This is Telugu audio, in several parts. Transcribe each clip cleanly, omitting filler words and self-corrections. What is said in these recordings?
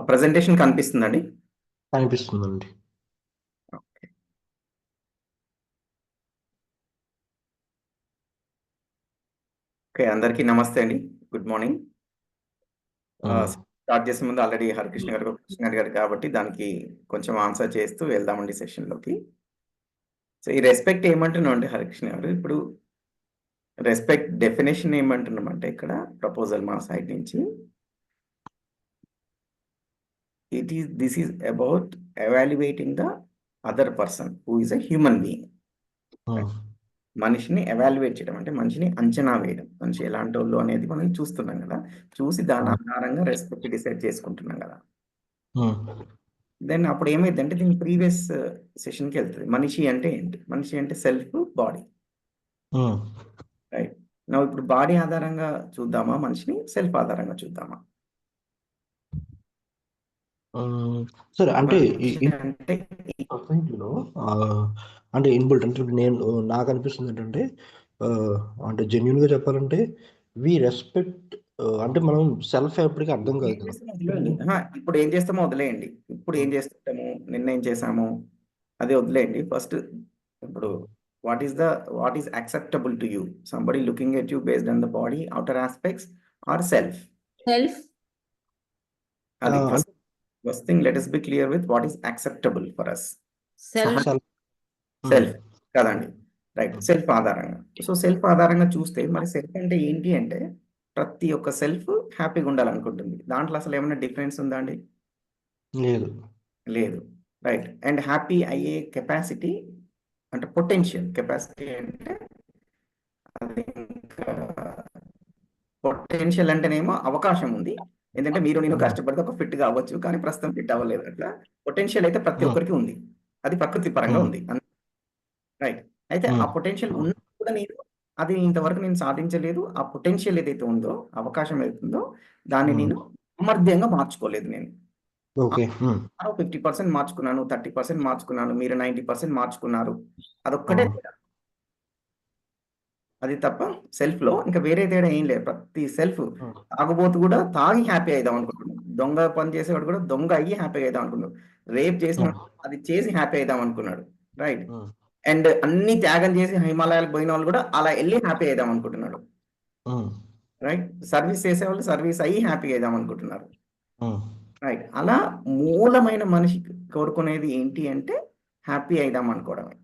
ప్రజెంటేషన్ కనిపిస్తుందండి. కనిపిస్తుందండి. ఓకే. ఓకే, అందరికీ నమస్తే అండి. Good morning. స్టార్ట్ చేసే ముందు ఆల్రెడీ హరికృష్ణ గారు ఒక క్వశ్చన్ అడిగారు కాబట్టి దానికి కొంచెం ఆన్సర్ చేస్తూ వెళ్దామండి సెషన్లోకి. సో ఈ రెస్పెక్ట్ ఏమంటున్నాం అంటే హరికృష్ణ గారు, ఇప్పుడు రెస్పెక్ట్ డెఫినేషన్ ఏమంటున్నామంటే ఇక్కడ ప్రపోజల్ మా సైడ్ నుంచి this is about evaluating the other person who is a human being. మనిషిని ఎవాల్యుయేట్ చేయడం అంటే మనిషిని అంచనా వేయడం, మనిషి ఎలాంటి వాళ్ళు అనేది మనం చూస్తున్నాం కదా, చూసి దాని ఆధారంగా రెస్పెక్ట్ డిసైడ్ చేసుకుంటున్నాం కదా. దెన్ అప్పుడు ఏమైందంటే దీని ప్రీవియస్ సెషన్కి వెళ్తుంది. మనిషి అంటే ఏంటి? మనిషి అంటే సెల్ఫ్, బాడీ, రైట్. నా ఇప్పుడు బాడీ ఆధారంగా చూద్దామా మనిషిని, సెల్ఫ్ ఆధారంగా చూద్దామా? సరే, అంటే మనిషి అంటే సొసైటీలో అంటే ఇన్బుల్ట్ అంటే ఇప్పుడు నేను నాకు అనిపిస్తుంది ఏంటంటే అంటే జెన్యున్గా చెప్పాలంటే వి రెస్పెక్ట్ అంటే మనం సెల్ఫ్ ఎప్పటికీ అర్థం కాదు కదా. ఇప్పుడు ఏం చేస్తామో వదిలేయండి. ఇప్పుడు ఏం చేస్తుంటాము, నిన్న ఏం చేసాము అది వదిలేయండి. ఫస్ట్ ఇప్పుడు what is acceptable to you, somebody looking at you based on the body outer aspects or self? అది first thing, let us be clear with what is acceptable for us. Self self కదండి, రైట్. సెల్ఫ్ ఆధారంగా, సో సెల్ఫ్ ఆధారంగా చూస్తే మరి సెల్ఫ్ అంటే ఏంటి అంటే ప్రతి ఒక్క సెల్ఫ్ హ్యాపీగా ఉండాలనుకుంటుంది. దాంట్లో అసలు ఏమైనా డిఫరెన్స్ ఉందా అండి? లేదు. లేదు, రైట్. అండ్ హ్యాపీ అయ్యే కెపాసిటీ అంటే పొటెన్షియల్ కెపాసిటీ అంటే అది పొటెన్షియల్ అంటేనేమో అవకాశం ఉంది. ఎందుకంటే మీరు నేను కష్టపడితే ఒక ఫిట్ గా అవ్వచ్చు, కానీ ప్రస్తుతం ఫిట్ అవ్వలేదు. అట్లా పొటెన్షియల్ అయితే ప్రతి ఒక్కరికి ఉంది, అది ప్రకృతి పరంగా ఉంది, రైట్. అయితే ఆ పొటెన్షియల్ ఉన్నా కూడా అది ఇంతవరకు నేను సాధించలేదు. ఆ పొటెన్షియల్ ఏదైతే ఉందో, అవకాశం ఏదైతే ఉందో దాన్ని నేను సామర్థ్యంగా మార్చుకోలేదు. నేను ఓకే. 50% మార్చుకున్నాను, 30% మార్చుకున్నాను, మీరు 90% మార్చుకున్నారు. అదొక్కటే తేడా. అది తప్ప సెల్ఫ్ లో ఇంకా వేరే తేడా ఏం లేదు. ప్రతి సెల్ఫ్ తాగుబోతు కూడా తాగి హ్యాపీ అయిదాం అనుకుంటున్నాడు, దొంగ పని చేసేవాడు కూడా దొంగ అయ్యి హ్యాపీ అయిదాం అనుకున్నాడు, రేప్ చేసిన అది చేసి హ్యాపీ అయిదాం అనుకున్నాడు, రైట్. అండ్ అన్ని త్యాగం చేసి హిమాలయాలకు పోయిన వాళ్ళు కూడా అలా వెళ్ళి హ్యాపీ అయిదాం అనుకుంటున్నాడు, రైట్. సర్వీస్ చేసేవాళ్ళు సర్వీస్ అయ్యి హ్యాపీ అయిదాం అనుకుంటున్నారు, రైట్. అలా మూలమైన మనిషి కోరుకునేది ఏంటి అంటే హ్యాపీ అయిదాం అనుకోవడమే.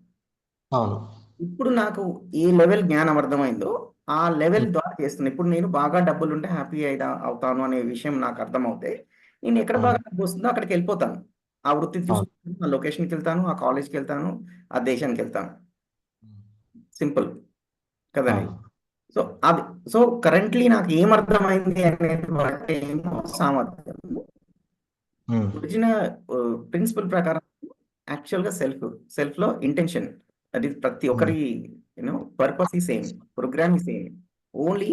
ఇప్పుడు నాకు ఏ లెవెల్ జ్ఞానం అర్థమైందో ఆ లెవెల్ ద్వారా చేస్తున్నా. ఇప్పుడు నేను బాగా డబ్బులు ఉంటే హ్యాపీ అవుతాను అనే విషయం నాకు అర్థమవుతే నేను ఎక్కడ బాగా డబ్బు వస్తుందో అక్కడికి వెళ్ళిపోతాను. ఆ వృత్తి చూసుకుంటాను, ఆ లొకేషన్కి వెళ్తాను, ఆ కాలేజ్కి వెళ్తాను, ఆ దేశానికి వెళ్తాను. సింపుల్ కదండి. సో అది, సో కరెంట్లీ నాకు ఏమర్థమైంది అనేది బట్టి ఏమో సామర్థ్యం. ఒరిజినల్ ప్రిన్సిపల్ ప్రకారం యాక్చువల్గా సెల్ఫ్ లో ఇంటెన్షన్, అది ప్రతి ఒక్కరి పర్పస్ ఈ సేమ్, ప్రోగ్రామ్ ఈ సేమ్, ఓన్లీ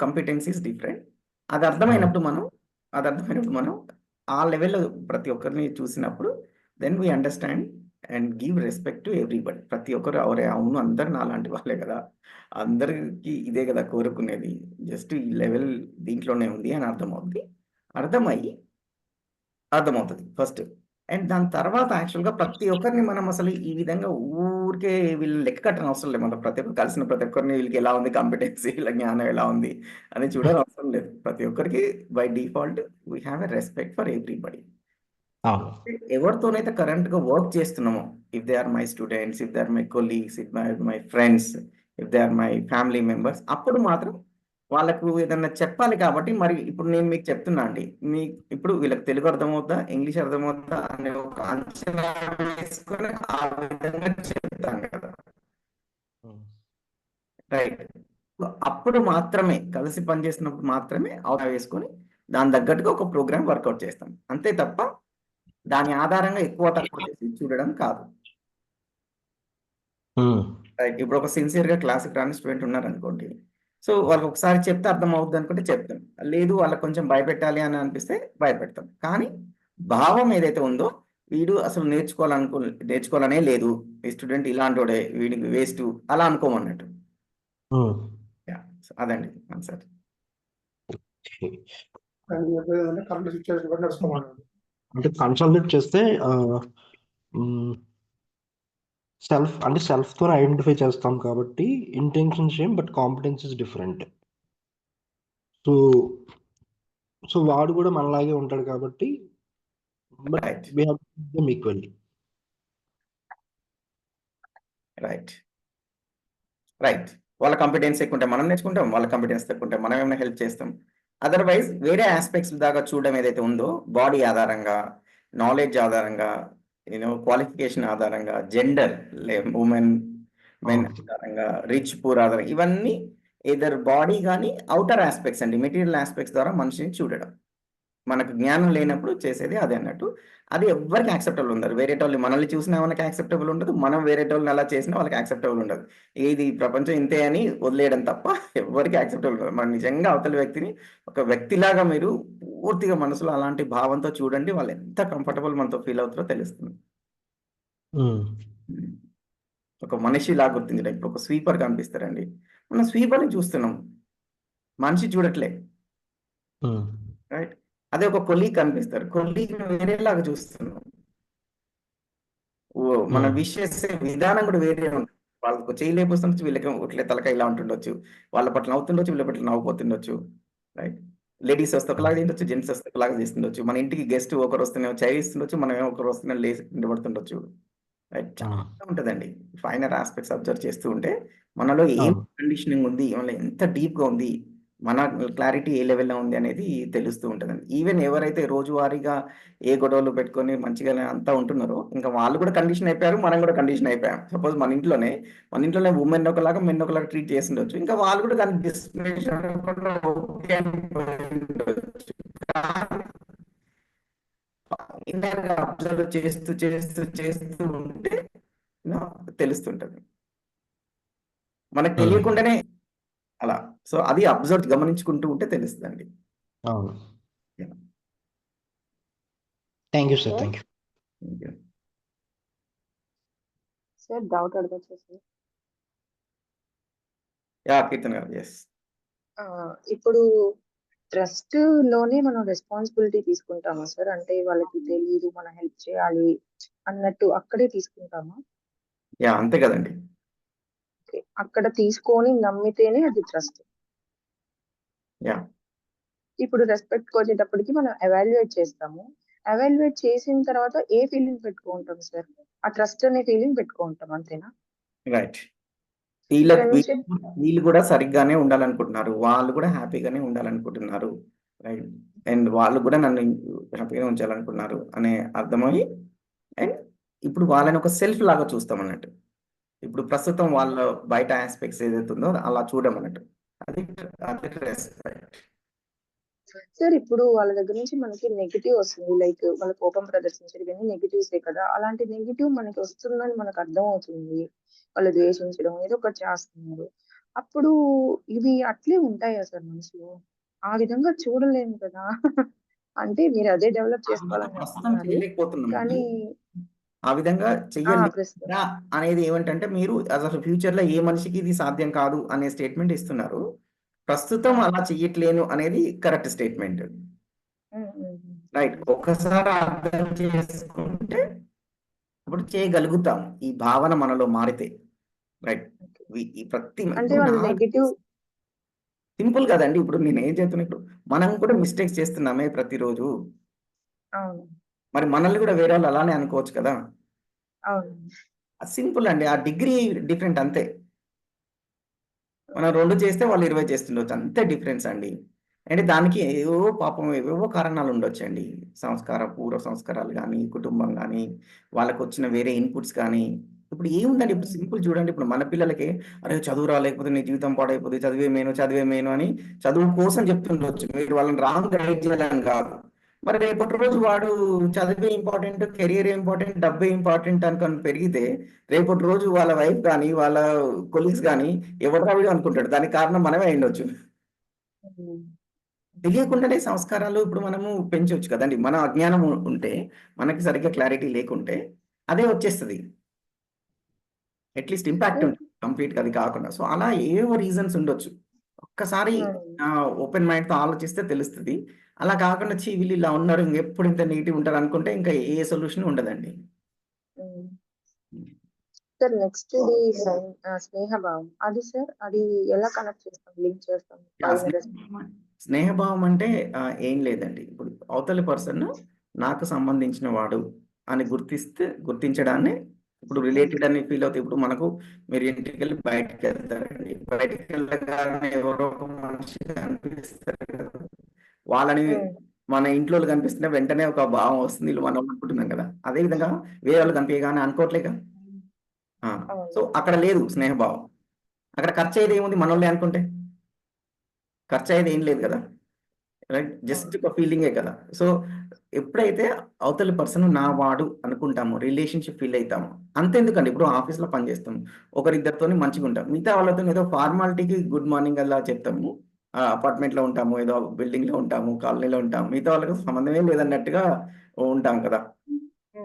కంపిటెన్సీస్ డిఫరెంట్. అది అర్థమైనప్పుడు మనం ఆ లెవెల్లో ప్రతి ఒక్కరిని చూసినప్పుడు then we understand and give respect to everybody. ప్రతి ఒక్కరు అవరే అవును అందరు నాలాంటి వాళ్ళే కదా, అందరికి ఇదే కదా కోరుకునేది, జస్ట్ ఈ లెవెల్ దీంట్లోనే ఉంది అని అర్థమవుతుంది ఫస్ట్. అండ్ దాని తర్వాత యాక్చువల్గా ప్రతి ఒక్కరిని మనం అసలు ఈ విధంగా ఊరికే వీళ్ళు లెక్క కట్టడం అవసరం లేదు. మనం ప్రతి ఒక్కరు కలిసిన ప్రతి ఒక్కరిని వీళ్ళకి ఎలా ఉంది కాంపిటెన్సీ, వీళ్ళ జ్ఞానం ఎలా ఉంది అని చూడాలి అవసరం లేదు. ప్రతి ఒక్కరికి by default we have a respect for everybody. ఎవరితోనైతే కరెంట్ గా వర్క్ చేస్తున్నామో, if they are my students, if they are my colleagues, if my friends, if they are my family members, అప్పుడు మాత్రం వాళ్ళకు ఏదన్నా చెప్పాలి. కాబట్టి మరి ఇప్పుడు నేను మీకు చెప్తున్నా అండి, మీ ఇప్పుడు వీళ్ళకి తెలుగు అర్థమవుతా, ఇంగ్లీష్ అర్థమవుతా అనే ఒక అంచనా వేసుకొని ఆ విధంగా చెప్తాను కదా, రైట్. అప్పుడు మాత్రమే కలిసి పనిచేసినప్పుడు మాత్రమే అవగాహన వేసుకొని దాని తగ్గట్టుగా ఒక ప్రోగ్రామ్ వర్కౌట్ చేస్తాం, అంతే తప్ప దాని ఆధారంగా ఎక్కువ తక్కువ చేసి చూడడం కాదు, రైట్. ఇప్పుడు ఒక సిన్సియర్ గా క్లాస్కి రాని స్టూడెంట్ ఉన్నారు అనుకోండి, సో వాళ్ళకి ఒకసారి చెప్తే అర్థం అవుతుంది అనుకుంటే చెప్తాం, లేదు వాళ్ళకి కొంచెం భయపెట్టాలి అని అనిపిస్తే భయపెడతాం. కానీ భావం ఏదైతే ఉందో, వీడు అసలు నేర్చుకోవాలనే లేదు, ఈ స్టూడెంట్ ఇలాంటి వీడికి వేస్ట్ అలా అనుకోమన్నట్టు. అదండి ఆన్సర్. ఆయన చెప్పేది ఏంటంటే కరెంట్ సిచ్యువేషన్ బట్టి నడుస్తామన్నాడు. అంటే కన్సల్టేట్ చేస్తే సెల్ఫ్తో ఐడెంటిఫై చేస్తాం కాబట్టి intention same but competencies different. So so వాడు కూడా మనలాగే ఉంటాడు కాబట్టి but right we have them equally. Right right వాళ్ళ కాంపిటెన్స్ ఎక్కువ ఉంటే మనం నేర్చుకుంటాం, వాళ్ళ కాంపిటెన్స్ తక్కువ ఉంటే మనం ఏమైనా హెల్ప్ చేస్తాం. అదర్వైజ్ వేరే ఆస్పెక్ట్స్ దాకా చూడడం ఏదైతే ఉందో, బాడీ ఆధారంగా, నాలెడ్జ్ ఆధారంగా, క్వాలిఫికేషన్ ఆధారంగా, జెండర్, ఉమెన్ మెన్ ఆధారంగా, రిచ్ పూర్ ఆధారంగా, ఇవన్నీ ఏదర్ బాడీ కానీ అవుటర్ ఆస్పెక్ట్స్ అండి, మెటీరియల్ ఆస్పెక్ట్స్ ద్వారా మనిషిని చూడడం. మనకు జ్ఞానం లేనప్పుడు చేసేది అదే అన్నట్టు. అది ఎవ్వరికి యాక్సెప్టబుల్ ఉండదు. వేరేటోళ్ళు మనల్ని చూసినా మనకి యాక్సెప్టబుల్ ఉండదు, మనం వేరేటోళ్ళని అలా చేసినా వాళ్ళకి యాక్సెప్టబుల్ ఉండదు. ఇది ప్రపంచం ఇంతే అని వదిలేయడం తప్ప ఎవ్వరికి యాక్సెప్టబుల్ ఉండదు. మనం నిజంగా అవతల వ్యక్తిని ఒక వ్యక్తిలాగా మీరు పూర్తిగా మనసులో అలాంటి భావంతో చూడండి, వాళ్ళు ఎంత కంఫర్టబుల్ మనతో ఫీల్ అవుతారో తెలుస్తుంది. ఒక మనిషిలా గుర్తించడం. ఇప్పుడు ఒక స్వీపర్ కనిపిస్తారండి, మనం స్వీపర్ని చూస్తున్నాం, మనిషి చూడట్లే, రైట్? అదే ఒక కొలీగ్ కనిపిస్తారు, కొలీగ్ వేరేలాగా చూస్తున్నాం. మనం విష్ చేసే విధానం కూడా వేరే ఉంటుంది. వాళ్ళకు చేయలేకపోతుండొచ్చు, వీళ్ళకి ఇట్లా తలకాయ ఇలా ఉంటుండొచ్చు, వాళ్ళ పట్ల నవ్వుతుండొచ్చు, వీళ్ళ పట్ల నవ్వుపోతుండొచ్చు, రైట్? లేడీస్ వస్తే ఒకలాగా చేస్తుండొచ్చు, జెంట్స్ వస్తే ఒకలాగా చేస్తుండొచ్చు. మన ఇంటికి గెస్ట్ ఒకరు వస్తేనే చాయ్ ఇస్తుండొచ్చు, మనం ఒకరు వస్తేనే లేచి నిలబడుతుండొచ్చు, రైట్? చాలా ఉంటుందండి. ఫైనల్ ఆస్పెక్ట్స్ అబ్జర్వ్ చేస్తూ ఉంటే మనలో ఏం కండిషనింగ్ ఉంది, మనలో ఎంత డీప్గా ఉంది, మన క్లారిటీ ఏ లెవెల్లో ఉంది అనేది తెలుస్తూ ఉంటుందండి. ఈవెన్ ఎవరైతే రోజువారీగా ఏ గొడవలు పెట్టుకొని మంచిగా అంతా ఉంటున్నారో, ఇంకా వాళ్ళు కూడా కండిషన్ అయిపోయారు, మనం కూడా కండిషన్ అయిపోయాం. సపోజ్ మన ఇంట్లోనే ఉమెన్ ఒకలాగా మెన్ ఒకలాగా ట్రీట్ చేస్తుండొచ్చు, ఇంకా వాళ్ళు కూడా దానికి డిస్క్రిమినేషన్ అబ్జర్వ్ చేస్తూ చేస్తూ చేస్తూ ఉంటే తెలుస్తుంటది, మనకు తెలియకుండానే అలా. సో అది అబ్జర్వ్ గమనించుకుంటూ ఉంటే తెలుస్తుందండి. అవును. Thank you sir. Thank you. Sir doubt అడగచ్చా sir? Yeah Keerthan garu, yes. ఇప్పుడు ట్రస్ట్ లోనే మనం రెస్పాన్సిబిలిటీ తీసుకుంటామా సార్? అంటే వాళ్ళకి తెలియదు మనం హెల్ప్ చేయాలి అన్నట్టు అక్కడే తీసుకుంటామా? యా అంతే కదండి. అక్కడ తీసుకొని నమ్మితేనే అది ట్రస్ట్. యా ఇప్పుడు రెస్పెక్ట్ వచ్చేటప్పటికి మనం ఎవాల్యుయేట్ చేస్తాము. ఎవాల్యుయేట్ చేసిన తర్వాత ఏ ఫీలింగ్ పెట్టుకుంటాం సార్? ఆ ట్రస్ట్ అనే ఫీలింగ్ పెట్టుకుంటాం, అంతేనా? రైట్. వీళ్ళు కూడా సరిగ్గానే ఉండాలనుకుంటున్నారు, వాళ్ళు కూడా హ్యాపీగానే ఉండాలనుకుంటున్నారు, రైట్? అండ్ వాళ్ళు కూడా నన్ను హ్యాపీగా ఉంచాలనుకున్నారు అనే అర్థమై, అండ్ ఇప్పుడు వాళ్ళని ఒక సెల్ఫ్ లాగా చూస్తాం అన్నట్టు. ఇప్పుడు ప్రస్తుతం వాళ్ళ బయట ఆస్పెక్ట్స్ ఏదైతే ఉందో అలా చూడమన్నట్టు, అది రెస్పెక్ట్. సార్ ఇప్పుడు వాళ్ళ దగ్గర నుంచి మనకి నెగిటివ్ వస్తుంది, లైక్ వాళ్ళ కోపం ప్రదర్శించేది ఇవన్నీ నెగిటివ్సే కదా. అలాంటి నెగిటివ్ మనకి వస్తుందని మనకు అర్థం అవుతుంది, వాళ్ళు ద్వేషించడం ఏదో ఒకటి చేస్తున్నారు. అప్పుడు ఇవి అట్లే ఉంటాయా సార్ మనసులో? ఆ విధంగా చూడలేము కదా. అంటే మీరు అదే డెవలప్ చేసుకోవాలని చెప్తున్నారు కానీ ఆ విధంగా చెయ్యలేదా అనేది ఏమంటే, మీరు అసలు ఫ్యూచర్ లో ఏ మనిషికి ఇది సాధ్యం కాదు అనే స్టేట్మెంట్ ఇస్తున్నారు. ప్రస్తుతం అలా చెయ్యట్లేను అనేది కరెక్ట్ స్టేట్మెంట్, రైట్? ఒకసారి అర్థం చేసుకుంటే అప్పుడు చేయగలుగుతాం, ఈ భావన మనలో మారితే, రైట్? ఈ ప్రతి నెగటివ్ సింపుల్ కదండి. ఇప్పుడు నేను ఏం చెప్తున్నా, ఇప్పుడు మనం కూడా మిస్టేక్స్ చేస్తున్నామే ప్రతిరోజు, మరి మనల్ని కూడా వేరే వాళ్ళు అలానే అనుకోవచ్చు కదా. సింపుల్ అండి, ఆ డిగ్రీ డిఫరెంట్ అంతే. మనం 2 చేస్తే వాళ్ళు 20 చేస్తుండొచ్చు, అంతే డిఫరెన్స్ అండి. అంటే దానికి ఏవో కారణాలు ఉండొచ్చండి. పూర్వ సంస్కారాలు కానీ, కుటుంబం కానీ, వాళ్ళకు వచ్చిన వేరే ఇన్పుట్స్ కానీ. ఇప్పుడు ఏముందండి, ఇప్పుడు సింపుల్ చూడండి, ఇప్పుడు మన పిల్లలకి అరే చదువు రాలేకపోతే నీ జీవితం పాడైపోతుంది, చదివే మేను అని చదువు కోసం చెప్తుండొచ్చు. మీరు వాళ్ళని రాంగ్ గైడ్ చేయాలని కాదు. మరి రేపటి రోజు వాడు చదివే ఇంపార్టెంట్, కెరియర్ ఇంపార్టెంట్, డబ్బే ఇంపార్టెంట్ అనుకొని పెరిగితే, రేపటి రోజు వాళ్ళ వైఫ్ కానీ, వాళ్ళ కొలీగ్స్ కానీ ఎవరు వీడు అనుకుంటాడు. దానికి కారణం మనమే అయ్యుండొచ్చు. తెలియకుండానే సంస్కారాలు ఇప్పుడు మనము పెంచవచ్చు కదండి. మన అజ్ఞానం ఉంటే, మనకి సరిగ్గా క్లారిటీ లేకుంటే అదే వచ్చేస్తుంది, అట్లీస్ట్ ఇంపాక్ట్ ఉంటుంది కంప్లీట్గా అది కాకుండా. సో అలా ఏవో రీజన్స్ ఉండొచ్చు. ఒక్కసారి ఓపెన్ మైండ్తో ఆలోచిస్తే తెలుస్తుంది. అలా కాకుండా వీళ్ళు ఇలా ఉన్నారు ఇంకెప్పుడు ఇంత నెగిటివ్ ఉంటారు అనుకుంటే ఇంకా ఏ సొల్యూషన్ ఉండదండి. సార్ నెక్స్ట్ స్నేహభావం అది సార్ అది ఎలా కనెక్ట్ చేస్తాం, లింక్ చేస్తాం? స్నేహభావం అంటే ఏం లేదండి. ఇప్పుడు అవతలి పర్సన్ నాకు సంబంధించిన వాడు అని గుర్తించడాన్ని ఇప్పుడు రిలేటెడ్ అని ఫీల్ అవుతాయి. ఇప్పుడు మనకు మీరు ఇంటికి వెళ్ళి బయటకు వెళ్తారండి, బయటకు వెళ్ళగానే ఎవరో ఒక మనిషి కనిపిస్తారు కదా, వాళ్ళని మన ఇంట్లో కనిపిస్తుంటే వెంటనే ఒక భావం వస్తుంది, వీళ్ళు మనం అనుకుంటున్నాం కదా. అదే విధంగా వేరే వాళ్ళు కనిపించగానే అనుకోవట్లేక. సో అక్కడ లేదు స్నేహభావం. అక్కడ ఖర్చు అయ్యేది ఏముంది, మనోళ్ళే అనుకుంటే ఖర్చు అయ్యేది ఏం లేదు కదా, రైట్? జస్ట్ ఒక ఫీలింగే కదా. సో ఎప్పుడైతే అవతలి పర్సన్ నా వాడు అనుకుంటామో, రిలేషన్షిప్ ఫీల్ అవుతామో, అంతెందుకండి ఇప్పుడు ఆఫీస్లో పనిచేస్తాం, ఒకరిద్దరితో మంచిగా ఉంటాం, మిగతా వాళ్ళతో ఏదో ఫార్మాలిటీకి గుడ్ మార్నింగ్ అలా చెప్తాము, అపార్ట్మెంట్లో ఉంటాము, ఏదో బిల్డింగ్లో ఉంటాము, కాలనీలో ఉంటాము, మిగతా వాళ్ళకి సంబంధమే లేదన్నట్టుగా ఉంటాం కదా.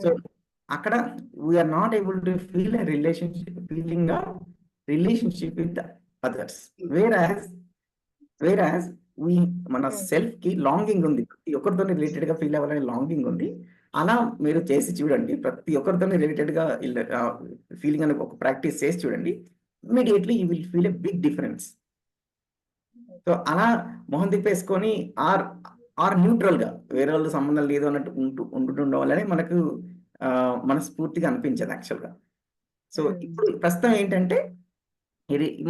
సో అక్కడ we're not able to feel a relationship with others. Whereas మన సెల్ఫ్ కి లాంగింగ్ ఉంది, ప్రతి ఒక్కరితో రిలేటెడ్ గా ఫీల్ అవ్వాలని లాంగింగ్ ఉంది. అలా మీరు చేసి చూడండి, ప్రతి ఒక్కరితో రిలేటెడ్ గా ఫీలింగ్ అని ఒక ప్రాక్టీస్ చేసి చూడండి, immediately you will feel a big difference. So అలా మొహం తిప్పేసుకొని ఆర్ న్యూట్రల్ గా వేరే వాళ్ళు సంబంధం లేదు అన్నట్టు ఉంటుండడం వల్లనే మనకు మనస్ఫూర్తిగా అనిపించదు యాక్చువల్ గా. సో ఇప్పుడు ప్రస్తుతం ఏంటంటే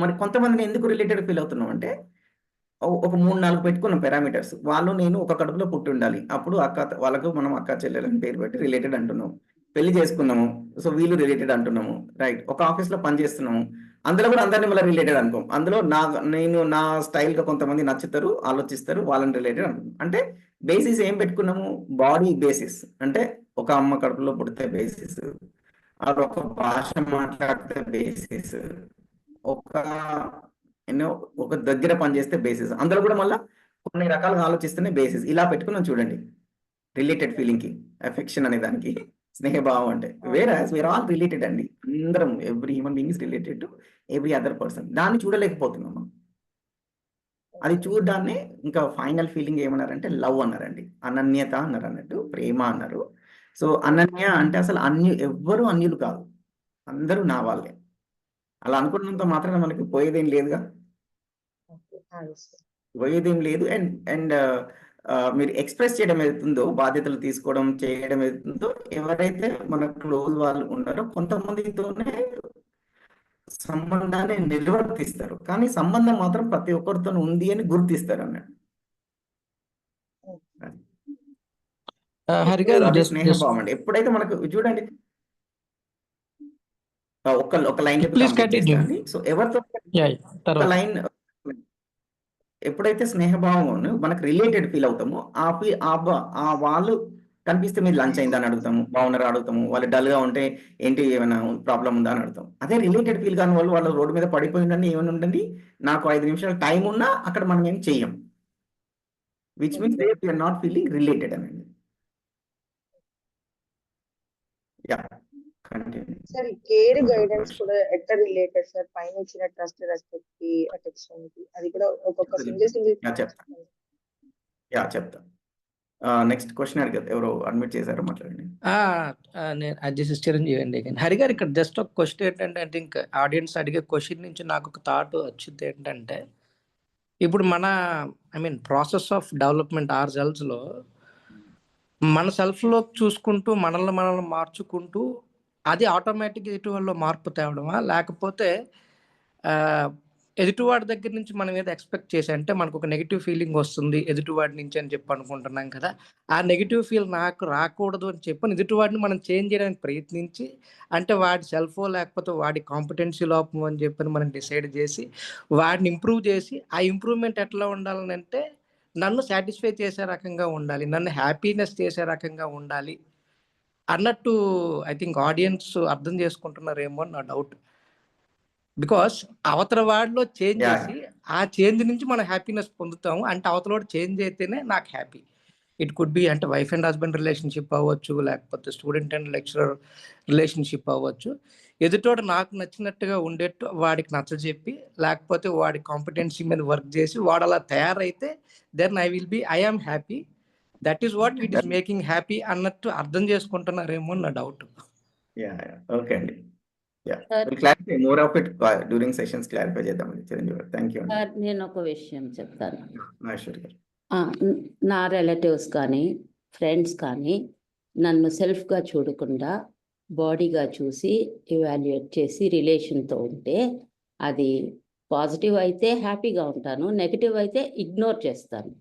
మరి కొంతమందిని ఎందుకు రిలేటెడ్ ఫీల్ అవుతున్నాం అంటే, ఒక 3-4 పెట్టుకున్నాం పారామీటర్స్. వాళ్ళు నేను ఒక కడుపులో పుట్టి ఉండాలి, అప్పుడు వాళ్ళకు మనం అక్క చెల్లెలని పేరు పెట్టి రిలేటెడ్ అంటున్నాం. పెళ్లి చేసుకున్నాము, సో వీళ్ళు రిలేటెడ్ అంటున్నాము, రైట్? ఒక ఆఫీస్ లో పని చేస్తున్నాము, అందులో కూడా అందరినీ మళ్ళీ రిలేటెడ్ అనుకోం. అందులో నేను నా స్టైల్ గా కొంతమంది నచ్చుతారు, ఆలోచిస్తారు, వాళ్ళని రిలేటెడ్ అనుకున్నాం. అంటే బేసిస్ ఏం పెట్టుకున్నాము? Body basis. అంటే ఒక అమ్మ కడుపులో పుడితే బేసిస్, ఒక భాష మాట్లాడితే బేసిస్, ఒక దగ్గర పనిచేస్తే బేసిస్, అందులో కూడా మళ్ళీ కొన్ని రకాలుగా ఆలోచిస్తేనే బేసిస్. ఇలా పెట్టుకున్నాం చూడండి రిలేటెడ్ ఫీలింగ్ కి, అఫెక్షన్ అనే దానికి, స్నేహభావం అంటే. వేరాస్ వీఆర్ ఆల్ రిలేటెడ్ అండి, అందరం, every human being is related to every other person. దాన్ని చూడలేకపోతున్నాం మనం. అది చూడడాన్ని ఇంకా ఫైనల్ ఫీలింగ్ ఏమన్నారంటే లవ్ అన్నారండి, అనన్యత అన్నారు, అన్నట్టు ప్రేమ అన్నారు. సో అనన్య అంటే అసలు ఎవ్వరూ అన్యులు కాదు, అందరూ నా వాళ్ళే. అలా అనుకున్నంత మాత్రాన మనకి పోయేదేం లేదుగా, పోయేదేం లేదు. అండ్ మీరు ఎక్స్ప్రెస్ చేయడం ఏదైతుందో, బాధ్యతలు తీసుకోవడం చేయడం ఏదైతుందో, ఎవరైతే మన క్లోజ్ వాళ్ళు ఉన్నారో కొంతమందితోనే సంబంధాన్ని నిర్వర్తిస్తారు, కానీ సంబంధం మాత్రం ప్రతి ఒక్కరితో ఉంది అని గుర్తిస్తారు అన్నట్టు. అది స్నేహభావం అండి. ఎప్పుడైతే మనకు చూడండి, ఒక లైన్ అండి. సో ఎవరితో ఒక లైన్, ఎప్పుడైతే స్నేహభావం మనకు రిలేటెడ్ ఫీల్ అవుతామో, ఆ వాళ్ళు కనిపిస్తే మీరు లంచ్ అయిందా అని అడుగుతాము, బాగున్నారా అడుగుతాము, వాళ్ళు డల్ గా ఉంటే ఏంటి ఏమైనా ప్రాబ్లం ఉందా అని అడుగుతాం. అదే రిలేటెడ్ ఫీల్ కాని వాళ్ళు రోడ్డు మీద పడిపోయిందండి, ఏమైనా ఉండండి, నాకు 5 నిమిషాలు టైం ఉన్నా అక్కడ మనం ఏం చెయ్యం, which means they are not feeling related అనండి. యా, సార్ కేర్ గైడెన్స్ కూడా ఎట్లా రిలేటెడ్ సార్? పైన ఇచ్చిన ట్రస్ట్, రెస్పెక్ట్ కి, అటెన్షన్ కి, అది కూడా ఒక్కొక్క సింగిల్ చెప్తా. నెక్స్ట్ క్వశ్చన్ అడిగారు, ఎవరో అడ్మిట్ చేశారు, మాట్లాడండి. నేను చిరంజీవి అండి. హరి గారు, ఇక్కడ జస్ట్ ఒక క్వశ్చన్ ఏంటంటే, ఐ థింక్ ఆడియన్స్ అడిగే క్వశ్చన్ నుంచి నాకు ఒక థాట్ వచ్చింది ఏంటంటే, ఇప్పుడు మన ప్రాసెస్ ఆఫ్ డెవలప్మెంట్ లో మన సెల్ఫ్లో చూసుకుంటూ మనల్ని మార్చుకుంటూ అది ఆటోమేటిక్గా ఎదుటివాళ్ళలో మార్పు తేవడమా, లేకపోతే ఎదుటివాడి దగ్గర నుంచి మనం ఏదో ఎక్స్పెక్ట్ చేసి, అంటే మనకు ఒక నెగిటివ్ ఫీలింగ్ వస్తుంది ఎదుటివాడి నుంచి అని చెప్పి అనుకుంటున్నాం కదా, ఆ నెగిటివ్ ఫీల్ నాకు రాకూడదు అని చెప్పి ఎదుటివాడిని మనం చేంజ్ చేయడానికి ప్రయత్నించి, అంటే వాడి సెల్ఫో లేకపోతే వాడి కాంపిటెన్సీ లోపం అని చెప్పని మనం డిసైడ్ చేసి వాడిని ఇంప్రూవ్ చేసి, ఆ ఇంప్రూవ్మెంట్ ఎట్లా ఉండాలని అంటే నన్ను సాటిస్ఫై చేసే రకంగా ఉండాలి, నన్ను హ్యాపీనెస్ చేసే రకంగా ఉండాలి అన్నట్టు ఐ థింక్ ఆడియన్స్ అర్థం చేసుకుంటున్నారేమో అని నా డౌట్. బికాస్ అవతల వాడిలో చేంజ్ చేసి ఆ చేంజ్ నుంచి మనం హ్యాపీనెస్ పొందుతాము, అంటే అవతల వాడు చేంజ్ అయితేనే నాకు హ్యాపీ. ఇట్ కుడ్ బి అంటే వైఫ్ అండ్ హస్బెండ్ రిలేషన్షిప్ అవ్వచ్చు, లేకపోతే స్టూడెంట్ అండ్ లెక్చరర్ రిలేషన్షిప్ అవ్వచ్చు. ఎదుటోడు నాకు నచ్చినట్టుగా ఉండేట్టు వాడికి నచ్చజెప్పి, లేకపోతే వాడి కాంపిటెన్సీ మీద వర్క్ చేసి వాడు అలా తయారైతే then I am happy. That is what it is making happy అన్నట్టు అర్థం చేసుకుంటున్నారేమో నా డౌట్. ఓకే అండి. Sir clarify more of it during sessions clarify చేద్దామండి చిరంజీవి గారు. థ్యాంక్ యూ అండి. సార్ నేను ఒక విషయం చెప్తాను. మహేశ్వరి గారు. నా రిలేటివ్స్ కానీ ఫ్రెండ్స్ కానీ నన్ను సెల్ఫ్గా చూడకుండా బాడీగా చూసి ఇవాల్యుయేట్ చేసి రిలేషన్తో ఉంటే అది పాజిటివ్ అయితే హ్యాపీగా ఉంటాను, నెగిటివ్ అయితే ఇగ్నోర్ చేస్తాను.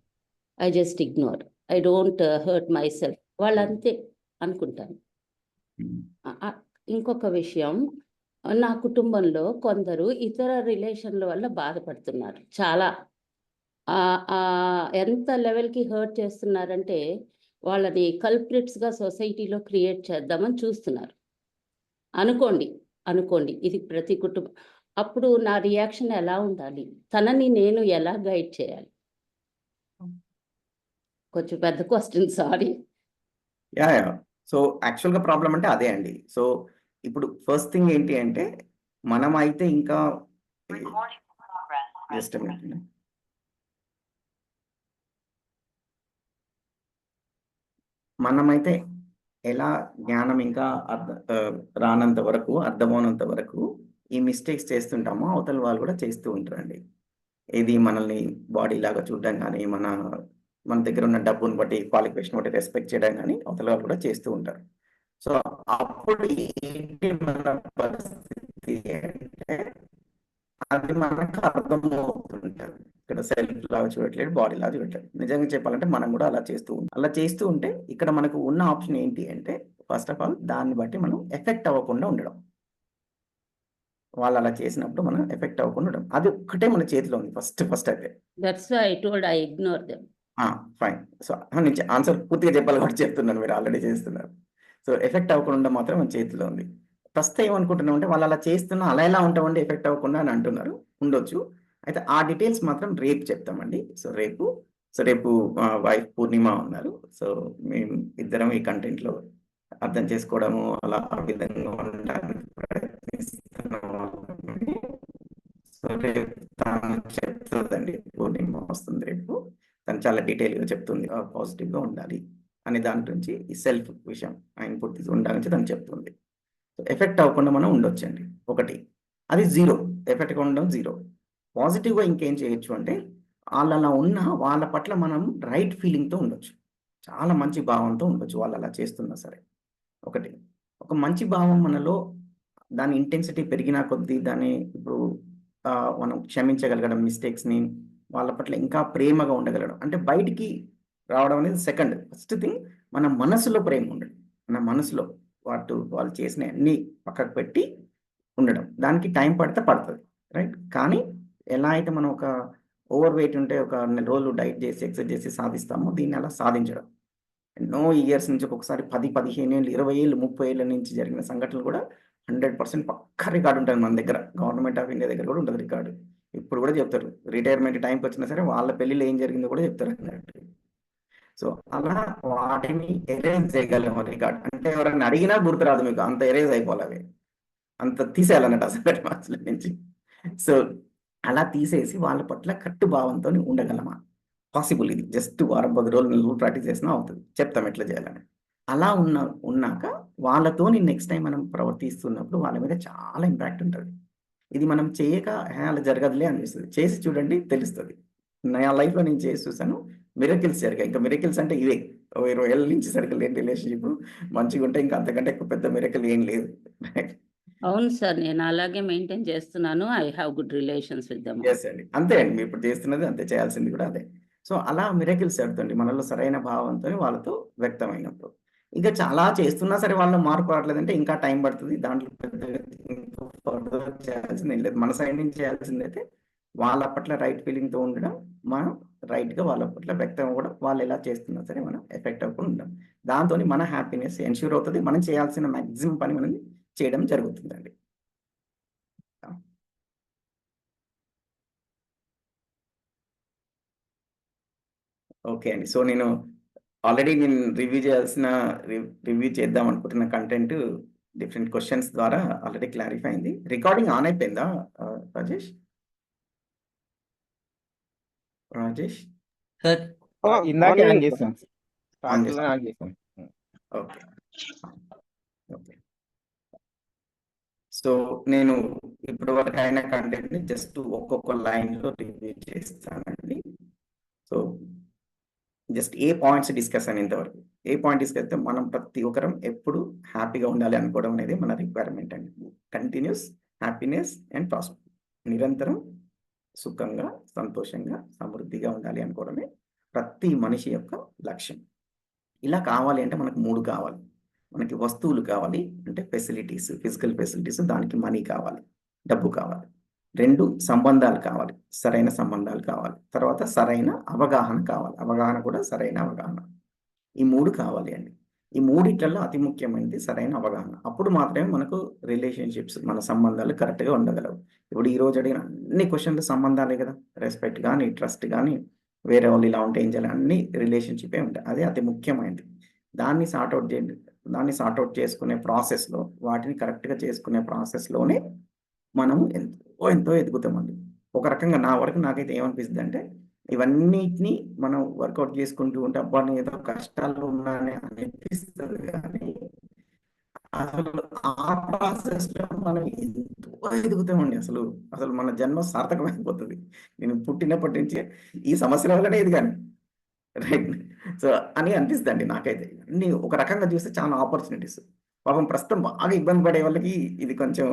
I just ignore, I don't hurt myself. వాళ్ళంతే అనుకుంటాను. ఇంకొక విషయం, నా కుటుంబంలో కొందరు ఇతర రిలేషన్ల వల్ల బాధపడుతున్నారు. చాలా ఎంత లెవెల్కి హర్ట్ చేస్తున్నారంటే వాళ్ళని కల్ప్రిట్స్గా సొసైటీలో క్రియేట్ చేద్దామని చూస్తున్నారు. అనుకోండి ఇది ప్రతి కుటుంబం. అప్పుడు నా రియాక్షన్ ఎలా ఉండాలి? తనని నేను ఎలా గైడ్ చేయాలి? కొంచెం పెద్ద క్వశ్చన్, సారీ. సో యాక్చువల్గా ప్రాబ్లం అంటే అదే అండి. సో ఇప్పుడు ఫస్ట్ థింగ్ ఏంటి అంటే మనమైతే ఇంకా జస్ట్ మనమైతే ఎలా జ్ఞానం ఇంకా రానంత వరకు, అర్థమవునంత వరకు ఈ మిస్టేక్స్ చేస్తుంటామో అవతల వాళ్ళు కూడా చేస్తూ ఉంటారండి. ఇది మనల్ని బాడీ లాగా చూడడం కానీ, మన దగ్గర ఉన్న డబ్బుని బట్టి, క్వాలిఫికేషన్ బట్టి రెస్పెక్ట్ చేయడం కానీ అవతల వాళ్ళు కూడా చేస్తూ ఉంటారు. సో అప్పుడు ఏంటి మన పరిస్థితి అంటే అది మనకు అర్థమవుతుంటారు. ఇక్కడ సెల్ఫ్ లాగా చూడట్లేదు, బాడీ లాగా చూడట్లేదు. నిజంగా చెప్పాలంటే మనం కూడా అలా చేస్తూ ఉంటే ఇక్కడ మనకు ఉన్న ఆప్షన్ ఏంటి అంటే ఫస్ట్ ఆఫ్ ఆల్ దాన్ని బట్టి మనం ఎఫెక్ట్ అవ్వకుండా ఉండడం. వాళ్ళు అలా చేసినప్పుడు మనం ఎఫెక్ట్ అవ్వకుండా ఉండడం, అది ఒక్కటే మన చేతిలో ఉంది ఫస్ట్ అయితే. That's why I told I ignore them. Fine. So నేను ఆన్సర్ పూర్తిగా చెప్పాలి కాబట్టి చెప్తున్నాను, మీరు ఆల్రెడీ చేస్తున్నారు. సో ఎఫెక్ట్ అవ్వకుండా మాత్రం మన చేతిలో ఉంది. ప్రస్తుతం ఏమనుకుంటున్నాం అంటే వాళ్ళు అలా చేస్తున్నా అలా ఎలా ఉంటామండి ఎఫెక్ట్ అవ్వకుండా అని అంటున్నారు. ఉండొచ్చు. అయితే ఆ డీటెయిల్స్ మాత్రం రేపు చెప్తామండి. సో రేపు వైఫ్ పూర్ణిమ ఉన్నారు. సో మేము ఇద్దరం ఈ కంటెంట్లో అర్థం చేసుకోవడము అలా ఆ విధంగా ఉండడానికి ప్రయత్నిస్తున్నాము. సో రేపు తను చెప్తుందండి, పూర్ణిమ వస్తుంది రేపు. తను చాలా డీటెయిల్గా చెప్తుంది పాజిటివ్గా ఉండాలి అనే దాని గురించి, ఈ సెల్ఫ్ విషయం ఇన్పుట్ ఉండాలని తను చెప్తుంది. సో ఎఫెక్ట్ అవ్వకుండా మనం ఉండొచ్చండి. ఒకటి అది 0, ఎఫెక్ట్ ఉండడం 0. పాజిటివ్గా ఇంకేం చేయొచ్చు అంటే వాళ్ళు అలా ఉన్న వాళ్ళ పట్ల మనం రైట్ ఫీలింగ్తో ఉండొచ్చు, చాలా మంచి భావంతో ఉండొచ్చు. వాళ్ళు అలా చేస్తున్నా సరే ఒక మంచి భావం మనలో, దాని ఇంటెన్సిటీ పెరిగిన కొద్దీ దాన్ని ఇప్పుడు మనం క్షమించగలగడం, మిస్టేక్స్ని వాళ్ళ పట్ల ఇంకా ప్రేమగా ఉండగలగడం, అంటే బయటికి రావడం అనేది సెకండ్. ఫస్ట్ థింగ్ మన మనసులో ప్రేమ ఉండడం, మన మనసులో వాళ్ళు చేసిన అన్ని పక్కకు పెట్టి ఉండడం. దానికి టైం పడుతుంది, రైట్. కానీ ఎలా అయితే మనం ఒక ఓవర్ వెయిట్ ఉంటే ఒక నెల రోజులు డైట్ చేసి ఎక్సర్సైజ్ చేసి సాధిస్తామో, దీన్ని అలా సాధించడం ఎన్నో ఇయర్స్ నుంచి, ఒక్కొక్కసారి 10, 15 ఏళ్ళు, 20 ఏళ్ళు, 30 ఏళ్ళ నుంచి జరిగిన సంఘటనలు కూడా 100% పక్కా రికార్డు ఉంటుంది మన దగ్గర. గవర్నమెంట్ ఆఫ్ ఇండియా దగ్గర కూడా ఉంటుంది రికార్డు. ఇప్పుడు కూడా చెప్తారు, రిటైర్మెంట్ టైంకి వచ్చినా సరే వాళ్ళ పెళ్ళిలో ఏం జరిగిందో కూడా చెప్తారు అన్నట్టు. సో అలా వాటిని ఎరేజ్ చేయగలం రికార్డ్. అంటే ఎవరైనా అడిగినా గుర్తురాదు మీకు, అంత ఎరేజ్ అయిపోవాలి అవి, అంత తీసేయాలన్నట్టు అసలు మనసుల నుంచి. సో అలా తీసేసి వాళ్ళ పట్ల కట్టు భావంతో ఉండగలమా? పాసిబుల్. ఇది జస్ట్ వారం 10 రోజులు నువ్వు ప్రాక్టీస్ చేసినా అవుతుంది. చెప్తాం ఎట్లా చేయాలని. అలా ఉన్నాక వాళ్ళతో నెక్స్ట్ టైం మనం ప్రవర్తిస్తున్నప్పుడు వాళ్ళ మీద చాలా ఇంపాక్ట్ ఉంటుంది. ఇది మనం చేయక అలా జరగదులే అనిపిస్తుంది. చేసి చూడండి, తెలుస్తుంది. నా లైఫ్లో నేను చేసి చూసాను, మిరకిల్స్ జరిగాయి. ఇంకా మిరకిల్స్ అంటే ఇవే 20 ఏళ్ళ నుంచి సరిగ్గా లేని రిలేషన్షిప్ మంచిగా ఉంటే ఇంకా అంతకంటే ఎక్కువ పెద్ద మిరకిల్ ఏం లేదు. అవును సార్, నేను అలాగే మెయింటైన్ చేస్తున్నాను. I have good relations with them. Yes అండి, అంతే అండి. మీరు ఇప్పుడు చేస్తున్నది అంతే, చేయాల్సింది కూడా అదే. సో అలా మిరకిల్స్ జరుగుతుంది మనలో సరైన భావంతో వాళ్ళతో వ్యక్తమైనప్పుడు. ఇంకా చాలా చేస్తున్నా సరే వాళ్ళలో మార్పు రావట్లేదంటే ఇంకా టైం పడుతుంది. దాంట్లో పెద్దగా ఫర్దర్ చేయాల్సింది ఏం లేదు. మన సైడ్ నుంచి చేయాల్సింది అయితే వాళ్ళ పట్ల రైట్ ఫీలింగ్తో ఉండడం, మనం రైట్గా వాళ్ళ పట్ల వ్యక్తం అవ్వడం. వాళ్ళు ఎలా చేస్తున్నా సరే మనం ఎఫెక్ట్ అవ్వకుండా ఉండడం. దాంతో మన హ్యాపీనెస్ ఎన్ష్యూర్ అవుతుంది. మనం చేయాల్సిన మ్యాక్సిమం పని మనం చేయడం జరుగుతుందండి. ఓకే అండి. సో నేను ఆల్రెడీ నేను రివ్యూ చేద్దాం అనుకుంటున్న కంటెంట్ డిఫరెంట్ క్వశ్చన్స్ ద్వారా ఆల్రెడీ క్లారిఫై అయింది. రికార్డింగ్ ఆన్ అయిపోయిందా రాజేష్? సార్ ఇందాకే ఆన్లైన్ ఆన్ చేసాం, ఆన్ స్టార్ట్లో ఆన్ చేసాం. Okay okay. సో నేను ఇప్పటి వరకు అయిన కంటెంట్ని జస్ట్ ఒక్కొక్క లైన్లో రివ్యూ చేస్తానండి. So just a points discuss అని ఇంతవరకు ఏ పాయింట్ డిస్కస్ అయితే మనం ప్రతి ఒక్కరం ఎప్పుడు హ్యాపీగా ఉండాలి అనుకోవడం అనేది మన రిక్వైర్మెంట్ అండి. కంటిన్యూస్ హ్యాపీనెస్ అండ్ ప్రాస్పెరిటీ, నిరంతరం సుఖంగా సంతోషంగా సమృద్ధిగా ఉండాలి అనుకోవడమే ప్రతి మనిషి యొక్క లక్ష్యం. ఇలా కావాలి అంటే మనకు 3 కావాలి. మనకి వస్తువులు కావాలి, అంటే ఫెసిలిటీస్, ఫిజికల్ ఫెసిలిటీస్, దానికి మనీ కావాలి, డబ్బు కావాలి. 2 సంబంధాలు కావాలి, సరైన సంబంధాలు కావాలి. తర్వాత సరైన అవగాహన కావాలి, అవగాహన కూడా సరైన అవగాహన. ఈ 3 కావాలి అండి. ఈ 3 అతి ముఖ్యమైనది సరైన అవగాహన. అప్పుడు మాత్రమే మనకు రిలేషన్షిప్స్, మన సంబంధాలు కరెక్ట్గా ఉండగలవు. ఇప్పుడు ఈ రోజు అడిగిన అన్ని క్వశ్చన్లు సంబంధాలే కదా, రెస్పెక్ట్ కానీ, ట్రస్ట్ కానీ, వేరే వాళ్ళు ఇలా ఉంటే ఏం చేయాలి, అన్ని రిలేషన్షిపే ఉంటాయి. అదే అతి ముఖ్యమైనది. దాన్ని సార్ట్అవుట్ చేసుకునే ప్రాసెస్లో, వాటిని కరెక్ట్గా చేసుకునే ప్రాసెస్లోనే మనము ఎంతో ఎదుగుతామండి. ఒక రకంగా నా వరకు నాకైతే ఏమనిపిస్తుంది అంటే, ఇవన్నిటిని మనం వర్కౌట్ చేసుకుంటూ ఉంటే అబ్బా ఏదో కష్టాలు ఉన్నాయని అనిపిస్తుంది, కానీ అసలు ఆ ప్రాసెస్లో మనం ఎంతో ఎదుగుతామండి. అసలు మన జన్మ సార్థకమైపోతుంది. నేను పుట్టినప్పటి నుంచి ఈ సమస్యల వల్లనే ఎదిగాను, రైట్. సో అని అనిపిస్తుందండి నాకైతే. అన్ని ఒక రకంగా చూస్తే చాలా ఆపర్చునిటీస్. పాపం ప్రస్తుతం బాగా ఇబ్బంది పడే వాళ్ళకి ఇది కొంచెం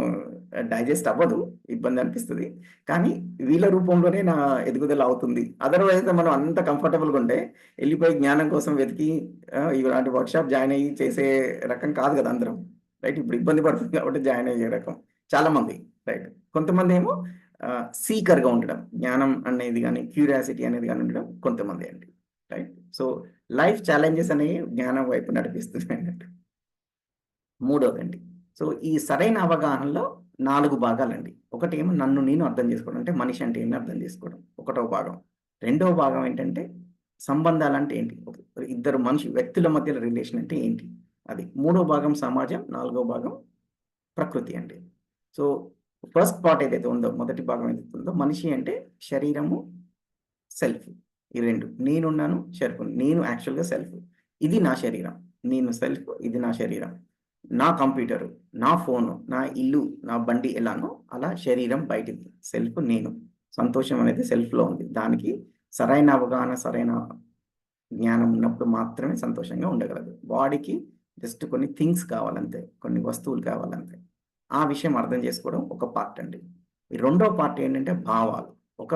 డైజెస్ట్ అవ్వదు, ఇబ్బంది అనిపిస్తుంది. కానీ వీళ్ళ రూపంలోనే నా ఎదుగుదల అవుతుంది. అదర్వైజ్ మనం అంత కంఫర్టబుల్గా ఉంటే వెళ్ళిపోయి జ్ఞానం కోసం వెతికి ఇలాంటి వర్క్షాప్ జాయిన్ అయ్యి చేసే రకం కాదు కదా అందరం, రైట్. ఇప్పుడు ఇబ్బంది పడుతుంది కాబట్టి జాయిన్ అయ్యే రకం చాలామంది, రైట్. కొంతమంది ఏమో సీకర్గా ఉండడం, జ్ఞానం అనేది కానీ క్యూరియాసిటీ అనేది కానీ ఉండడం కొంతమంది అండి, రైట్. సో లైఫ్ ఛాలెంజెస్ అనేవి జ్ఞానం వైపు నడిపిస్తుంది అన్నట్టు. 3వదండి, సో ఈ సరైన అవగాహనలో 4 భాగాలండి. ఒకటి ఏమో నన్ను నేను అర్థం చేసుకోవడం, అంటే మనిషి అంటే ఏంటి అర్థం చేసుకోవడం, 1వ భాగం. 2వ భాగం ఏంటంటే సంబంధాలు అంటే ఏంటి, ఇద్దరు వ్యక్తుల మధ్య రిలేషన్ అంటే ఏంటి అది. 3వ భాగం సమాజం, 4వ భాగం ప్రకృతి అండి. సో ఫస్ట్ పార్ట్ ఏదైతే ఉందో, మొదటి భాగం ఏదైతే ఉందో, మనిషి అంటే శరీరము, సెల్ఫ్, ఈ 2. నేనున్నాను, సెల్ఫ్. నేను యాక్చువల్గా సెల్ఫ్, ఇది నా శరీరం. నేను సెల్ఫ్, ఇది నా శరీరం. నా కంప్యూటరు, నా ఫోను, నా ఇల్లు, నా బండి ఎలానో అలా శరీరం బయటిది, సెల్ఫ్ నేను. సంతోషం అనేది సెల్ఫ్లో ఉంది. దానికి సరైన అవగాహన, సరైన జ్ఞానం ఉన్నప్పుడు మాత్రమే సంతోషంగా ఉండగలదు. బాడీకి జస్ట్ కొన్ని థింగ్స్ కావాలంతే, కొన్ని వస్తువులు కావాలంతే. ఆ విషయం అర్థం చేసుకోవడం ఒక పార్ట్ అండి. ఈ 2వ పార్ట్ ఏంటంటే భావాలు. ఒక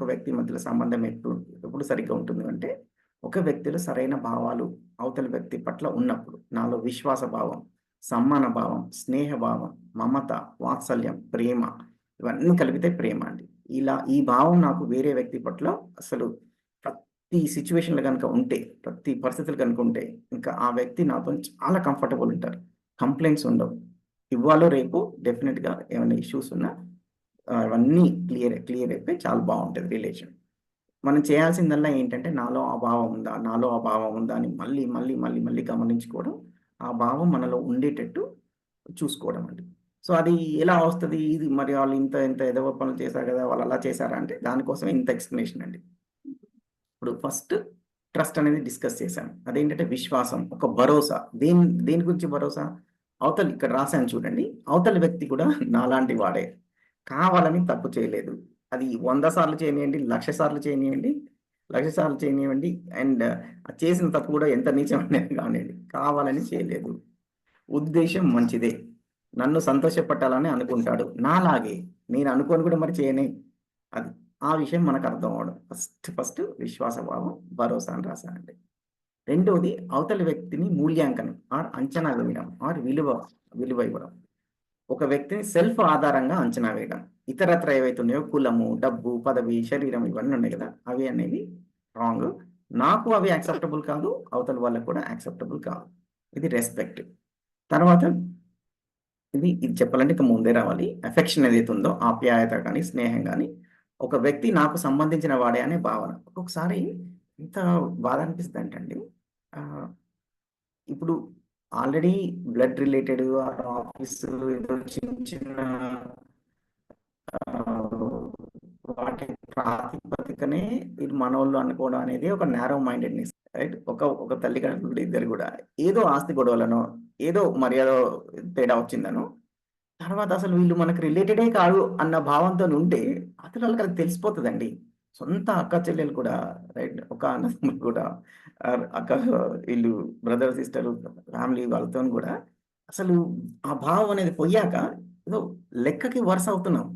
వ్యక్తి మధ్యలో సంబంధం ఎప్పుడు సరిగ్గా ఉంటుంది అంటే, ఒక వ్యక్తిలో సరైన భావాలు అవతల వ్యక్తి పట్ల ఉన్నప్పుడు, నాలో విశ్వాస భావం, సమ్మాన భావం, స్నేహ భావం, మమత, వాత్సల్యం, ప్రేమ, ఇవన్నీ కలిపితే ప్రేమ అండి. ఇలా ఈ భావం నాకు వేరే వ్యక్తి పట్ల అసలు ప్రతి సిచ్యువేషన్లో కనుక ఉంటే, ప్రతి పరిస్థితులు కనుక ఉంటే, ఇంకా ఆ వ్యక్తి నాతో చాలా కంఫర్టబుల్ ఉంటారు. కంప్లైంట్స్ ఉండవు. ఇవాళ రేపు డెఫినెట్గా ఏమైనా ఇష్యూస్ ఉన్నా అవన్నీ క్లియర్ అయిపోయి చాలా బాగుంటుంది రిలేషన్. మనం చేయాల్సిందల్లా ఏంటంటే, నాలో ఆ భావం ఉందా అని మళ్ళీ గమనించుకోవడం, ఆ భావం మనలో ఉండేటట్టు చూసుకోవడం అండి. సో అది ఎలా వస్తుంది, ఇది మరి వాళ్ళు ఇంత ఎదవ పనులు చేశారు కదా, వాళ్ళు అలా చేశారా అంటే దానికోసం ఇంత ఎక్స్ప్లెనేషన్ అండి. ఇప్పుడు ఫస్ట్ ట్రస్ట్ అనేది డిస్కస్ చేశాను. అదేంటంటే విశ్వాసం, ఒక భరోసా. దేని గురించి భరోసా, ఇక్కడ రాశాను చూడండి, అవతలి వ్యక్తి కూడా నాలాంటి వాడే, కావాలని తప్పు చేయలేదు. అది 100 సార్లు చేయనివ్వండి, 1,00,000 సార్లు చేయనివ్వండి, అండ్ చేసిన తప్పు కూడా ఎంత నీచమైనది కానివ్వండి, కావాలని చేయలేదు. ఉద్దేశం మంచిదే, నన్ను సంతోషపెట్టాలని అనుకుంటాడు, నాలాగే నేను అనుకోని కూడా మరి చేయనే. అది ఆ విషయం మనకు అర్థం అవడం. ఫస్ట్ విశ్వాస భావం, భరోసా అని రాశానండి. 2వది అవతలి వ్యక్తిని మూల్యాంకనం ఆర్ అంచనా వేయడం ఆర్ విలువ ఇవ్వడం. ఒక వ్యక్తిని సెల్ఫ్ ఆధారంగా అంచనా వేయడం. ఇతరత్ర ఏవైతే ఉన్నాయో, కులము, డబ్బు, పదవి, శరీరం, ఇవన్నీ ఉన్నాయి కదా, అవి అనేవి రాంగ్. నాకు అవి యాక్సెప్టబుల్ కాదు, అవతల వాళ్ళకు కూడా యాక్సెప్టబుల్ కాదు. ఇది రెస్పెక్ట్. తర్వాత ఇది చెప్పాలంటే ఇక ముందే రావాలి, అఫెక్షన్ ఏదైతే ఉందో, ఆప్యాయత కానీ, స్నేహం కానీ, ఒక వ్యక్తి నాకు సంబంధించిన వాడే అనే భావన. ఒక్కొక్కసారి ఎంత బాధ అనిపిస్తుంది అంటే అండి, ఇప్పుడు ఆల్రెడీ బ్లడ్ రిలేటెడ్ ఆఫీస్ ఏదో చిన్న చిన్న వాటి ప్రాతిపదికనే వీళ్ళు మనోళ్ళు అనుకోవడం అనేది ఒక నేరో మైండెడ్నెస్, రైట్? ఒక తల్లిదండ్రులు ఇద్దరు కూడా ఏదో ఆస్తి గొడవలను, ఏదో మర్యాద తేడా వచ్చిందనో, తర్వాత అసలు వీళ్ళు మనకు రిలేటెడే కాదు అన్న భావంతో ఉంటే అసలు వాళ్ళకి అది తెలిసిపోతుందండి. సొంత అక్క చెల్లెలు కూడా, రైట్? ఒక అన్నదమ్ములు కూడా, అక్క వీళ్ళు బ్రదర్ సిస్టర్ ఫ్యామిలీ వాళ్ళతో కూడా అసలు ఆ భావం అనేది పోయాక ఏదో లెక్కకి వరుస అవుతున్నాం.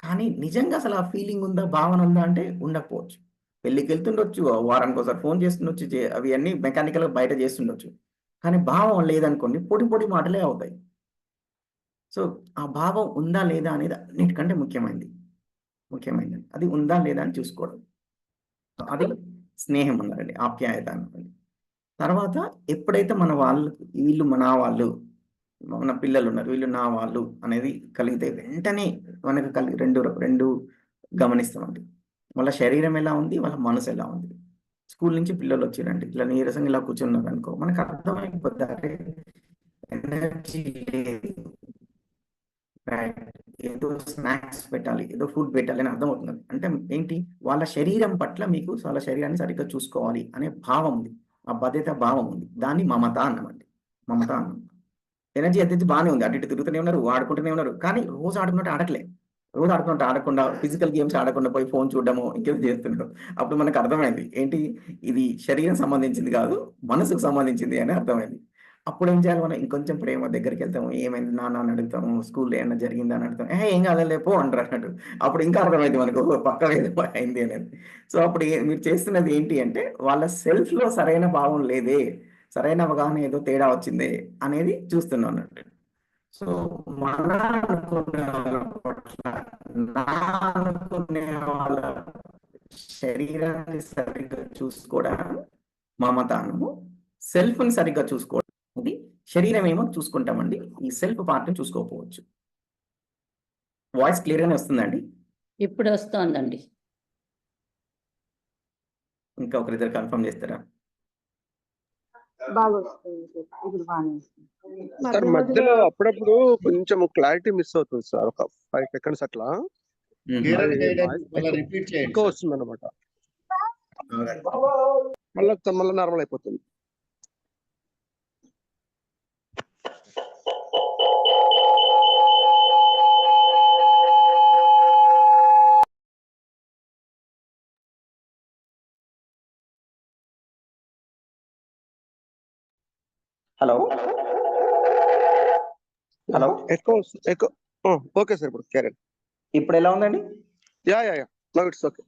కానీ నిజంగా అసలు ఆ ఫీలింగ్ ఉందా, భావన ఉందా అంటే ఉండకపోవచ్చు. పెళ్ళికి వెళ్తుండొచ్చు, వారానికి ఒకసారి ఫోన్ చేస్తుండొచ్చు, అవి అన్నీ మెకానికల్గా బయట చేస్తుండొచ్చు. కానీ భావం లేదనుకోండి, పొడి పొడి మాటలే అవుతాయి. సో ఆ భావం ఉందా లేదా అనేది అన్నిటికంటే ముఖ్యమైనది. అది ఉందా లేదా అని చూసుకోవడం. అది స్నేహం అన్నారండి, ఆప్యాయత అన్నారండి. తర్వాత ఎప్పుడైతే మన వాళ్ళు, వీళ్ళు నా వాళ్ళు, మన పిల్లలు ఉన్నారు, వీళ్ళు నా వాళ్ళు అనేది కలిగితే వెంటనే మనకు రెండు గమనిస్తామండి. వాళ్ళ శరీరం ఎలా ఉంది, వాళ్ళ మనసు ఎలా ఉంది. స్కూల్ నుంచి పిల్లలు వచ్చారండి, ఇలా నీరసంగా ఇలా కూర్చున్నారు అనుకో, మనకు అర్థమైపోతారే ఎనర్జీ లేదు, ఏదో స్నాక్స్ పెట్టాలి, ఏదో ఫుడ్ పెట్టాలి అని అర్థమవుతుంది. అంటే ఏంటి, వాళ్ళ శరీరం పట్ల మీకు వాళ్ళ శరీరాన్ని సరిగ్గా చూసుకోవాలి అనే భావం ఉంది, ఆ బాధ్యత భావం ఉంది. దాన్ని మమత అన్నామండి. మమత అన్నాం. ఎనర్జీ అందించి బాగానే ఉంది, అటు ఇటు తిరుగుతూనే ఉన్నారు, ఆడుకుంటూనే ఉన్నారు. కానీ రోజు ఆడుకున్నట్టు ఆడట్లే, రోజు ఆడుకున్నట్టు ఆడకుండా, ఫిజికల్ గేమ్స్ ఆడకుండా పోయి ఫోన్ చూడడము ఇంకేదో చేస్తున్నారు. అప్పుడు మనకు అర్థమైంది ఏంటి, ఇది శరీరం సంబంధించింది కాదు, మనసుకు సంబంధించింది అని అర్థమైంది. అప్పుడు ఏం చేయాలి, మనం ఇంకొంచెం ప్రేమ దగ్గరికి వెళ్తాము, ఏమైంది నాన్న అని అడుగుతాము, స్కూల్లో ఏమైనా జరిగిందా అని అడుగుతాం, ఏం కాదులే పో అంటారు అన్నట్టు. అప్పుడు ఇంకా అర్థమైంది మనకు పక్క ఏదో అయింది అనేది. సో అప్పుడు మీరు చేస్తున్నది ఏంటి అంటే, వాళ్ళ సెల్ఫ్లో సరైన భావం లేదే, సరైన అవగాహన ఏదో తేడా వచ్చిందే అనేది చూస్తున్నాం అన్నట్టు. సో మన అనుకునే వాళ్ళ పట్ల, నా అనుకునే వాళ్ళ శరీరాన్ని సరిగ్గా చూసుకోవడం మమతానము, సెల్ఫ్ని సరిగ్గా చూసుకోవడం ఇది. శరీరం ఏమో చూసుకుంటామండి, ఈ సెల్ఫ్ పార్ట్ని చూసుకోకపోవచ్చు. వాయిస్ క్లియర్గానే వస్తుందండి? ఇప్పుడు వస్తోందండి. ఇంకా ఒకరిద్దరు కన్ఫర్మ్ చేస్తారా? బాగా వస్తుంది సార్, ఇప్పుడు బాగానే వస్తుంది. సార్ మధ్యలో అప్పుడప్పుడు కొంచెం క్లారిటీ మిస్ అవుతుంది సార్, ఒక 5 seconds అట్లా ఎక్కువ వస్తుంది అనమాట, మళ్ళీ నార్మల్ అయిపోతుంది. హలో హలో, ఎక్కువ ఓకే సార్, ఇప్పుడు క్యారెట్ ఇప్పుడు ఎలా ఉందండి? Yeah now it's okay,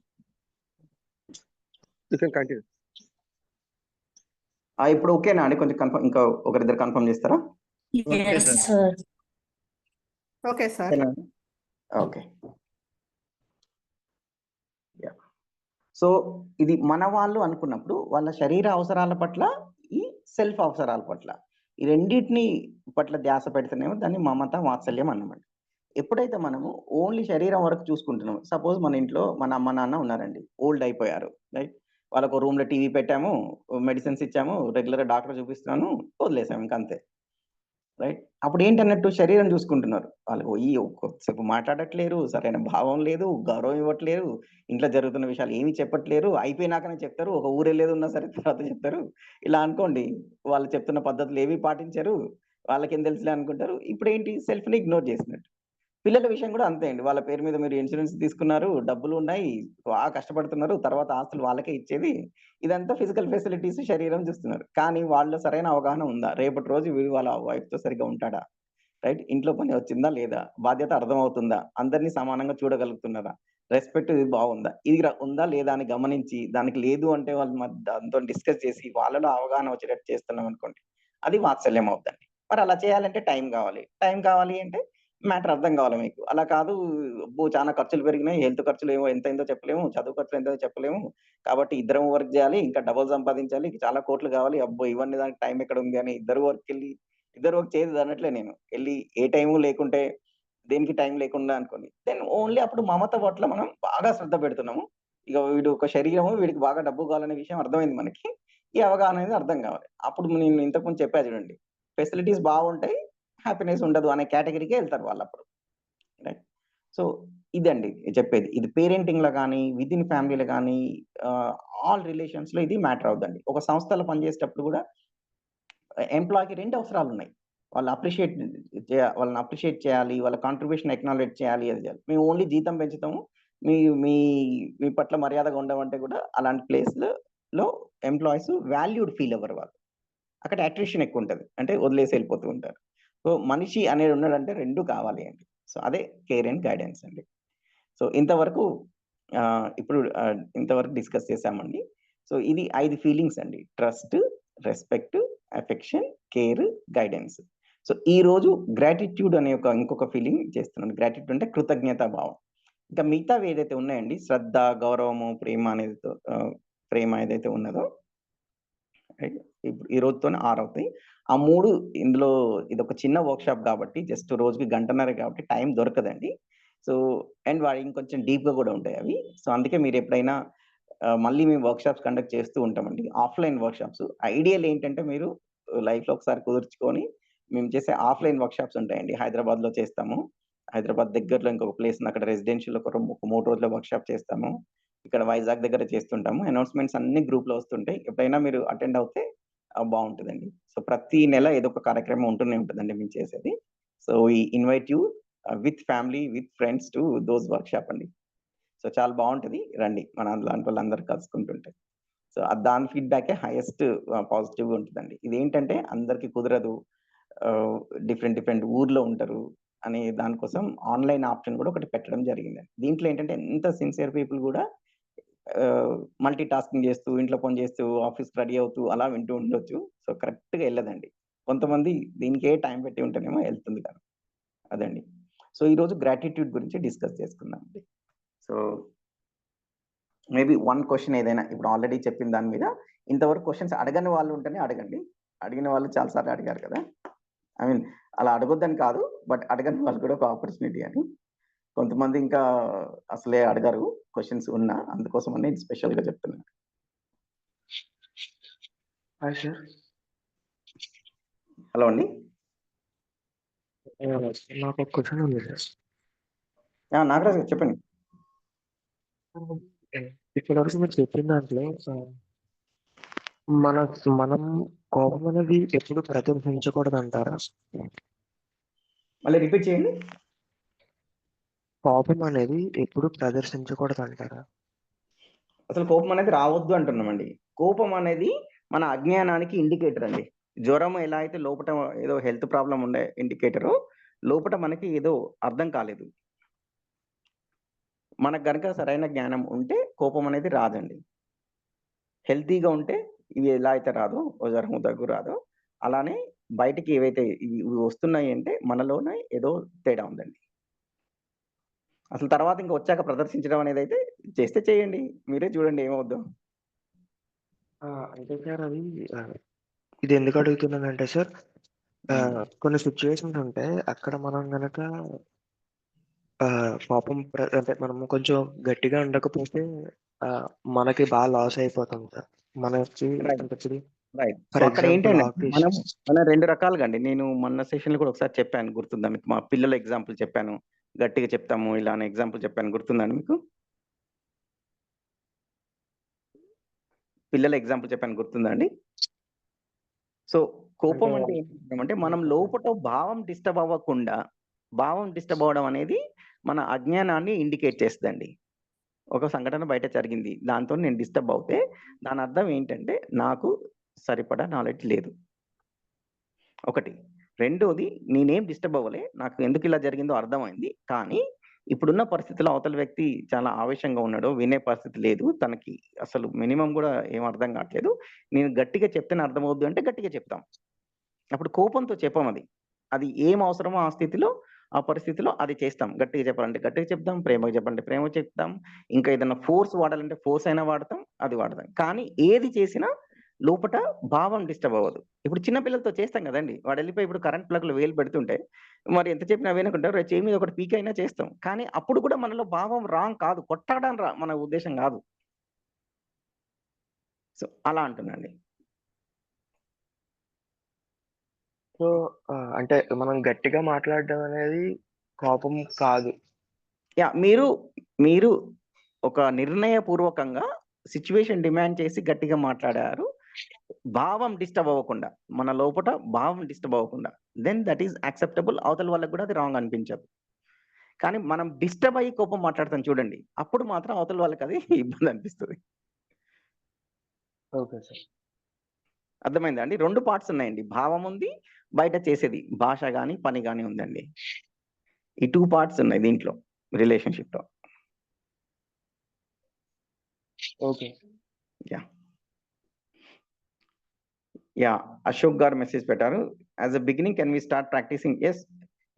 you can continue. ఇప్పుడు ఓకేనా అండి? కొంచెం కన్ఫర్మ్, ఇంకా ఒకరిద్దరు కన్ఫర్మ్ చేస్తారా? Okay sir. ఓకే. సో ఇది మన వాళ్ళు అనుకున్నప్పుడు వాళ్ళ శరీర అవసరాల పట్ల, ఈ సెల్ఫ్ అవసరాల పట్ల, ఈ రెండింటిని పట్ల ధ్యాస పెడితేనేమో దాన్ని మమత వాత్సల్యం అన్నమాట. ఎప్పుడైతే మనము ఓన్లీ శరీరం వరకు చూసుకుంటున్నాము, సపోజ్ మన ఇంట్లో మన అమ్మ నాన్న ఉన్నారండి, ఓల్డ్ అయిపోయారు, రైట్? వాళ్ళకు రూమ్లో టీవీ పెట్టాము, మెడిసిన్స్ ఇచ్చాము, రెగ్యులర్గా డాక్టర్ చూపిస్తున్నాను, వదిలేసాము, ఇంకంతే, రైట్? అప్పుడు ఏంటన్నట్టు శరీరం చూసుకుంటున్నారు. వాళ్ళకు కొద్దిసేపు మాట్లాడట్లేరు, సరైన భావం లేదు, గౌరవం ఇవ్వట్లేరు, ఇంట్లో జరుగుతున్న విషయాలు ఏమి చెప్పట్లేరు, అయిపోయినాకనే చెప్తారు, ఒక ఊరు వెళ్ళేది ఉన్నా సరే తర్వాత చెప్తారు. ఇలా అనుకోండి, వాళ్ళు చెప్తున్న పద్ధతులు ఏవి పాటించారు, వాళ్ళకేం తెలుసులే అనుకుంటారు. ఇప్పుడు ఏంటి, సెల్ఫ్ని ఇగ్నోర్ చేసినట్టు. పిల్లల విషయం కూడా అంతే అండి. వాళ్ళ పేరు మీద మీరు ఇన్సూరెన్స్ తీసుకున్నారు, డబ్బులు ఉన్నాయి, బాగా కష్టపడుతున్నారు, తర్వాత ఆస్తులు వాళ్ళకే ఇచ్చేది, ఇదంతా ఫిజికల్ ఫెసిలిటీస్ శరీరం చూస్తున్నారు. కానీ వాళ్ళు సరైన అవగాహన ఉందా, రేపటి రోజు వీడు వాళ్ళ వైఫ్తో సరిగ్గా ఉంటాడా, రైట్? ఇంట్లో పని వచ్చిందా లేదా, బాధ్యత అర్థమవుతుందా, అందరినీ సమానంగా చూడగలుగుతున్నారా, రెస్పెక్ట్ ఇది బాగుందా, ఇది ఉందా లేదా అని గమనించి, దానికి లేదు అంటే వాళ్ళు దాంతో డిస్కస్ చేసి వాళ్ళలో అవగాహన వచ్చేటట్టు చేస్తున్నాం అనుకోండి, అది వాత్సల్యం అవుతుందండి. మరి అలా చేయాలంటే టైం కావాలి అంటే మ్యాటర్ అర్థం కావాలి మీకు. అలా కాదు, చాలా ఖర్చులు పెరిగినాయి, హెల్త్ ఖర్చులు ఏమో ఎంత అయిందో చెప్పలేము, చదువు ఖర్చులు ఎంతో చెప్పలేము, కాబట్టి ఇద్దరం వర్క్ చేయాలి, ఇంకా డబుల్ సంపాదించాలి, చాలా కోట్లు కావాలి, అబ్బో ఇవన్నీ దానికి టైం ఎక్కడ ఉంది అని ఇద్దరు వర్క్ చేయదు అన్నట్లే. నేను వెళ్ళి ఏ టైము లేకుంటే, దేనికి టైం లేకుండా అనుకోండి, దెన్ ఓన్లీ అప్పుడు మమత పట్ల మనం బాగా శ్రద్ధ పెడుతున్నాము. ఇక వీడు ఒక శరీరము, వీడికి బాగా డబ్బు కావాలనే విషయం అర్థమైంది మనకి. ఈ అవగాహన అనేది అర్థం కావాలి. అప్పుడు నేను ఇంతకుముందు చెప్పా చూడండి, ఫెసిలిటీస్ బాగుంటాయి, హ్యాపీనెస్ ఉండదు అనే కేటగిరీకే వెళ్తారు వాళ్ళు అప్పుడు. రైట్. సో ఇదండి చెప్పేది. ఇది పేరెంటింగ్లో కానీ, విత్ ఇన్ ఫ్యామిలీలో కానీ, ఆల్ రిలేషన్స్లో ఇది మ్యాటర్ అవుతుందండి. ఒక సంస్థలో పనిచేసేటప్పుడు కూడా ఎంప్లాయీకి 2 అవసరాలు ఉన్నాయి. వాళ్ళని అప్రిషియేట్ చేయాలి, వాళ్ళ కాంట్రిబ్యూషన్ ఎక్నాలెడ్జ్ చేయాలి, అది చేయాలి. మేము ఓన్లీ జీతం పెంచుతాము, మీ మీ మీ పట్ల మర్యాదగా ఉండమంటే కూడా అలాంటి ప్లేస్లో ఎంప్లాయీస్ వాల్యూడ్ ఫీల్ అవ్వరు వాళ్ళు. అక్కడ అట్రిషన్ ఎక్కువ ఉంటుంది, అంటే వదిలేసి వెళ్ళిపోతూ ఉంటారు. సో మనిషి అనేది ఉన్నాడంటే 2 కావాలి అండి. సో అదే కేర్ అండ్ గైడెన్స్ అండి. సో ఇంతవరకు డిస్కస్ చేసామండి. సో ఇది 5 ఫీలింగ్స్ అండి: trust, respect, affection, care, guidance. So ఈ రోజు గ్రాటిట్యూడ్ అనే ఇంకొక ఫీలింగ్ చేస్తున్నాను. గ్రాటిట్యూడ్ అంటే కృతజ్ఞతా భావం. ఇంకా మిగతావి ఏదైతే ఉన్నాయండి, శ్రద్ధ, గౌరవము, ప్రేమ ఏదైతే ఉన్నదో, రైట్, ఇప్పుడు ఈ రోజుతోనే 6 అవుతాయి. ఆ 3 ఇందులో ఇదొక చిన్న వర్క్షాప్ కాబట్టి, జస్ట్ రోజుకి గంటన్నర కాబట్టి టైం దొరకదండి. సో అండ్ వాడి ఇంకొంచెం డీప్గా కూడా ఉంటాయి అవి. సో అందుకే మీరు ఎప్పుడైనా మళ్ళీ మేము వర్క్షాప్స్ కండక్ట్ చేస్తూ ఉంటామండి, ఆఫ్లైన్ వర్క్షాప్స్. ఐడియల్ ఏంటంటే మీరు లైఫ్లో ఒకసారి కుదుర్చుకొని మేము చేసే ఆఫ్లైన్ వర్క్షాప్స్ ఉంటాయండి. హైదరాబాద్లో చేస్తాము, హైదరాబాద్ దగ్గరలో ఇంకొక ప్లేస్ ఉంది, అక్కడ రెసిడెన్షియల్ ఒక 3 రోజుల వర్క్షాప్ చేస్తాము. ఇక్కడ వైజాగ్ దగ్గర చేస్తుంటాము. అనౌన్స్మెంట్స్ అన్ని గ్రూప్లో వస్తుంటాయి, ఎప్పుడైనా మీరు అటెండ్ అవుతే బాగుంటుందండి. సో ప్రతి నెల ఏదో ఒక కార్యక్రమం ఉంటూనే ఉంటుందండి మేము చేసేది. సో ఈ invite you with family, with friends to those workshop అండి. సో చాలా బాగుంటుంది, రండి, మన లాంటి వాళ్ళందరూ కలుసుకుంటుంటే. సో దాని ఫీడ్బ్యాకే హైయెస్ట్ పాజిటివ్గా ఉంటుందండి. ఇదేంటంటే అందరికీ కుదరదు, డిఫరెంట్ ఊర్లో ఉంటారు అనే దానికోసం ఆన్లైన్ ఆప్షన్ కూడా ఒకటి పెట్టడం జరిగిందండి. దీంట్లో ఏంటంటే ఎంత సిన్సియర్ పీపుల్ కూడా మల్టీ టాస్కింగ్ చేస్తూ, ఇంట్లో పని చేస్తూ, ఆఫీస్కి రెడీ అవుతూ అలా వింటూ ఉండొచ్చు. సో కరెక్ట్గా వెళ్ళదండి. కొంతమంది దీనికే టైం పెట్టి ఉంటేనేమో వెళ్తుంది కదా, అదండి. సో ఈరోజు గ్రాటిట్యూడ్ గురించి డిస్కస్ చేసుకుందాం అండి. సో మేబీ 1 క్వశ్చన్ ఏదైనా, ఇప్పుడు ఆల్రెడీ చెప్పిన దాని మీద ఇంతవరకు క్వశ్చన్స్ అడగని వాళ్ళు ఉంటేనే అడగండి. అడిగిన వాళ్ళు చాలాసార్లు అడిగారు కదా, ఐ మీన్ అలా అడగొద్దని కాదు, బట్ అడగని వాళ్ళు కూడా ఒక ఆపర్చునిటీ అని. కొంతమంది ఇంకా అసలే అడగరు క్వశ్చన్స్ ఉన్నా, అందుకోసం నేను స్పెషల్గా చెప్తున్నాను. హలో అండి, నాకు ఒక క్వశ్చన్ ఉంది సార్. నాగరాజు గారు చెప్పండి. ఇప్పటి వరకు మీరు చెప్పిన దాంట్లో మనం కోపం అనేది ఎప్పుడు ప్రదర్శించకూడదు అంటారా? మళ్ళీ రిపీట్ చేయండి. కోపం అనేది ఎప్పుడు ప్రదర్శించకూడదు అంటారా? అసలు కోపం అనేది రావద్దు అంటున్నామండి. కోపం అనేది మన అజ్ఞానానికి ఇండికేటర్ అండి. జ్వరం ఎలా అయితే లోపల ఏదో హెల్త్ ప్రాబ్లం ఉండే ఇండికేటరో, లోపల మనకి ఏదో అర్థం కాలేదు. మనకు గనక సరైన జ్ఞానం ఉంటే కోపం అనేది రాదండి. హెల్తీగా ఉంటే ఇవి ఎలా అయితే రాదో, ఓ జ్వరము, దగ్గు రాదో, అలానే బయటికి ఏవైతే ఇవి వస్తున్నాయి అంటే మనలోనే ఏదో తేడా ఉందండి. అసలు తర్వాత ఇంకా వచ్చాక ప్రదర్శించడం అనేది అయితే చేస్తే చేయండి, మీరే చూడండి ఏమవుద్దో. అంటే సార్ అది ఇది ఎందుకు అడుగుతున్నానంటే సార్, కొన్ని సిచ్యువేషన్స్ ఉంటాయి, అక్కడ మనం గనక పాపం అంటే మనం కొంచెం గట్టిగా ఉండకపోతే మనకి బాగా లాస్ అయిపోతాం సార్. మనకి రైట్. సో ఫర్ అక్కడ ఎగ్జాంపుల్ ఏంటంటే మనం 2 రకాలుగా అండి. నేను మొన్న సెషన్లో కూడా ఒకసారి చెప్పాను, గుర్తుందా మీకు? మా పిల్లల ఎగ్జాంపుల్ చెప్పాను, గట్టిగా చెప్తాము ఇలా అనే ఎగ్జాంపుల్ చెప్పాను, గుర్తుందండి మీకు? పిల్లల ఎగ్జాంపుల్ చెప్పాను, గుర్తుందా అండి? సో కోపం అంటే ఏంటంటే మనం లోపల భావం డిస్టర్బ్ అవ్వకుండా, భావం డిస్టర్బ్ అవ్వడం అనేది మన అజ్ఞానాన్ని ఇండికేట్ చేస్తుందండి. ఒక సంఘటన బయట జరిగింది, దాంతో నేను డిస్టర్బ్ అవుతే దాని అర్థం ఏంటంటే నాకు సరిపడా నాలెడ్జ్ లేదు, ఒకటి. రెండోది, నేనేం డిస్టర్బ్ అవ్వలే, నాకు ఎందుకు ఇలా జరిగిందో అర్థమైంది, కానీ ఇప్పుడున్న పరిస్థితిలో అవతల వ్యక్తి చాలా ఆవేశంగా ఉన్నాడు, వినే పరిస్థితి లేదు, తనకి అసలు మినిమం కూడా ఏం అర్థం కావట్లేదు, నేను గట్టిగా చెప్తేనే అర్థమవుద్దు అంటే గట్టిగా చెప్తాం. అప్పుడు కోపంతో చెప్పం, అది ఏం అవసరమో ఆ స్థితిలో, ఆ పరిస్థితిలో అది చేస్తాం. గట్టిగా చెప్పాలంటే గట్టిగా చెప్తాం, ప్రేమగా చెప్పాలంటే ప్రేమగా చెప్తాం, ఇంకా ఏదైనా ఫోర్స్ వాడాలంటే ఫోర్స్ అయినా వాడతాం, అది వాడతాం. కానీ ఏది చేసినా లోపల భావం డిస్టర్బ్ అవ్వదు. ఇప్పుడు చిన్నపిల్లలతో చేస్తాం కదండి, వాడు వెళ్ళిపోయి ఇప్పుడు కరెంట్ ప్లగ్లో వేలు పెడుతుంటే మరి ఎంత చెప్పినా వినకుంటారు, చేయి మీద ఒకటి పీక్ అయినా చేస్తాం, కానీ అప్పుడు కూడా మనలో భావం రాంగ్ కాదు, కొట్టడం మన ఉద్దేశం కాదు. సో అలా అంటున్నాండి. సో అంటే మనం గట్టిగా మాట్లాడడం అనేది కోపం కాదు. యా మీరు మీరు ఒక నిర్ణయపూర్వకంగా సిచ్యువేషన్ డిమాండ్ చేసి గట్టిగా మాట్లాడారు. భావం డిస్టర్బ్ అవ్వకుండా, మన లోపట భావం డిస్టర్బ్ అవ్వకుండా. Then that is acceptable. అవతల వాళ్ళకి కూడా అది రాంగ్ అనిపించదు. కానీ మనం డిస్టర్బ్ అయ్యి కోపం మాట్లాడతాం చూడండి. అప్పుడు మాత్రం అవతల వాళ్ళకి అది ఇబ్బంది అనిపిస్తది. Okay sir. అర్థమైందా అండి? 2 పార్ట్స్ ఉన్నాయండి. భావం ఉంది, బయట చేసేది భాష గాని, పని గాని ఉందండి. ఈ 2 పార్ట్స్ ఉన్నాయి దీంట్లో రిలేషన్‌షిప్‌లో. Okay. Yeah! Yeah! Ashok garu message పెట్టారు. As a beginning can we start practicing? Yes.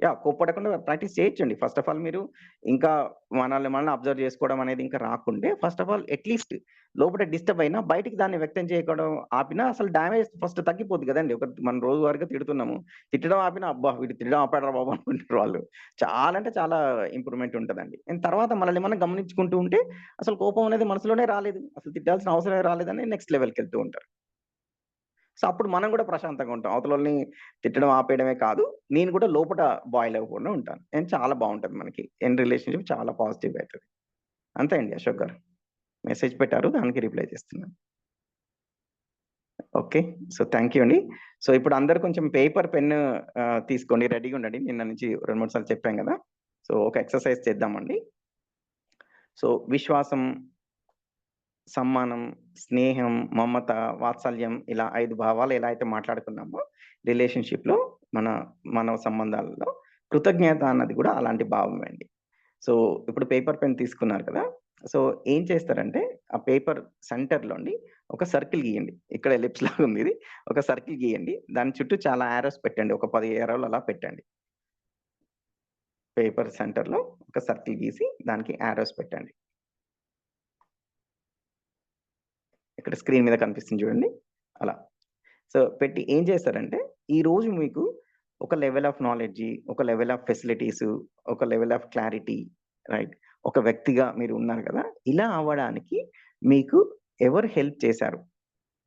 Yeah! కోప్పడకుండా ప్రాక్టీస్ చేయొచ్చండి. ఫస్ట్ ఆఫ్ ఆల్ మీరు ఇంకా మనల్ని అబ్జర్వ్ చేసుకోవడం అనేది ఇంకా రాకుంటే ఫస్ట్ ఆఫ్ ఆల్ అట్‌లీస్ట్ లోపల డిస్టర్బ్ అయినా బయటికి దాన్ని వ్యక్తం చేయడం ఆపినా అసలు డ్యామేజ్ ఫస్ట్ తగ్గిపోద్ది కదండీ. మనం రోజువారీగా తిడుతున్నాము. తిట్టడం ఆపినా అబ్బా! వీడు తిట్టడం ఆపాడురా బాబు అనుకుంటారు వాళ్ళు. చాలా అంటే చాలా ఇంప్రూవ్‌మెంట్ ఉంటదండి. అండ్ తర్వాత మనల్ని మనం గమనించుకుంటూ ఉంటే అసలు కోపం అనేది మనసులోనే రాలేదు. అసలు తిట్టాల్సిన అవసరమే రాలేదని నెక్స్ట్ లెవెల్‌కెళ్తూ ఉంటారు. సో, అప్పుడు మనం గూడా ప్రశాంతంగా ఉంటాం. అవతలోళ్ళని తిట్టడం ఆపేయడమే కాదు, నేను కూడా లోపట బాయిల్ అవ్వకుండా ఉంటాను. అండ్ చాలా బావుంటది మనకి. ఎండ్ రిలేషన్‌షిప్ చాలా పాజిటివ్‌గా అయితది. అంతే అండి అశోక్ గారు. మెసేజ్ పెట్టారు. దానికి రిప్లై చేస్తున్నాను. ఓకే. సో, థాంక్ యూ అండి. సో, ఇప్పుడు అందరూ కొంచెం పేపర్, పెన్ తీసుకోండి. రెడీగా ఉండండి. నిన్న నుంచి 2, 3 సార్లు చెప్పాం గదా! సో, ఒక ఎక్సర్‌సైజ్ చేద్దామండి. సో, విశ్వాసం, సమ్మానం, స్నేహం, మమత, వాత్సల్యం ఇలా 5 భావాలు ఎలా అయితే మాట్లాడుకున్నామో రిలేషన్‌షిప్‌లో మన మానవ సంబంధాలలో కృతజ్ఞత అన్నది కూడా అలాంటి భావమే అండి. సో, ఇప్పుడు పేపర్, పెన్ తీసుకున్నారు కదా! సో, ఏం చేస్తారంటే ఆ పేపర్ సెంటర్‌లో అండి ఒక సర్కిల్ గీయండి. ఇక్కడ ఎలిప్స్ లాగా ఉంది ఇది. ఒక సర్కిల్ గీయండి. దాని చుట్టూ చాలా యారోస్ పెట్టండి. ఒక 10 యారోలు అలా పెట్టండి. పేపర్ సెంటర్‌లో ఒక సర్కిల్ గీసి దానికి యారోస్ పెట్టండి. ఇక్కడ స్క్రీన్ మీద కనిపిస్తుంది చూడండి. అలా. సో, పెట్టి ఏం చేస్తారంటే, ఈరోజు మీకు ఒక లెవెల్ ఆఫ్ నాలెడ్జి, ఒక లెవెల్ ఆఫ్ ఫెసిలిటీసు, ఒక లెవెల్ ఆఫ్ క్లారిటీ రైట్. ఒక వ్యక్తిగా మీరు ఉన్నారు కదా! ఇలా అవ్వడానికి మీకు ఎవరు హెల్ప్ చేశారు?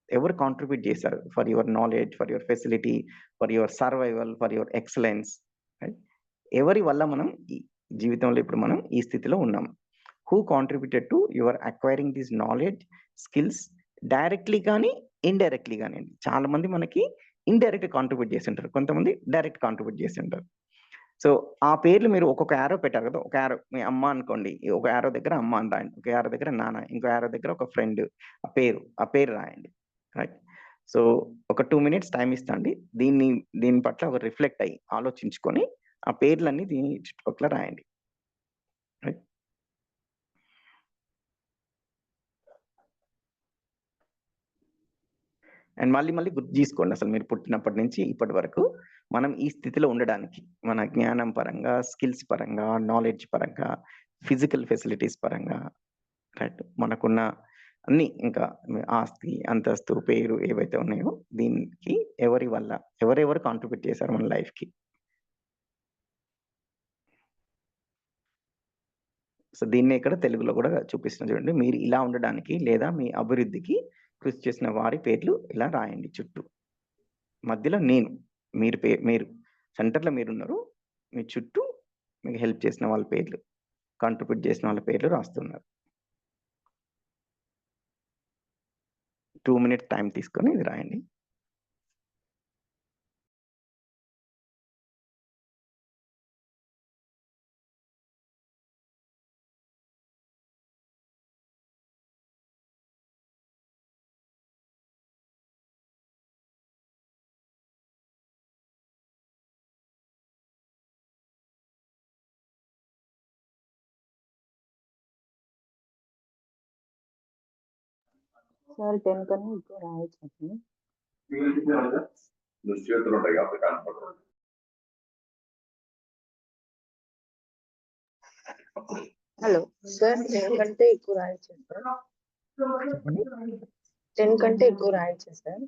ఎవరు కాంట్రిబ్యూట్ చేశారు? For your knowledge, for your facility, for your survival, for your excellence right. ఎవరి వల్ల మనం ఈ జీవితంలో ఇప్పుడు మనం ఈ స్థితిలో ఉన్నాం. Who contributed to your acquiring this knowledge, skills directly గాని, ఇండైరెక్ట్‌లీ గానియండి. చాలా మంది మనకి ఇండైరెక్ట్‌గా కాంట్రిబ్యూట్ చేసుంటారు. కొంతమంది డైరెక్ట్ కాంట్రిబ్యూట్ చేసుంటారు. సో, ఆ పేర్లు మీరు ఒక్కొక్క యారో పెట్టారు కదా! ఒక యారో మీ అమ్మ అనుకోండి. ఒక యారో దగ్గర అమ్మ అని రాయండి. ఒక యారో దగ్గర నాన్న, ఇంకో యారో దగ్గర ఒక ఫ్రెండ్ ఆ పేరు రాయండి. రైట్. సో, ఒక 2 మినిట్స్ టైమ్ ఇస్తా అండి. దీని పట్ల ఒక రిఫ్లెక్ట్ అయ్యి ఆలోచించుకొని ఆ పేర్లన్నీ దీని చుట్టుపక్కల రాయండి. రైట్. అండ్ మళ్ళీ గుర్తు జేసుకోండి. అసలు మీరు పుట్టినప్పటి నుంచి ఇప్పటి వరకు మనం ఈ స్థితిలో ఉండడానికి మన జ్ఞానం పరంగా, స్కిల్స్ పరంగా, నాలెడ్జ్ పరంగా, ఫిజికల్ ఫెసిలిటీస్ పరంగా రైట్. మనకున్న అన్నీ ఇంకా ఆస్తి, అంతస్తు, పేరు ఏవైతే ఉన్నాయో దీనికి ఎవరి వల్ల ఎవరెవరు కాంట్రిబ్యూట్ చేశారు మన లైఫ్‌కి. సో, దీన్నే ఇక్కడ తెలుగులో గూడా చూపిస్తున్నా చూడండి. మీరు ఇలా ఉండడానికి లేదా మీ అభివృద్ధికి కృషి చేసిన వారి పేర్లు ఇలా రాయండి చుట్టూ. మధ్యలో నేను. మీరు సెంటర్‌లో మీరున్నారు. మీ చుట్టూ మీకు హెల్ప్ చేసిన వాళ్ళ పేర్లు, కాంట్రిబ్యూట్ చేసిన వాళ్ళ పేర్లు రాస్తున్నారు. 2 మినిట్స్ టైమ్ తీసుకొని ఇది రాయండి. సార్ 10 కన్నా ఎక్కువ రాయొచ్చా సార్? హలో సార్ 10 కంటే ఎక్కువ రాయొచ్చా సార్? చెప్పండి. 10 కంటే ఎక్కువ రాయొచ్చా సార్?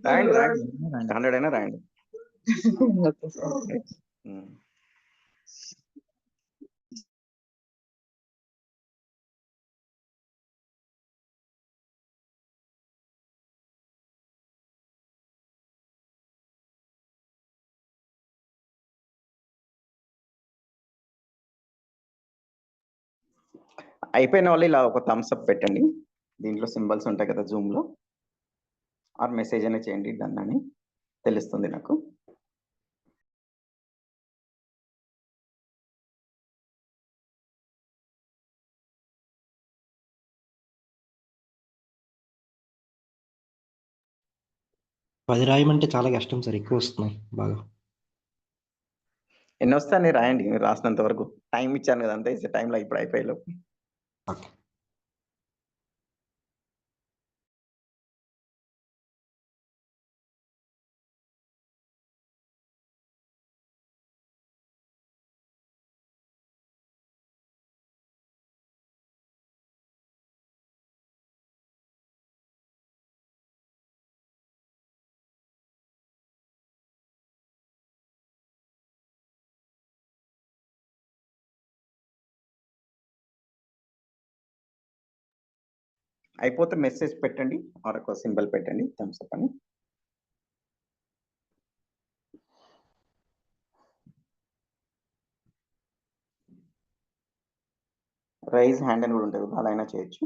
రాయండి. 100 అయినా రాయండి. Okay sir. హ్మ్. అయిపోయిన వాళ్ళు ఇలా ఒక థమ్స్ అప్ పెట్టండి. దీంట్లో సింబల్స్ ఉంటాయి కదా జూమ్లో, ఆర్ మెసేజ్ అనే చేయండి డన్ అని, తెలుస్తుంది నాకు. పది రాయమంటే చాలా కష్టం సార్, ఎక్కువ వస్తున్నాయి బాగా. ఎన్ని వస్తాయని రాయండి, మీరు రాసినంత వరకు. టైం ఇచ్చాను కదా, అంతే ఇచ్చే టైంలో ఇప్పుడు అయిపోయేలోపు. ఓకే. అయిపోతే మెసేజ్ పెట్టండి, ఆర్ ఒక సింబల్ పెట్టండి థమ్స్ అప్ అని. రైజ్ హ్యాండ్ అని కూడా ఉంటుంది కదా, అలా అయినా చేయొచ్చు.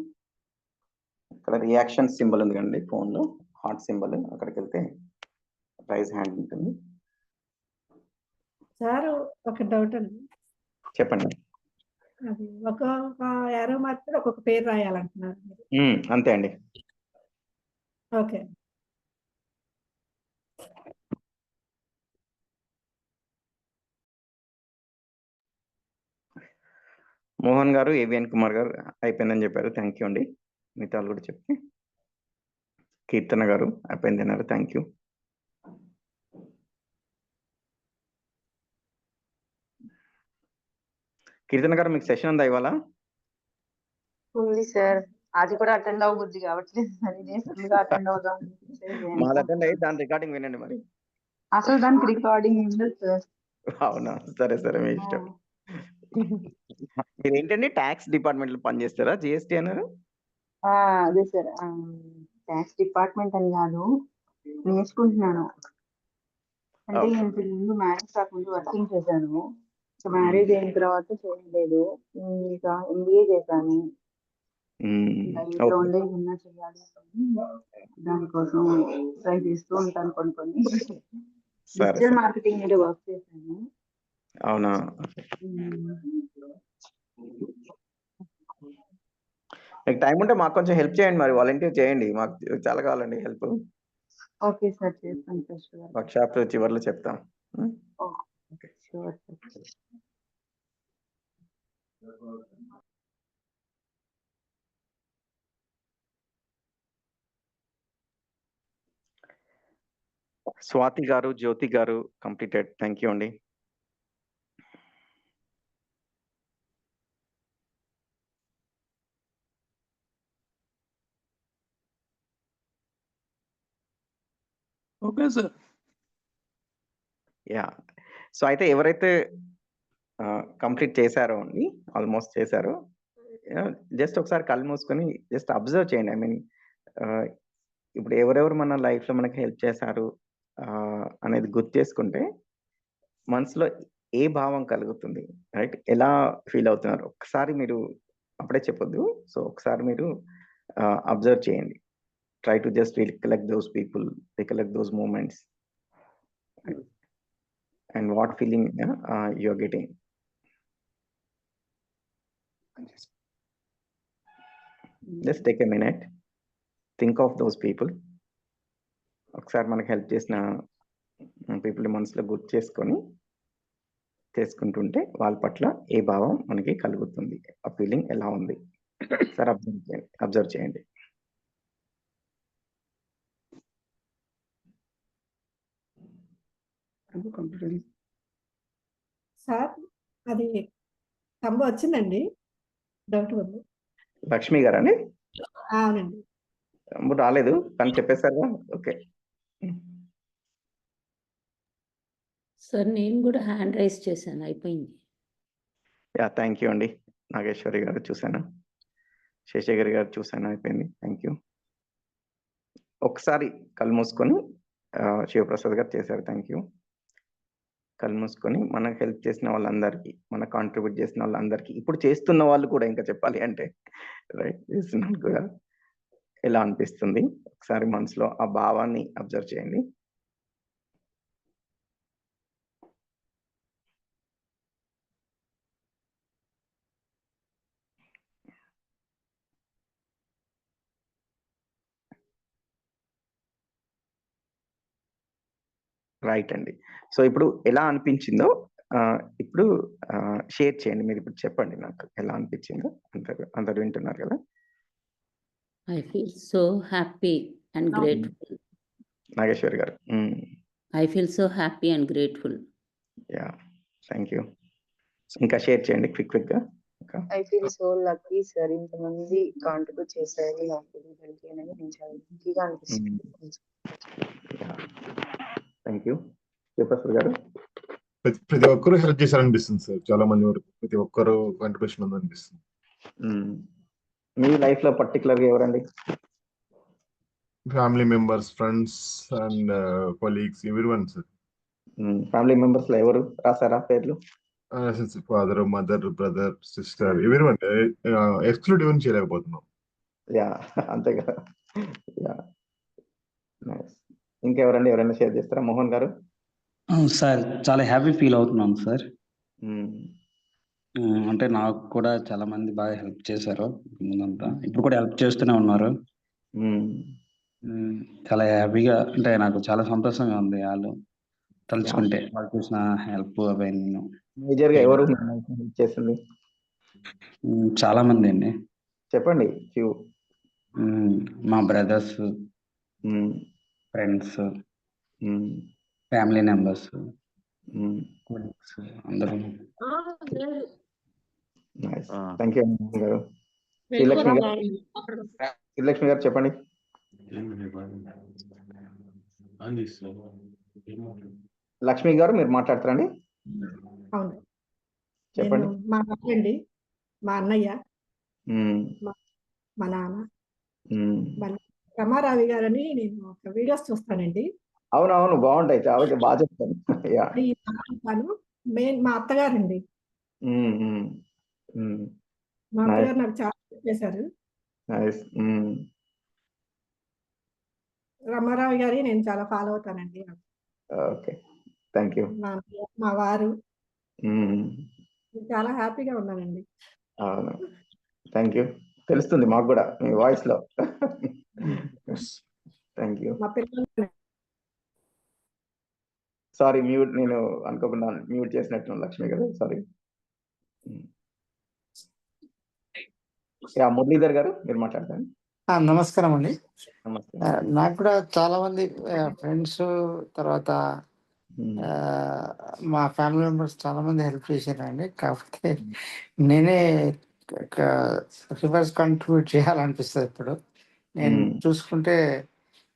ఇక్కడ రియాక్షన్ సింబల్ ఉంది కండి ఫోన్లో, హార్ట్ సింబల్, అక్కడికి వెళ్తే రైజ్ హ్యాండ్ ఉంటుంది. సార్ ఒక డౌట్ అండి. చెప్పండి. అది ఒక్కొక్క యారో మార్క్ ఒక్కొక్క పేరు రాయాలంటున్నారు మీరు. అంతే అండి. ఓకే. మోహన్ గారు, ఏవిఎన్ కుమార్ గారు అయిపోయిందని చెప్పారు, థ్యాంక్ యూ అండి. మిగతా వాళ్ళు కూడా చెప్తే. కీర్తన గారు అయిపోయింది అన్నారు, థ్యాంక్ యూ. కీర్తన గారు మీకు సెషన్ ఉందా ఇవాళ? ఉంది సార్, అది కూడా అటెండ్ అవ్వబుద్ది కావట్లేదు. అది నేను ఫుల్గా అటెండ్ అవుదాం. మాది అటెండ్ అయ్యి దాని రికార్డింగ్ వినండి మరి. అసలు దానికి రికార్డింగ్ ఉండదు సార్. అవునా, సరే సరే మీ ఇష్టం. మీరు ఏంటండి ట్యాక్స్ డిపార్ట్మెంట్ లో పనిచేస్తారా? జిఎస్టీ అన్నారు. అదే సార్, ట్యాక్స్ డిపార్ట్మెంట్ అని కాదు, నేర్చుకుంటున్నాను. అంటే Okay. ఇంతకు ముందు మ్యారేజ్ కాకుండా వర్కింగ్ చేశాను. మ్యారేజ్ అయిన తర్వాత చేయలేదు. ఇంకా ఎంబీఏ చేశాను. ఇంకా ఇంట్లో Okay. ఉండే ఏమన్నా చేయాలి అని దానికోసం ట్రై చేస్తూ ఉంటాను కొన్ని. సరే డిజిటల్ సరే. మార్కెటింగ్ మీద వర్క్ చేశాను. అవునా, మీకు టైం ఉంటే మాకు కొంచెం హెల్ప్ చేయండి మరి, వాలంటీర్ చేయండి, మాకు చాలా కావాలండి హెల్ప్. ఓకే సార్, చేస్తాను సార్. షూర్. వర్క్ షాప్ చివరిలో చెప్తాం. Sure sir. Swathi garu, Jyothi garu completed, thank you అండి. Okay sir. యా, సో అయితే ఎవరైతే కంప్లీట్ చేశారో అండి, ఆల్మోస్ట్ చేశారో, జస్ట్ ఒకసారి కళ్ళు మూసుకొని జస్ట్ అబ్జర్వ్ చేయండి. ఐ మీన్ ఇప్పుడు ఎవరెవరు మన లైఫ్లో మనకి హెల్ప్ చేశారు అనేది గుర్తు చేసుకుంటే మనసులో ఏ భావం కలుగుతుంది, రైట్? ఎలా ఫీల్ అవుతున్నారు ఒకసారి మీరు అప్పుడే చెప్పొద్దు. సో ఒకసారి మీరు అబ్జర్వ్ చేయండి. Try to just recollect those people, recollect those moments, and what feeling you're getting. Just take a minute, think of those people. ఒకసారి మనకు హెల్ప్ చేసిన పీపుల్ మనసులో గుర్తు చేసుకుంటుంటే వాళ్ళ పట్ల ఏ భావం మనకి కలుగుతుంది, ఆ ఫీలింగ్ ఎలా ఉంది, సార్ అబ్జర్వ్ చేయండి. సార్ అది తంబు వచ్చిందండి, డౌట్ ఉంది. లక్ష్మి గారండి? అవునండి. రాలేదు కానీ చెప్పేశారు. ఓకే సార్, నేను కూడా హ్యాండ్ రైజ్ చేశాను, అయిపోయింది. యా, థ్యాంక్ యూ అండి. నాగేశ్వరి గారు చూశాను, శేషగిరి గారు చూశాను, అయిపోయింది, థ్యాంక్ యూ. ఒకసారి కళ్ళు మూసుకొని శివప్రసాద్ గారు చేశారు, థ్యాంక్ యూ. కళ్ళు మూసుకొని మనకు హెల్ప్ చేసిన వాళ్ళందరికీ, మనకు కాంట్రిబ్యూట్ చేసిన వాళ్ళందరికీ, ఇప్పుడు చేస్తున్న వాళ్ళు కూడా ఇంకా చెప్పాలి అంటే రైట్, చేస్తున్న వాళ్ళు కూడా ఎలా అనిపిస్తుంది ఒకసారి మనసులో ఆ భావాన్ని అబ్జర్వ్ చేయండి. రైట్ అండి. సో ఇప్పుడు ఎలా అనిపించిందో ఇప్పుడు షేర్ చేయండి. మీరు ఇప్పుడు చెప్పండి నాకు ఎలా అనిపించిందో. అందరు వింటున్నారు కదా. I feel so happy and grateful. Nageshwar గారు. I feel so happy and grateful. Yeah, thank you. ఇంకా షేర్ చేయండి క్విక్గా. I feel so lucky sir, ఇంతమంది కాంట్రిబ్యూట్ చేశారు నాకు హెల్ప్ అనేది నేను చాలా లక్కీగా అనిపిస్తుంది. Thank you. శివప్రసాద్ గారు. ప్రతి ఒక్కరు హెల్ప్ చేశారనిపిస్తుంది సార్. చాలా మంది వరకు ప్రతి ఒక్కరు కాంట్రిబ్యూషన్ ఉందనిపిస్తుంది. మీ లైఫ్ లో పర్టికులర్ గా ఎవరండి? Family members, friends and colleagues, everyone sir. Family members లో ఎవరు రాసారా పేర్లు? Father, mother, brother, sister, everyone. Exclude even చేయలేకపోతున్నాం. యా, అంతే కదా. Yeah, nice. ఇంకెవరండి, ఎవరైనా షేర్ చేస్తారా? మోహన్ గారు. సార్ చాలా హ్యాపీ ఫీల్ అవుతున్నాను సార్. అంటే నాకు కూడా చాలా మంది బాగా హెల్ప్ చేశారు ముందంతా, ఇప్పుడు కూడా హెల్ప్ చేస్తూనే ఉన్నారు. చాలా హ్యాపీగా, అంటే నాకు చాలా సంతోషంగా ఉంది వాళ్ళు తలుచుకుంటే, వాళ్ళు చేసిన హెల్ప్ అవన్నీ. మేజర్ గా ఎవరు హెల్ప్ చేసింది? చాలా మంది అండి. చెప్పండి ఫ్యూ. మా బ్రదర్స్, ఫ్రెండ్స్, ఫ్యామిలీ మెంబర్స్, అందరూ. థ్యాంక్ యూ గారు. శ్రీలక్ష్మి గారు. శ్రీలక్ష్మి గారు చెప్పండి. లక్ష్మి గారు మీరు మాట్లాడతారండి. అవును, చెప్పండి. మా అండి, మా అన్నయ్య, మా నాన్న, రమారావి గారని నేను ఒక వీడియోస్ చూస్తానండి. అవునవును, బాగుంటాయి, చాలా బాగా చెప్తాను. మా అత్తగారండి, మా అత్తగారు నాకు చాలా చేశారు. రమారావి గారి నేను చాలా ఫాలో అవుతానండి. Okay, thank you. మా వారు, చాలా హ్యాపీగా ఉన్నానండి. అవును, థ్యాంక్ యూ. తెలుస్తుంది మాకు కూడా మీ వాయిస్ లో. Thank you. మా పిల్లలు, సారీ మ్యూట్, నేను అనుకోకుండా మ్యూట్ చేసినట్టు లక్ష్మి గారు, సారీ. యా, మురళీధర్ గారు మీరు మాట్లాడతారు. నమస్కారం అండి. నమస్తే. నాకు కూడా చాలా మంది ఫ్రెండ్స్, తర్వాత మా ఫ్యామిలీ మెంబర్స్ చాలా మంది హెల్ప్ చేశారండి. కాకపోతే నేనే రివర్స్ కాంట్రిబ్యూట్ చేయాలనిపిస్తుంది. ఇప్పుడు నేను చూసుకుంటే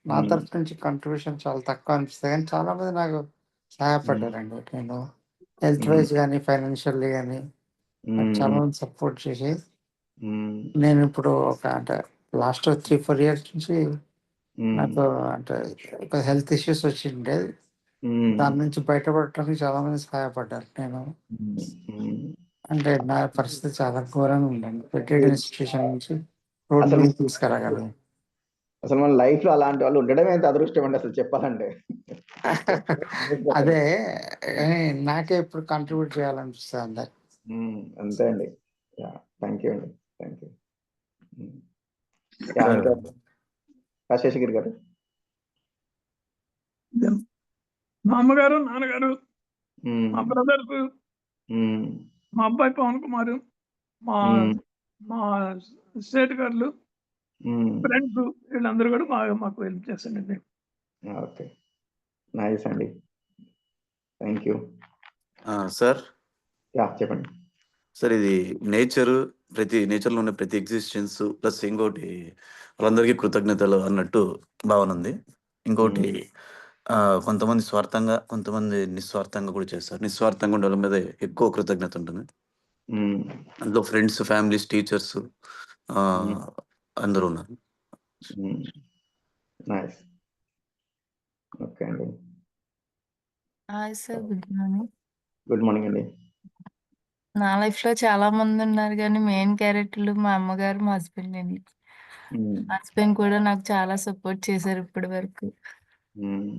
నా తరఫు నుంచి కాంట్రిబ్యూషన్ చాలా తక్కువ అనిపిస్తుంది, కానీ చాలా మంది నాకు సహాయపడ్డారండి. నేను హెల్త్ వైజ్ కానీ ఫైనాన్షియల్లీ కానీ చాలా మంది సపోర్ట్ చేసి, నేను ఇప్పుడు అంటే లాస్ట్ 3-4 years నుంచి నాకు అంటే ఒక హెల్త్ ఇష్యూస్ వచ్చిండే, దాని నుంచి బయటపడటానికి చాలా మంది సహాయపడ్డారు. నేను అంటే నా పరిస్థితి చాలా ఘోరంగా ఉందండి. బెడ్ సిచ్యుయేషన్ నుంచి రోడ్ మీద తీసుకురాగలను. అసలు మన లైఫ్ లో అలాంటి వాళ్ళు ఉండడం ఎంత అదృష్టం అండి అసలు చెప్పాలంటే. అదే నాకే ఇప్పుడు కాంట్రిబ్యూట్ చేయాలనిపిస్తుంది అందరు. అంతే అండి. థ్యాంక్ యూ అండి, థ్యాంక్ యూ. శేషగిరి గారు. మా అమ్మగారు, నాన్నగారు, మా బ్రదర్స్, మా అబ్బాయి పవన్ కుమార్, మా స్టేట్ గారు, ఫ్రెండ్స్, వీళ్ళందరూ కూడా బాగా మాకు హెల్ప్ చేస్తానండి. ఓకే, నైస్ అండి, థ్యాంక్ యూ. సార్. యా, చెప్పండి సార్. ఇది నేచర్లో ఉన్న ప్రతి ఎగ్జిస్టెన్స్ ప్లస్ ఇంకోటి వాళ్ళందరికీ కృతజ్ఞతలు అన్నట్టు భావన ఉంది. ఇంకోటి కొంతమంది స్వార్థంగా, కొంతమంది నిస్వార్థంగా కూడా చేస్తారు. నిస్వార్థంగా ఉండే వాళ్ళ మీద ఎక్కువ కృతజ్ఞత ఉంటుంది. అందులో ఫ్రెండ్స్, ఫ్యామిలీస్, టీచర్స్ అందరూ ఉన్నారు. నైస్. ఓకే అండి. Hi sir, good morning. Good morning అండి. నా లైఫ్‌లో చాలా మందున్నారు గానీ, మెయిన్ క్యారెక్టర్‌లు మా అమ్మగారు, మా హస్బెండ్ అండి. హ్మ్. హస్బెండ్ కూడా నాకు చాలా సపోర్ట్ చేశారు ఇప్పటి వరకు. హ్మ్.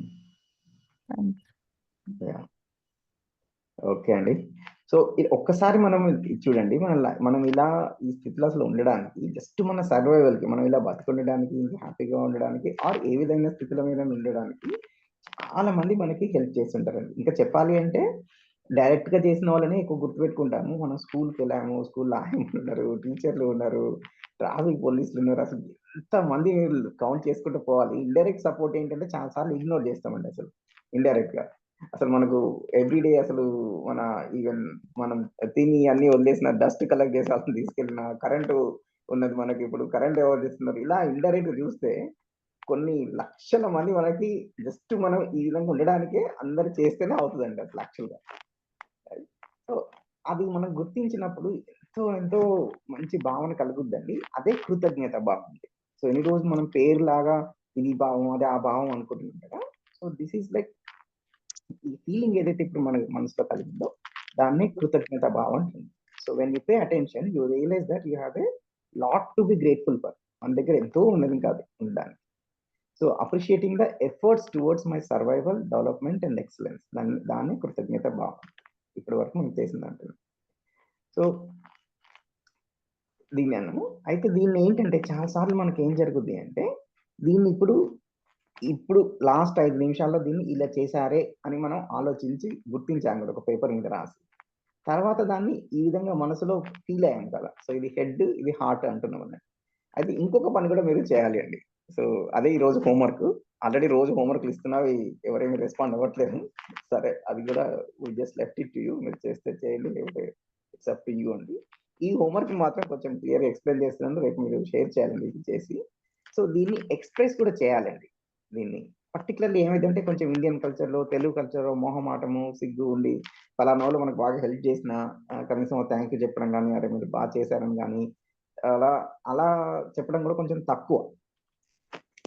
అంతే. యాహ్! ఓకే అండి. సో, ఒక్కసారి మనం చూడండి మనం ఇలా ఈ స్థితిలో అసలు ఉండడానికి జస్ట్ మన సర్వైవల్‌కి మనం ఇలా బతికుండడానికి, హ్యాపీగా ఉండడానికి ఆర్ ఏ విధమైన స్థితిలో మీద ఉండడానికి చాలా మంది మనకి హెల్ప్ చేస్తుంటారండి. ఇంకా చెప్పాలి అంటే డైరెక్ట్‌గా చేసిన వాళ్ళనే ఎక్కువ గుర్తుపెట్టుకుంటాము. మనం స్కూల్‌కెళ్ళాము, స్కూల్‌లో ఆయమ్మలున్నారు, టీచర్లు ఉన్నారు, ట్రాఫిక్ పోలీసులున్నారు. అసలు ఎంతమంది కౌంట్ చేసుకుంటూ పోవాలి. ఇండైరెక్ట్ సపోర్ట్ ఏంటంటే చాలా సార్లు ఇగ్నోర్ చేస్తామండి అసలు. ఇండైరెక్ట్‌గా. అసలు మనకు ఎవ్రీడే అసలు మన ఈవెన్ మనం తిని అన్నీ వదిలేసిన డస్ట్ కలెక్ట్ చేసి అసలు తీసుకెళ్ళిన కరెంటు ఉన్నది మనకి ఇప్పుడు కరెంట్ ఎవరు తెస్తున్నారు? ఇలా ఇండైరెక్ట్‌గా చూస్తే కొన్ని లక్షల మంది మనకి జస్ట్ మనం ఈ విధంగా ఉండడానికే అందరూ చేస్తేనే అవుతదండి అసలు యాక్చువల్‌గా. సో, అది మనం గుర్తించినప్పుడు ఎంతో మంచి భావన కలుగుద్దండి. అదే కృతజ్ఞత భావం. సో, ఎన్ని రోజులు మనం పేరులాగా ఇది భావం, అది ఆ భావం అనుకుంటున్నాం కదా! సో, దిస్ ఈస్ లైక్ ఈ ఫీలింగ్ ఏదైతే ఇప్పుడు మన మనసులో కలిగిందో దాన్ని కృతజ్ఞత భావం అంటుంది. So, when you pay attention you realise that you have a lot to be grateful for. మన దగ్గర ఎంతో ఉన్నది ఇంకా అది ఉండడానికి. So, appreciating the efforts towards my survival, development and excellence దాన్ని కృతజ్ఞత భావం. ఇప్పటి వరకు మనం చేసిందంటున్నాం. సో, దీన్ని అన్నాము. అయితే దీన్ని ఏంటంటే చాలా సార్లు మనకేం జరుగుద్ది అంటే దీన్ని ఇప్పుడు లాస్ట్ 5 నిమిషాల్లో దీన్ని ఇలా చేశారే అని మనం ఆలోచించి గుర్తించాం కదా! ఒక పేపర్ మీద రాసి. తర్వాత దాన్ని ఈ విధంగా మనసులో ఫీల్ అయ్యాం కదా! సో, ఇది హెడ్, ఇది హార్ట్ అంటున్నామన్నట్టు. అయితే ఇంకొక పని కూడా మీరు చేయాలి అండి. సో, అదే ఈరోజు హోంవర్క్. ఆల్రెడీ రోజు హోంవర్క్‌లు ఇస్తున్నా ఎవరేమి రెస్పాండ్ అవ్వట్లేదు. సరే అది కూడా we just left it to you. మీరు చేస్తే చేయండి. లేకపోతే ఇట్స్ అప్ టు యూ అండి. ఈ హోంవర్క్ మాత్రం కొంచెం క్లియర్‌గా ఎక్స్‌ప్లెయిన్ చేస్తున్నాను. రేపు మీరు షేర్ చేయాలండి ఇది చేసి. సో, దీన్ని ఎక్స్‌ప్రెస్ కూడా చేయాలండి. దీన్ని పర్టిక్యులర్‌లీ ఏమైందంటే కొంచెం ఇండియన్ కల్చర్‌లో, తెలుగు కల్చర్‌లో మొహమాటము, సిగ్గు ఉండి పలానోళ్ళు మనకు బాగా హెల్ప్ చేసినా కనీసం థాంక్ యూ చెప్పడం గాని, అరే మీరు బాగా చేశారని గాని అలా అలా చెప్పడం కూడా కొంచెం తక్కువ.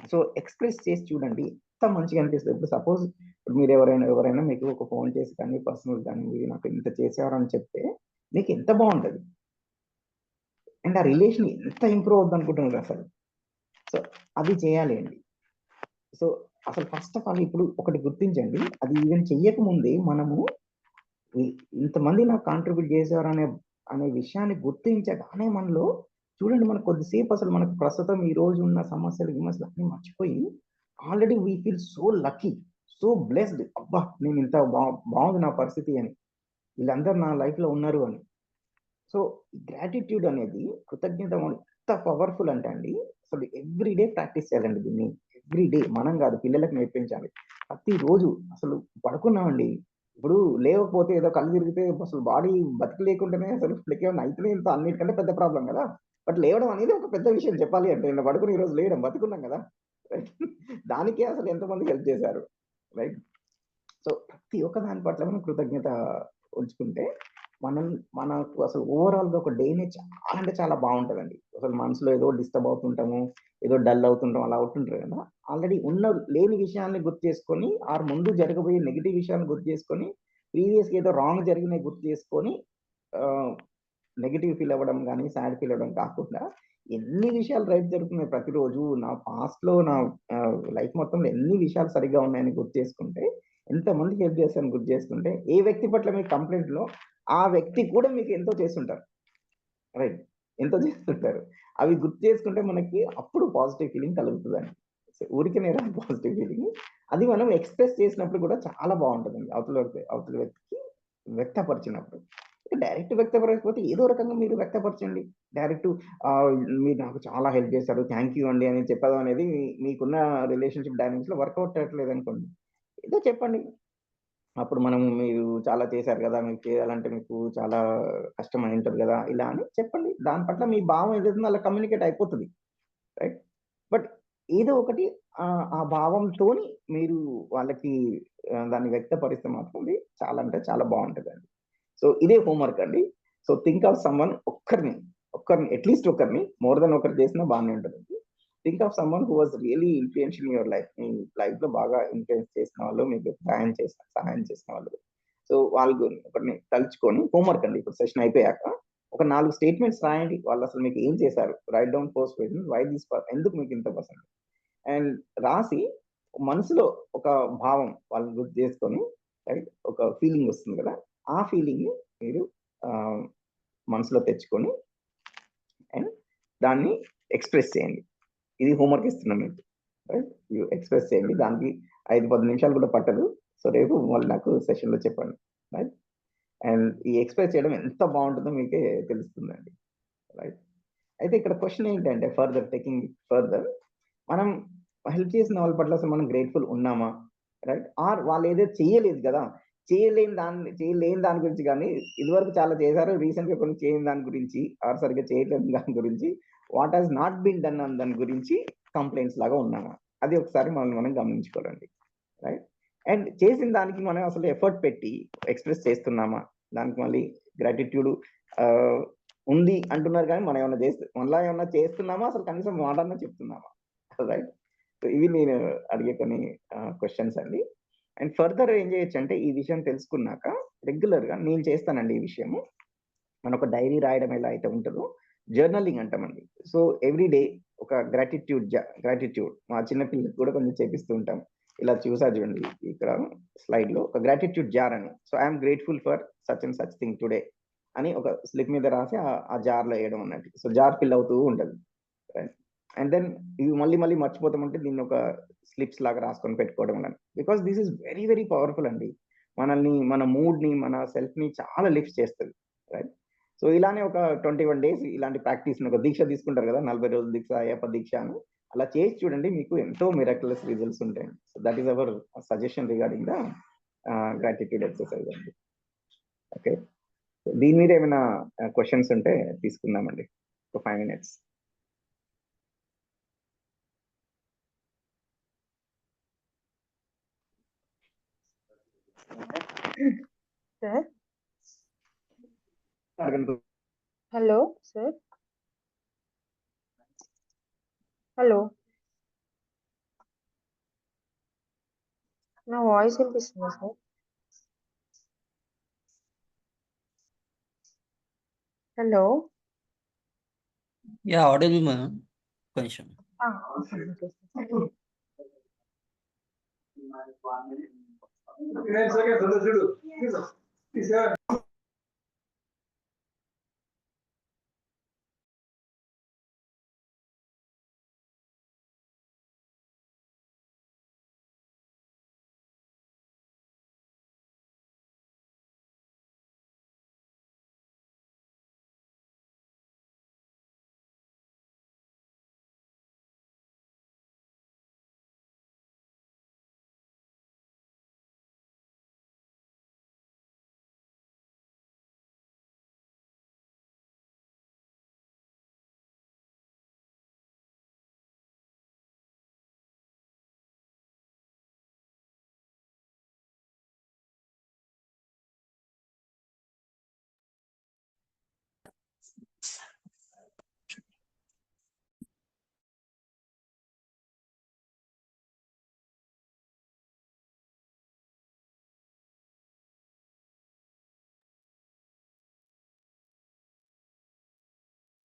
సో, ఎక్స్‌ప్రెస్ చేసి చూడండి. ఎంత మంచిగా అనిపిస్తది. ఇప్పుడు సపోజ్ మీరు ఎవరైనా మీకు ఒక ఫోన్ చేసి కానీ, పర్సనల్ కానీ మీరు నాకు ఇంత చేశారు అని చెప్తే మీకు ఎంత బావుంటది. అండ్ ఆ రిలేషన్ ఎంత ఇంప్రూవ్ అవుద్ది అనుకుంటున్నారు అసలు. సో, అది చేయాలి అండి. సో, అసలు ఫస్ట్ ఆఫ్ ఆల్ ఇప్పుడు ఒకటి గుర్తించండి. అది ఈవెన్ చెయ్యకముందే మనము ఇ ఇంతమంది నాకు కాంట్రిబ్యూట్ చేశారు అనే విషయాన్ని గుర్తించగానే మనలో చూడండి మనకు కొద్దిసేపు అసలు మనకు ప్రస్తుతం ఈ రోజు ఉన్న సమస్యలు, విమర్శలు అన్నీ మర్చిపోయి already we feel so lucky, so blessed. అబ్బా! నేను ఇంత బాగుంది నా పరిస్థితి అని. వీళ్ళందరూ నా లైఫ్‌లో ఉన్నారు అని. సో, గ్రాటిట్యూడ్ అనేది కృతజ్ఞత ఎంత పవర్‌ఫుల్ అంటే అండి, అసలు ఎవ్రీ డే ప్రాక్టీస్ చేయాలండి దీన్ని. ఎవ్రీ డే మనం కాదు పిల్లలకి నేర్పించాలి. ప్రతిరోజు అసలు పడుకున్నామండి. ఇప్పుడు లేవకపోతే ఏదో కళ్ళు తిరిగితే అసలు బాడీ బతకలేకుంటేనే అసలు మనకేమన్నా అయితేనే ఇంత అన్నిటికంటే పెద్ద ప్రాబ్లమ్ కదా! బట్ లేవడం అనేది ఒక పెద్ద విషయం చెప్పాలి అంటే. నిన్న పడుకొని ఈరోజు లేయడం బతికున్నాం కదా! దానికే అసలు ఎంతమంది హెల్ప్ చేశారు. రైట్? సో, ప్రతి ఒక్క దాని పట్ల మనం కృతజ్ఞత ఉంచుకుంటే మనకు అసలు ఓవరాల్‌గా ఒక డేనే చాలా అంటే చాలా బావుంటదండి. అసలు మనసులో ఏదో డిస్టర్బ్ అవుతుంటాము, ఏదో డల్ అవుతుంటాం అలా అవుతుంటారు కదా! ఆల్రెడీ లేని విషయాల్ని గుర్తు చేసుకొని, ముందు జరగబోయే నెగెటివ్ విషయాలను గుర్తు చేసుకొని, ప్రీవియస్‌గా ఏదో రాంగ్ జరిగినయి గుర్తు చేసుకొని ఆహ్, నెగెటివ్ ఫీల్ అవ్వడం గాని, సాడ్ ఫీల్ అవ్వడం కాకుండా ఎన్ని విషయాలు రైట్ జరుగుతున్నాయి ప్రతిరోజు. నా పాస్ట్‌లో నా లైఫ్ మొత్తంలో ఎన్ని విషయాలు సరిగ్గా ఉన్నాయని గుర్తు చేసుకుంటే, ఎంతమందికి హెల్ప్ చేశానని గుర్తు చేసుకుంటే, ఏ వ్యక్తి పట్ల మీకు కంప్లెయింట్‌లో ఆ వ్యక్తి కూడా మీకు ఎంతో చేసుంటారు. రైట్. ఎంతో చేస్తుంటారు. అవి గుర్తు చేసుకుంటే మనకి అప్పుడు పాజిటివ్ ఫీలింగ్ కలుగుతదండి. సో, ఊరికనే రాదు పాజిటివ్ ఫీలింగ్. అది మనం ఎక్స్‌ప్రెస్ చేసినప్పుడు కూడా చాలా బావుంటదండి. అవతల వ్యక్తికి వ్యక్తపరిచినప్పుడు. డైరెక్ట్ వ్యక్తపరచకపోతే ఏదో రకంగా మీరు వ్యక్తపరచండి. డైరెక్ట్ ఆహ్, మీరు నాకు చాలా హెల్ప్ చేశారు. థాంక్ యూ అండి అని చెప్పడం అనేది మీకున్న రిలేషన్‌షిప్ డైనమిక్స్‌లో వర్కౌట్ అవ్వట్లేదనుకోండి. ఏదో చెప్పండి. అప్పుడు మీరు చాలా చేశారు గదా! మీకు చేయాలంటే మీకు చాలా కష్టమై ఉంటది గదా! ఇలా అని చెప్పండి. దాని పట్ల మీ భావం ఏదైతుందో అలా కమ్యూనికేట్ అయిపోతది. రైట్? బట్ ఏదో ఒకటి ఆ భావంతోని మీరు వాళ్ళకి దాన్ని వ్యక్తపరిస్తే మాత్రం అది చాలా అంటే చాలా బావుంటదండి. సో, ఇదే హోంవర్క్ అండి. సో, థింక్ ఆఫ్ సమ్‌వన్ ఒక్కరిని అట్‌లీస్ట్ ఒకరిని మోర్ థాన్ ఒకరు చేసినా బానే ఉంటదండి. Think of someone who was really influence in your life. Me life లో బాగా ఇన్ఫ్లుయెన్స్ చేసిన వాళ్ళు, మీకు సహాయం చేసిన వాళ్ళు. సో వాళ్ళు ఒకరిని తలుచుకొని హోంవర్క్ అండి, ఇప్పుడు సెషన్ అయిపోయాక ఒక 4 స్టేట్మెంట్స్ రాయండి. వాళ్ళు అసలు మీకు ఏం చేశారు, write down 4 statements, why this, ఎందుకు మీకు ఇంత పర్సెంట్ అండ్ రాసి మనసులో ఒక భావం వాళ్ళని గుర్తు చేసుకొని, రైట్, ఒక ఫీలింగ్ వస్తుంది కదా, ఆ ఫీలింగ్ మీరు మనసులో తెచ్చుకొని అండ్ దాన్ని ఎక్స్ప్రెస్ చేయండి. ఇది హోంవర్క్ ఇస్తున్నాం మీకు, రైట్. ఎక్స్ప్రెస్ చేయండి, దానికి 5-10 నిమిషాలు కూడా పట్టదు. సో రేపు వాళ్ళు నాకు సెషన్లో చెప్పండి, రైట్. అండ్ ఈ ఎక్స్ప్రెస్ చేయడం ఎంత బాగుంటుందో మీకే తెలుస్తుందండి, రైట్. అయితే ఇక్కడ క్వశ్చన్ ఏంటంటే ఫర్దర్ మనం హెల్ప్ చేసిన వాళ్ళ పట్ల అసలు మనం గ్రేట్ఫుల్ ఉన్నామా, రైట్. ఆర్ వాళ్ళు ఏదైతే చేయలేదు కదా, చేయలేని దాని గురించి కానీ ఇదివరకు చాలా చేశారు, రీసెంట్ గా కొన్ని చేయని దాని గురించి, ఆర్ సరిగ్గా చేయలేని దాని గురించి, what has not been done అన్న దాని గురించి కంప్లైంట్స్ లాగా ఉన్నామా, అది ఒకసారి మనం గమనించుకోవాలండి, రైట్. అండ్ చేసిన దానికి మనం అసలు ఎఫర్ట్ పెట్టి ఎక్స్ప్రెస్ చేస్తున్నామా, దానికి మళ్ళీ గ్రాటిట్యూడ్ ఉంది అంటున్నారు కానీ మనం ఏమన్నా చేస్తున్నామా, అసలు కనీసం మాటన్నా చెప్తున్నామా, రైట్. సో ఇవి నేను అడిగే కొన్ని క్వశ్చన్స్ అండి. అండ్ ఫర్దర్ ఏం చేయొచ్చు అంటే, ఈ విషయం తెలుసుకున్నాక రెగ్యులర్గా నేను చేస్తానండి ఈ విషయము. మన ఒక డైరీ రాయడం ఎలా అయితే ఉంటుందో, జర్నలింగ్ అంటామండి. సో ఎవ్రీ డే ఒక గ్రాటిట్యూడ్ మా చిన్నపిల్లలకి కూడా కొంచెం చేపిస్తూ ఉంటాం. ఇలా చూసా చూడండి ఇక్కడ స్లైడ్ లో, ఒక గ్రాటిట్యూడ్ జార్ అని. So I'm grateful for such and such thing today అని ఒక స్లిప్ మీద రాసి ఆ జార్లో వేయడం అన్నట్టు. సో జార్ ఫిల్ అవుతూ ఉంటుంది. అండ్ దెన్ ఇవి మళ్ళీ మర్చిపోతామంటే దీన్ని ఒక స్లిప్స్ లాగా రాసుకొని పెట్టుకోవడం అన్నట్టు. Because this is very very powerful అండి. మనల్ని, మన మూడ్ని, మన సెల్ఫ్ని చాలా లిఫ్ట్ చేస్తుంది, రైట్. సో ఇలానే ఒక 21 days ఇలాంటి ప్రాక్టీస్, ఒక దీక్ష తీసుకుంటారు కదా, 40 రోజుల దీక్ష, అయ్యప్ప దీక్ష అని, అలా చేసి చూడండి, మీకు ఎంతో మిరాక్యులస్ రిజల్ట్స్ ఉంటాయి. So that is our suggestion regarding the gratitude exercise అండి. ఓకే, దీని మీద ఏమైనా క్వశ్చన్స్ ఉంటే తీసుకుందామండి, ఒక 5 minutes. సార్, అడగండి. హలో సార్, హలో, నా వాయిస్ వినిపిస్తుందా sir? Hello, yeah audible madam, కొంచెం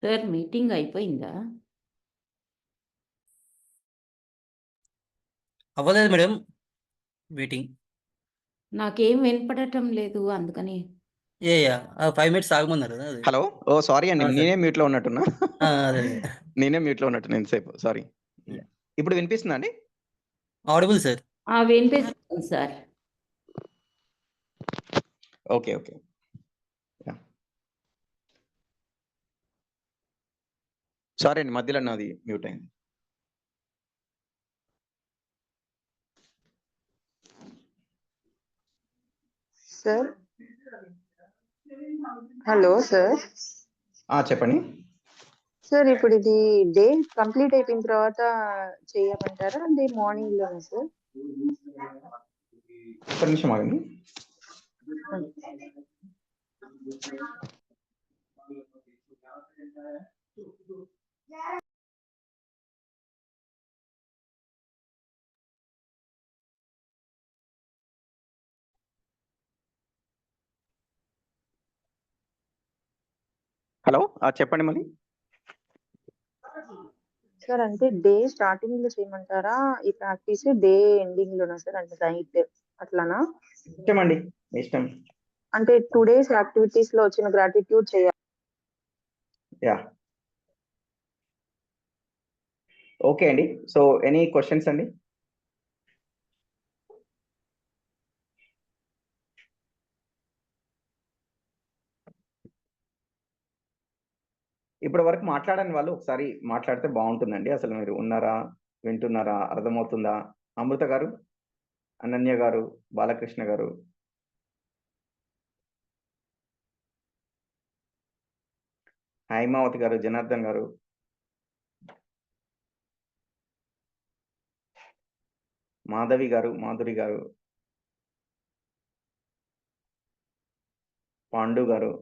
సార్ మీటింగ్ అయిపోయిందా? అవ్వలేదు మేడం మీటింగ్. నాకేం వినపడటం లేదు, అందుకని. యా 5 minutes ఆగమన్నారు కదా అది. హలో, ఓ సారీ అండి, సార్. నేనే మ్యూట్ లో ఉన్నట్టున్నా. అదే నేనే మ్యూట్ లో ఉన్నట్టు ఎంతసేపు, సారీ. ఇప్పుడు వినిపిస్తుందా అండి? Audible sir. వినిపిస్తుంది సార్. ఓకే ఓకే, సారీ అండి, మధ్యలో నాది మ్యూట్ అయింది. Sir, hello sir. చెప్పండి సార్, ఇప్పుడు ఇది డే కంప్లీట్ అయిపోయిన తర్వాత చేయమంటారా అంటే మార్నింగ్ లోనే సార్? ఒక్క నిమిషం ఆగండి. హలో చెప్పండి మళ్ళీ. సార్ అంటే డే స్టార్టింగ్ లో చేయమంటారా ఈ ప్రాక్టీస్, డే ఎండింగ్ లోనా సార్, అంటే నైట్ అట్లానా? ఇష్టం అండి, ఇష్టం. అంటే 2 days యాక్టివిటీస్ లో వచ్చిన గ్రాటిట్యూడ్ చేయాలి. యా ఓకే అండి. సో ఎనీ క్వశ్చన్స్ అండి? ఇప్పటి వరకు మాట్లాడని వాళ్ళు ఒకసారి మాట్లాడితే బాగుంటుందండి. అసలు మీరు ఉన్నారా, వింటున్నారా, అర్థమవుతుందా? అమృత గారు, అనన్య గారు, బాలకృష్ణ గారు, హైమావతి గారు, జనార్దన్ గారు, మాధవి గారు, మాధురి గారు, పాండు గారు,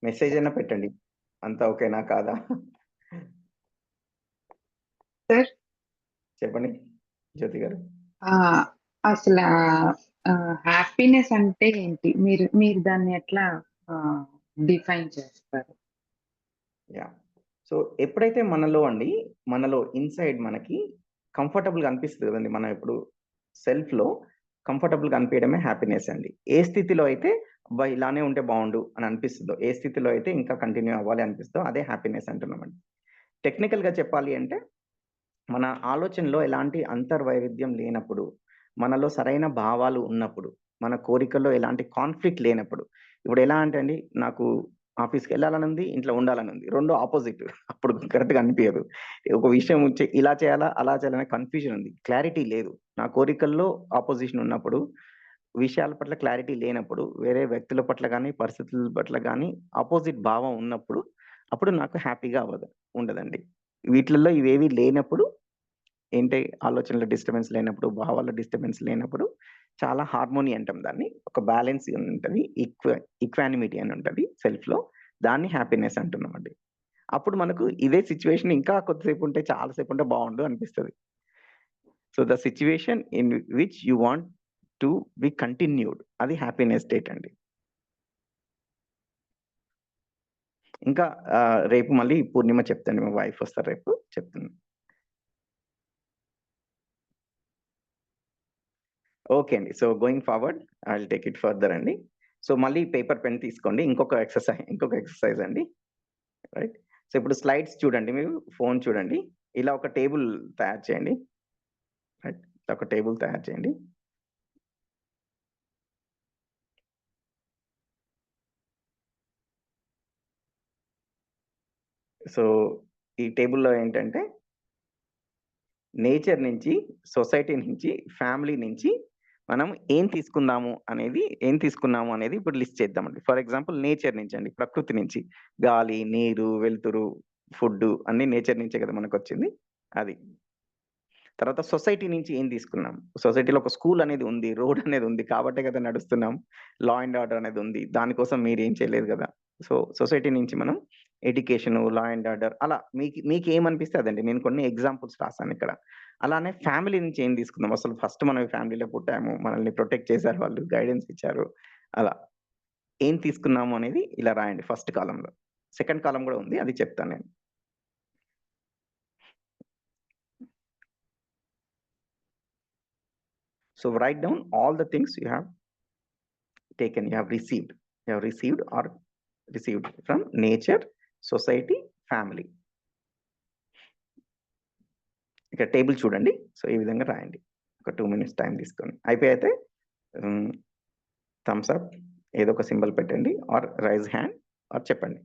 మెసేజ్ అయినా పెట్టండి. అంతా ఓకేనా కాదా? సార్ చెప్పండి జ్యోతి గారు. అసలు హ్యాపీనెస్ అంటే ఏంటి? మీరు దాన్ని ఎట్లా డిఫైన్ చేస్తారు? యా సో ఎప్పుడైతే మనలో ఇన్సైడ్ మనకి కంఫర్టబుల్గా అనిపిస్తుంది కదండి, మనం ఇప్పుడు సెల్ఫ్లో కంఫర్టబుల్గా అనిపించడమే హ్యాపీనెస్ అండి. ఏ స్థితిలో అయితే అబ్బా ఇలానే ఉంటే బాగుండు అని అనిపిస్తుందో, ఏ స్థితిలో అయితే ఇంకా కంటిన్యూ అవ్వాలి అనిపిస్తుందో అదే హ్యాపీనెస్ అంటున్నామండి. టెక్నికల్గా చెప్పాలి అంటే మన ఆలోచనలో ఎలాంటి అంతర్వైవిధ్యం లేనప్పుడు, మనలో సరైన భావాలు ఉన్నప్పుడు, మన కోరికల్లో ఎలాంటి కాన్ఫ్లిక్ట్ లేనప్పుడు. ఇప్పుడు ఎలా అంటే అండి, నాకు ఆఫీస్కి వెళ్ళాలని ఉంది, ఇంట్లో ఉండాలని ఉంది, రెండు ఆపోజిట్. అప్పుడు కరెక్ట్గా అనిపించదు. ఒక విషయం ఇలా చేయాలా అలా చేయాలనే కన్ఫ్యూజన్ ఉంది, క్లారిటీ లేదు. నా కోరికల్లో ఆపోజిషన్ ఉన్నప్పుడు, విషయాల పట్ల క్లారిటీ లేనప్పుడు, వేరే వ్యక్తుల పట్ల కానీ పరిస్థితుల పట్ల కానీ ఆపోజిట్ భావం ఉన్నప్పుడు, అప్పుడు నాకు హ్యాపీగా ఉండదండి. వీటిల్లో ఇవేవి లేనప్పుడు, ఏంటి ఆలోచనల డిస్టర్బెన్స్ లేనప్పుడు, భావాల డిస్టర్బెన్స్ లేనప్పుడు చాలా హార్మోని అంటాం దాన్ని. ఒక బ్యాలెన్స్ ఉంటుంది, ఈక్వానిమిటీ అని ఉంటుంది సెల్ఫ్లో, దాన్ని హ్యాపీనెస్ అంటున్నామండి. అప్పుడు మనకు ఇదే సిచ్యువేషన్ ఇంకా కొద్దిసేపు ఉంటే, చాలాసేపు ఉంటే బాగుండు అనిపిస్తుంది. So the situation in which you want to be continued, అది హ్యాపీనెస్ స్టేట్ అండి. ఇంకా రేపు మళ్ళీ పూర్ణిమ చెప్తాను, మా వైఫ్ వస్తారు రేపు చెప్తాను. ఓకే అండి. So going forward I will take it further అండి. సో మళ్ళీ పేపర్ పెన్ తీసుకోండి. ఇంకొక ఎక్సర్సైజ్ అండి, రైట్? సో ఇప్పుడు స్లైడ్స్ చూడండి, మీరు ఫోన్ చూడండి. ఇలా ఒక టేబుల్ తయారు చేయండి, రైట్? ఒక టేబుల్ తయారు చేయండి. సో ఈ టేబుల్లో ఏంటంటే నేచర్ నుంచి, సొసైటీ నుంచి, ఫ్యామిలీ నుంచి మనం ఏం తీసుకున్నాము అనేది ఇప్పుడు లిస్ట్ చేద్దామండి. ఫర్ ఎగ్జాంపుల్ నేచర్ నుంచి అండి, ప్రకృతి నుంచి, గాలి, నీరు, వెలుతురు, ఫుడ్ అన్ని నేచర్ నుంచే కదా మనకు వచ్చింది. అది తర్వాత సొసైటీ నుంచి ఏం తీసుకున్నాం? సొసైటీలో ఒక స్కూల్ అనేది ఉంది, రోడ్ అనేది ఉంది, కాబట్టే కదా నడుస్తున్నాం. లా అండ్ ఆర్డర్ అనేది ఉంది, దానికోసం మీరు ఏం చేయలేదు కదా. సో సొసైటీ నుంచి మనం ఎడ్యుకేషన్, లా అండ్ ఆర్డర్, అలా మీకు ఏమనిపిస్తే అదండి. నేను కొన్ని ఎగ్జాంపుల్స్ రాశాను ఇక్కడ. అలానే ఫ్యామిలీ నుంచి ఏం తీసుకుందాం? అసలు ఫస్ట్ మనం ఫ్యామిలీలో పుట్టాము, మనల్ని ప్రొటెక్ట్ చేశారు వాళ్ళు, గైడెన్స్ ఇచ్చారు. అలా ఏం తీసుకున్నాము అనేది ఇలా రాయండి ఫస్ట్ కాలంలో. సెకండ్ కాలం కూడా ఉంది, అది చెప్తాను నేను. So write down all the things you have taken, you have received or received from nature, society, family. ఇక్కడ టేబుల్ చూడండి. సో ఈ విధంగా రాయండి. ఒక 2 minutes టైం తీసుకొని అయిపోయితే థమ్స్ అప్ ఏదో ఒక సింబల్ పెట్టండి, ఆర్ రైజ్ హ్యాండ్, ఆర్ చెప్పండి.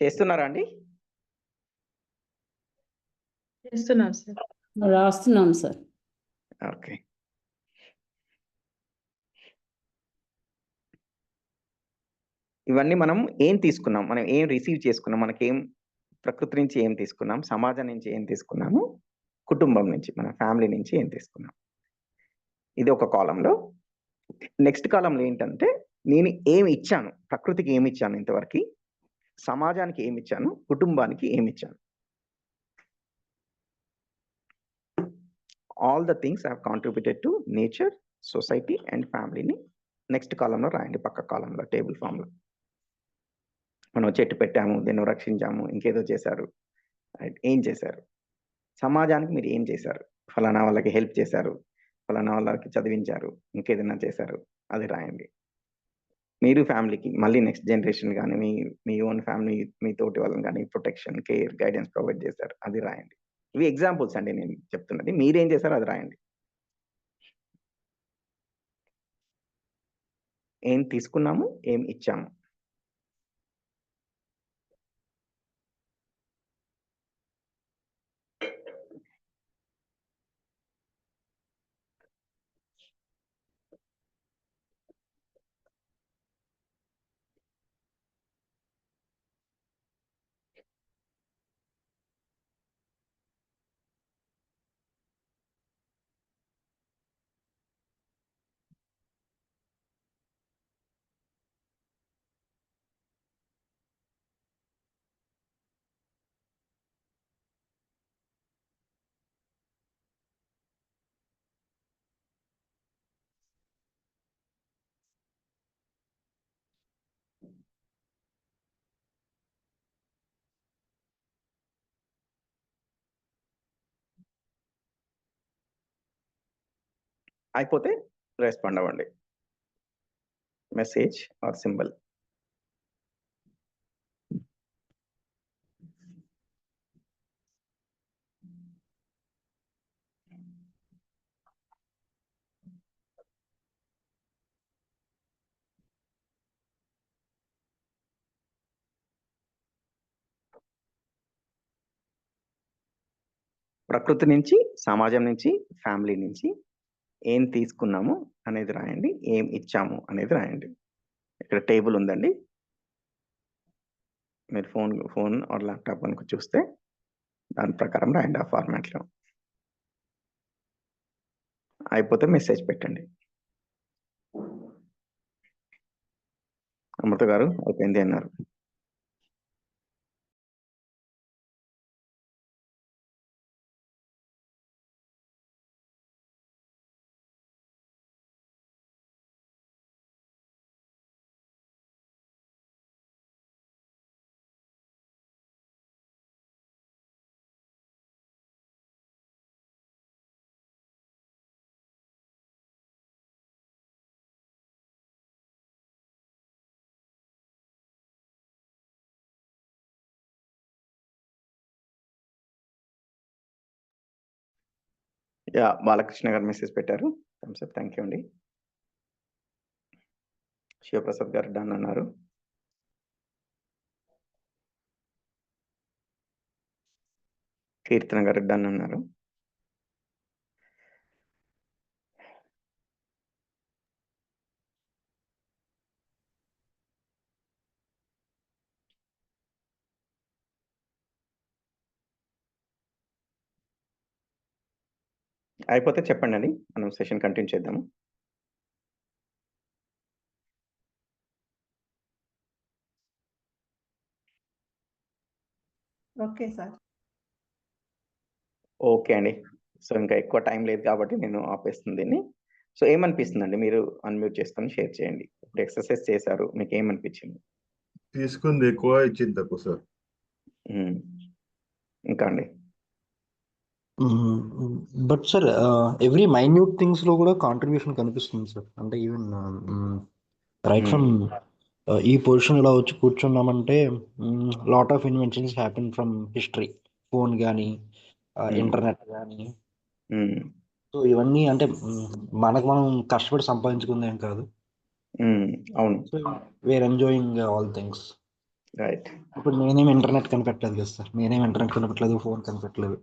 చేస్తున్నారా అండి? చేస్తున్నాను సార్. రాస్తున్నాం సార్. ఓకే. ఇవన్నీ మనం ఏం తీసుకున్నాం? మనం ఏం రిసీవ్ చేసుకున్నాం? మనకేం ప్రకృతి నుంచి ఏం తీసుకున్నాం? సమాజం నుంచి ఏం తీసుకున్నాము? కుటుంబం నుంచి, మన ఫ్యామిలీ నుంచి ఏం తీసుకున్నాం? ఇది ఒక కాలంలో. నెక్స్ట్ కాలంలో ఏంటంటే, నేను ఏమి ఇచ్చాను? ప్రకృతికి ఏమి ఇచ్చాను ఇంతవరకి? సమాజానికి ఏమి ఇచ్చాను? కుటుంబానికి ఏమి ఇచ్చాను? All the things I have contributed to nature, society and ఫ్యామిలీని నెక్స్ట్ కాలంలో రాయండి, పక్క కాలంలో టేబుల్ ఫామ్‌లో. మనం చెట్టు పెట్టాము, దీన్ని రక్షించాము, ఇంకేదో చేశారు. రైట్. ఏం చేశారు? సమాజానికి మీరు ఏం చేశారు? ఫలానా వాళ్ళకి హెల్ప్ చేశారు, ఫలానా వాళ్ళకి చదివించారు, ఇంకేదైనా చేశారు, అది రాయండి. మీరు ఫ్యామిలీకి మళ్ళీ నెక్స్ట్ జనరేషన్ గానీ, మీ ఓన్ ఫ్యామిలీ, మీ తోటి వాళ్ళని గానీ ప్రొటెక్షన్, కేర్, గైడెన్స్ ప్రొవైడ్ చేశారు, అది రాయండి. ఇవి ఎగ్జాంపుల్స్ అండి నేను చెప్తున్నది. మీరేం చేశారో అది రాయండి. ఏం తీసుకున్నాము? ఏం ఇచ్చాము? అయిపోతే రెస్పాండ్ అవ్వండి. Message or symbol. ప్రకృతి నుంచి, సమాజం నుంచి, ఫ్యామిలీ నుంచి ఏం తీసుకున్నాము అనేది రాయండి. ఏం ఇచ్చాము అనేది రాయండి. ఇక్కడ టేబుల్ ఉందండి. మీరు ఫోన్ ఆర్ ల్యాప్టాప్ కనుక చూస్తే దాని ప్రకారం రాయండి ఆ ఫార్మాట్లో. అయిపోతే మెసేజ్ పెట్టండి. అమృత గారు అయిపోయింది అన్నారు. బాలకృష్ణ గారు మెసేజ్ పెట్టారు. Thums up. థ్యాంక్ యూ అండి. శివప్రసాద్ గారు డన్ అన్నారు. కీర్తన గారు డన్ అన్నారు. అయిపోతే చెప్పండి అండి, మనం సెషన్ కంటిన్యూ చేద్దాము. Okay sir. ఓకే అండి. సో ఇంకా ఎక్కువ టైం లేదు కాబట్టి నేను ఆపేస్తుంది దీన్ని. సో ఏమనిపిస్తుందండి? మీరు అన్మ్యూట్ చేసుకొని షేర్ చేయండి. ఇప్పుడు ఎక్సర్సైజ్ చేశారు, మీకు ఏమనిపించింది? తీసుకుంది ఎక్కువ, ఇచ్చింది తక్కువ సార్. ఇంకా అండి? But sir every minute things లో కూడా కాంట్రిబ్యూషన్ కనిపిస్తుంది సార్. అంటే ఈవెన్ రైట్ ఫ్రమ్ ఈ పొజిషన్ లో వచ్చి కూర్చున్నామంటే lot of inventions happen from history. Phone కానీ, ఇంటర్నెట్ కానీ. సో ఇవన్నీ అంటే మనకు మనం కష్టపడి సంపాదించుకుంది ఏం కాదు. అవును. So we're enjoying all things. Right. ఇప్పుడు నేనేం ఇంటర్నెట్ కనిపెట్టలేదు కదా సార్. నేనేం ఇంటర్నెట్ కనిపెట్టలేదు, ఫోన్ కనిపెట్టలేదు.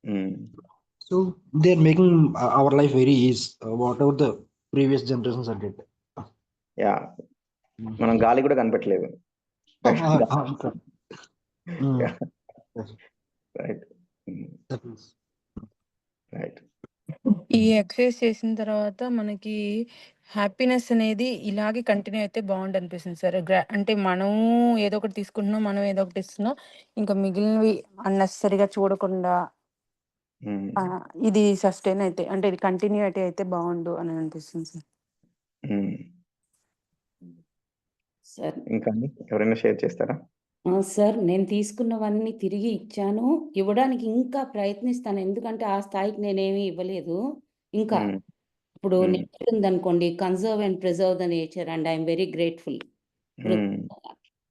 So they are making our life very easy, whatever the previous generations are did. Yeah మనం గాలి కూడా కనిపెట్టలేదు. Right right. ఈ ఎక్సర్సైజ్ చేసిన తర్వాత మనకి హ్యాపీనెస్ అనేది ఇలాగే కంటిన్యూ అయితే బాగుండు అనిపిస్తుంది సార్. అంటే మనము ఏదో ఒకటి తీసుకుంటున్నాం, మనం ఏదో ఒకటి ఇస్తున్నాం, ఇంకా మిగిలినవి అన్నెసరిగా చూడకుండా ఇది సస్టైన్ అయితే అంటే ఇది కంటిన్యూ అయితే బాగుండు అని అనిపిస్తుంది సార్. సార్ ఇంకా ఎవరైనా షేర్ చేస్తారా? సార్ నేను తీసుకున్నవన్నీ తిరిగి ఇచ్చాను, ఇవ్వడానికి ఇంకా ప్రయత్నిస్తాను. ఎందుకంటే ఆ స్థాయికి నేనేమి ఇవ్వలేదు ఇంకా. ఇప్పుడు నేచర్ ఉందనుకోండి, conserve and preserve the nature and I'm very grateful.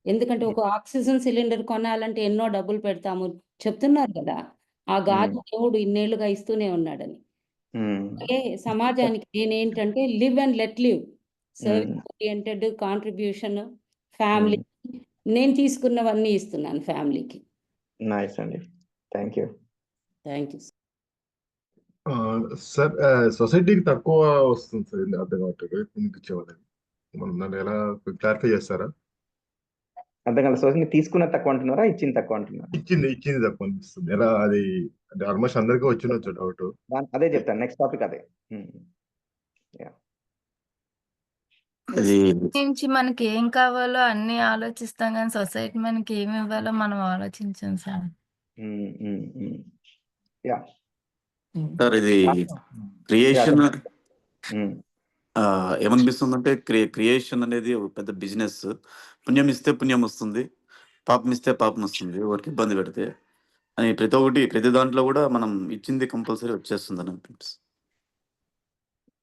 ఎందుకంటే ఒక ఆక్సిజన్ సిలిండర్ కొనాలంటే ఎన్నో డబ్బులు పెడతాము చెప్తున్నారు కదా, ఆ గాలి దేవుడు ఇన్నేళ్లుగా ఇస్తూనే ఉన్నాడని. అలాగే సమాజానికి నేనేంటంటే live and let live, service oriented, contribution, family, నేను తీసుకున్నవన్నీ ఇస్తున్నాను ఫ్యామిలీకి. నైస్ అండి, thank you. Thank you sir. సొసైటీకి తక్కువ వస్తుంది సార్, ఇది అర్థం కావట్లేదు ఎందుకు ఇచ్చేవాళ్ళని. మనం దాన్ని ఎలా క్లారిఫై చేస్తారా? అర్థం కాదు. సొసైటీ తీసుకున్న తక్కువ అంటున్నారా, ఇచ్చింది తక్కువ అంటున్నారా? ఇచ్చింది తక్కువ అనిపిస్తుంది. ఎలా అది అంటే ఆల్మోస్ట్ అందరికీ వచ్చినచ్చు డౌట్. అదే చెప్తాను, నెక్స్ట్ టాపిక్ అదే. నుంచి మనకి ఏం కావాలో అన్ని ఆలోచిస్తాం కానీ సొసైటీ మనకి ఏమి ఇవ్వాలో మనం ఆలోచించాం సార్. సార్ ఇది క్రియేషన్ ఏమనిపిస్తుందంటే క్రియేషన్ అనేది ఒక పెద్ద బిజినెస్. పుణ్యం ఇస్తే పుణ్యం వస్తుంది, పాపం ఇస్తే పాపం వస్తుంది, ఎవరికి ఇబ్బంది పెడితే అని ప్రతి దాంట్లో కూడా మనం ఇచ్చింది కంపల్సరీ వచ్చేస్తుంది అని అనిపిస్తుంది.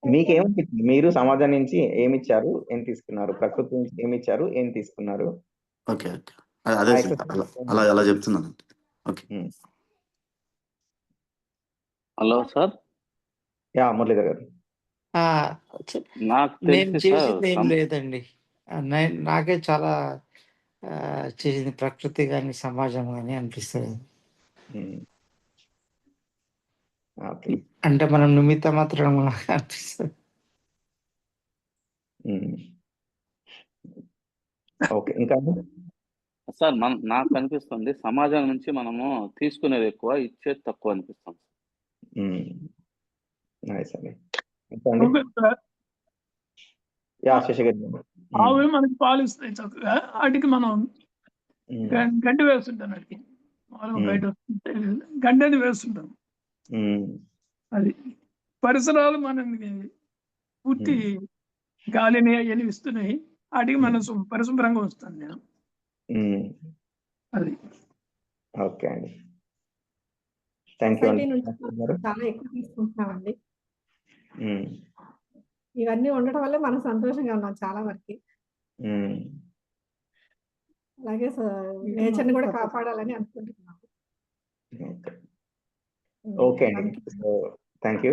మీకేమనిపించింది? మీరు సమాజం నుంచి ఏమి ఇచ్చారు, ఏం తీసుకున్నారు? ప్రకృతి నుంచి ఏమి ఇచ్చారు, ఏం తీసుకున్నారు? ఓకే ఓకే, అదే అలా చెప్తున్నాను. Okay. Hello sir. Yeah Muralidhar గారు. నాకు నేను తెలిసి సార్ చేసింది ఏం లేదండి. నాకే చాలా చేసింది ప్రకృతి కానీ సమాజం కానీ అనిపిస్తుంది. అంటే మనం నిమిత్త మాత్రం అనిపిస్తుంది. ఓకే, ఇంకా సార్ నాకు అనిపిస్తుంది సమాజం నుంచి మనము తీసుకునేది ఎక్కువ, ఇచ్చేది తక్కువ అనిపిస్తుంది. నైస్ అండి. ఆవు మనకి పాలు ఇస్తాయి చక్కగా, వాటికి మనం గడ్డి వేస్తుంటాం. వాటికి బయట గడ్డి అది వేస్తుంటాం. అది పరిసరాలు మనకి పూర్తి గాలిని అవన్నీ ఇస్తున్నాయి, వాటికి మనం పరిశుభ్రంగా వస్తాను నేను. అది ఓకే అండి, థ్యాంక్ యూ. సొసైటీ నుంచి చాలా ఎక్కువ తీసుకుంటున్నామండి. ఇవన్నీ ఉండటం వల్ల మనం సంతోషంగా ఉన్నాం చాలా వరకు. అలాగే నేచర్ని కూడా కాపాడాలని అనుకుంటున్నాం. ఓకే అండి, so thank